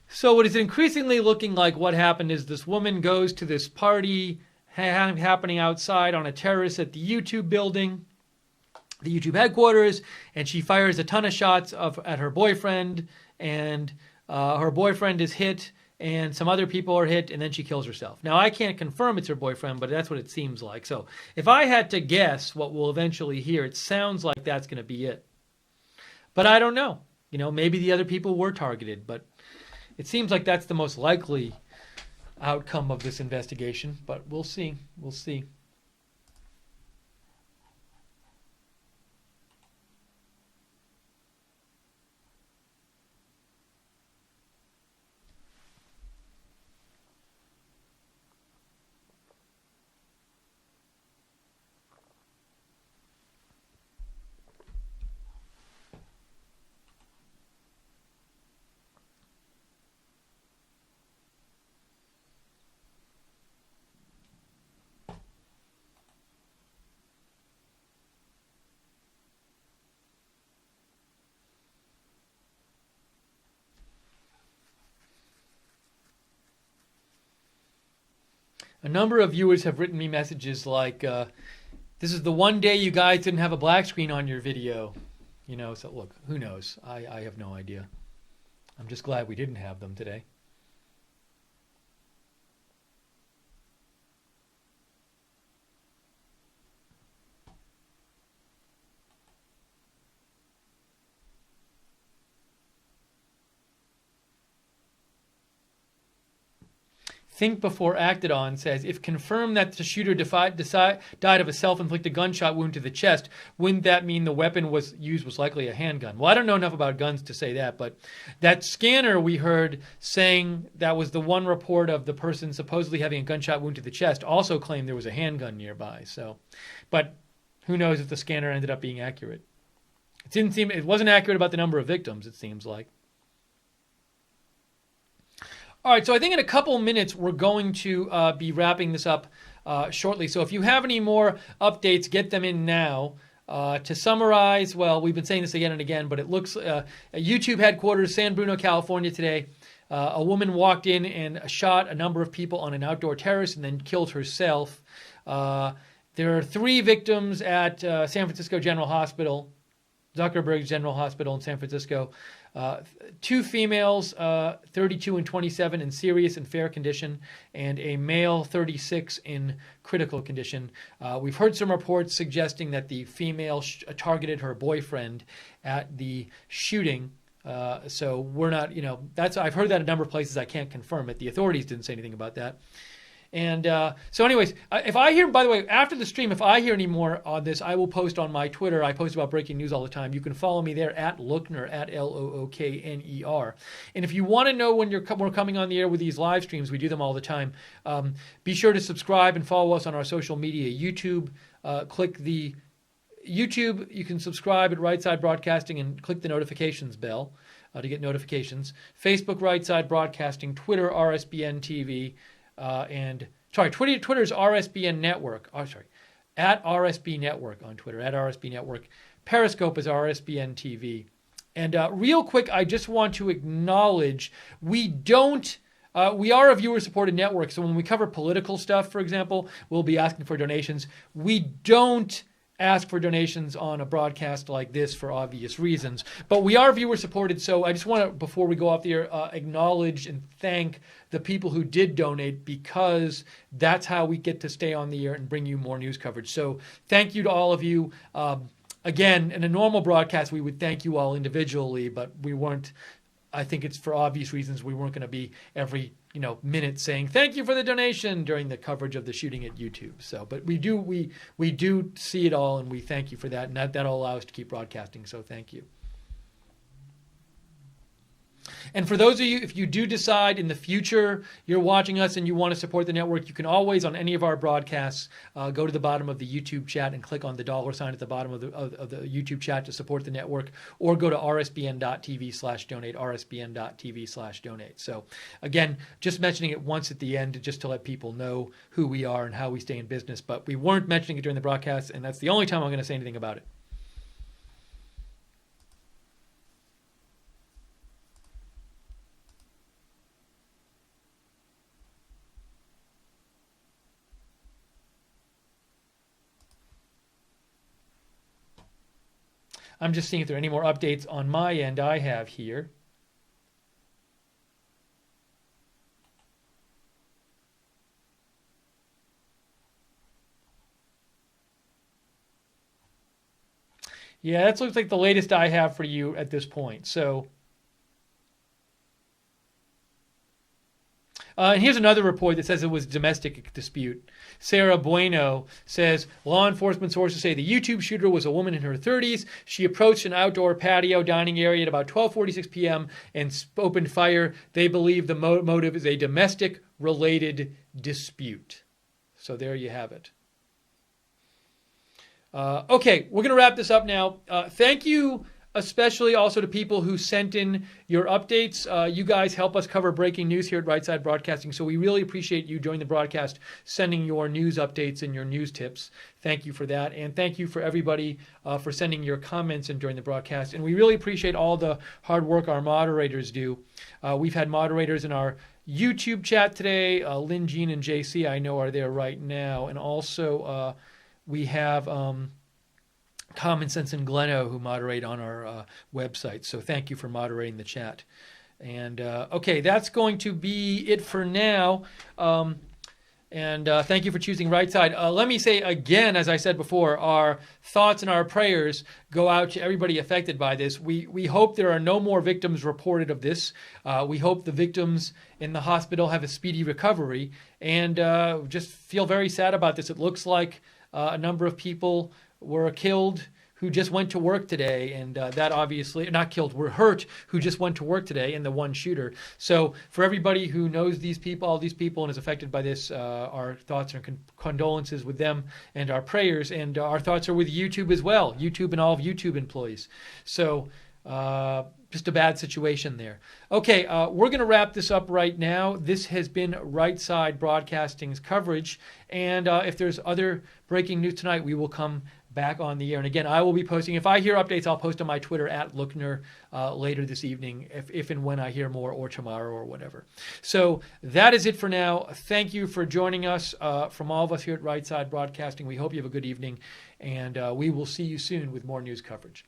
A: So what is increasingly looking like what happened is this woman goes to this party, happening outside on a terrace at the YouTube building, the YouTube headquarters, and she fires a ton of shots at her boyfriend, and her boyfriend is hit, and some other people are hit, and then she kills herself. Now, I can't confirm it's her boyfriend, but that's what it seems like. So if I had to guess what we'll eventually hear, it sounds like that's going to be it. But I don't know. Maybe the other people were targeted, but it seems like that's the most likely outcome of this investigation. But we'll see. We'll see. A number of viewers have written me messages like, this is the one day you guys didn't have a black screen on your video. So look, who knows? I have no idea. I'm just glad we didn't have them today. Think Before Acted On says, if confirmed that the shooter died of a self-inflicted gunshot wound to the chest, wouldn't that mean the weapon used was likely a handgun? Well, I don't know enough about guns to say that, but that scanner we heard saying that was the one report of the person supposedly having a gunshot wound to the chest also claimed there was a handgun nearby. So, but who knows if the scanner ended up being accurate? It wasn't accurate about the number of victims, it seems like. All right, so I think in a couple minutes we're going to be wrapping this up shortly. So if you have any more updates, get them in now. To summarize, well, we've been saying this again and again, but it looks at YouTube headquarters, San Bruno, California today. A woman walked in and shot a number of people on an outdoor terrace and then killed herself. There are 3 victims at San Francisco General Hospital, Zuckerberg General Hospital in San Francisco. 2 females, 32 and 27, in serious and fair condition, and a male, 36, in critical condition. We've heard some reports suggesting that the female targeted her boyfriend at the shooting. So we're not, I've heard that a number of places. I can't confirm it. The authorities didn't say anything about that. And so anyways, if I hear, by the way, after the stream, if I hear any more on this, I will post on my Twitter. I post about breaking news all the time. You can follow me there at Lookner, at Lookner. And if you want to know when we're coming on the air with these live streams, we do them all the time. Be sure to subscribe and follow us on our social media. YouTube, click the YouTube. You can subscribe at Right Side Broadcasting and click the notifications bell to get notifications. Facebook, Right Side Broadcasting. Twitter, RSBN TV. Twitter's RSBN Network. At RSB Network on Twitter, at RSB Network. Periscope is RSBN TV. And real quick, I just want to acknowledge we are a viewer-supported network, so when we cover political stuff, for example, we'll be asking for donations. We don't ask for donations on a broadcast like this for obvious reasons. But we are viewer-supported, so I just want to, before we go off the air, acknowledge and thank the people who did donate, because that's how we get to stay on the air and bring you more news coverage. So thank you to all of you. Again, in a normal broadcast, we would thank you all individually, but we weren't. I think it's for obvious reasons we weren't going to be every minute saying thank you for the donation during the coverage of the shooting at YouTube. So, but we do see it all, and we thank you for that, and that'll allow us to keep broadcasting. So thank you. And for those of you, if you do decide in the future you're watching us and you want to support the network, you can always, on any of our broadcasts, go to the bottom of the YouTube chat and click on the $ at the bottom of the YouTube chat to support the network, or go to rsbn.tv/donate, rsbn.tv/donate. So again, just mentioning it once at the end just to let people know who we are and how we stay in business, but we weren't mentioning it during the broadcast, and that's the only time I'm going to say anything about it. I'm just seeing if there are any more updates on my end I have here. Yeah, that looks like the latest I have for you at this point. So, and here's another report that says it was a domestic dispute. Sarah Bueno says, law enforcement sources say the YouTube shooter was a woman in her 30s. She approached an outdoor patio dining area at about 12:46 p.m. and opened fire. They believe the motive is a domestic-related dispute. So there you have it. Okay, we're going to wrap this up now. Thank you especially also to people who sent in your updates. You guys help us cover breaking news here at Right Side Broadcasting, so we really appreciate you joining the broadcast, sending your news updates and your news tips. Thank you for that, and thank you for everybody for sending your comments in during the broadcast. And we really appreciate all the hard work our moderators do. We've had moderators in our YouTube chat today. Lynn, Jean, and JC, I know, are there right now. And also we have Common Sense and Gleno who moderate on our website. So thank you for moderating the chat. And okay, that's going to be it for now. And thank you for choosing Right Side. Let me say again, as I said before, our thoughts and our prayers go out to everybody affected by this. We hope there are no more victims reported of this. We hope the victims in the hospital have a speedy recovery. And just feel very sad about this. It looks like a number of people were killed who just went to work today, and that obviously, not killed, were hurt who just went to work today, and the one shooter. So for everybody who knows these people, all these people, and is affected by this, our thoughts and condolences with them, and our prayers, and our thoughts are with YouTube as well, YouTube and all of YouTube employees. So just a bad situation there. Okay, we're going to wrap this up right now. This has been Right Side Broadcasting's coverage, and if there's other breaking news tonight, we will come back on the air. And again, I will be posting. If I hear updates, I'll post on my Twitter at Lookner later this evening, if and when I hear more, or tomorrow, or whatever. So that is it for now. Thank you for joining us from all of us here at Right Side Broadcasting. We hope you have a good evening, and we will see you soon with more news coverage.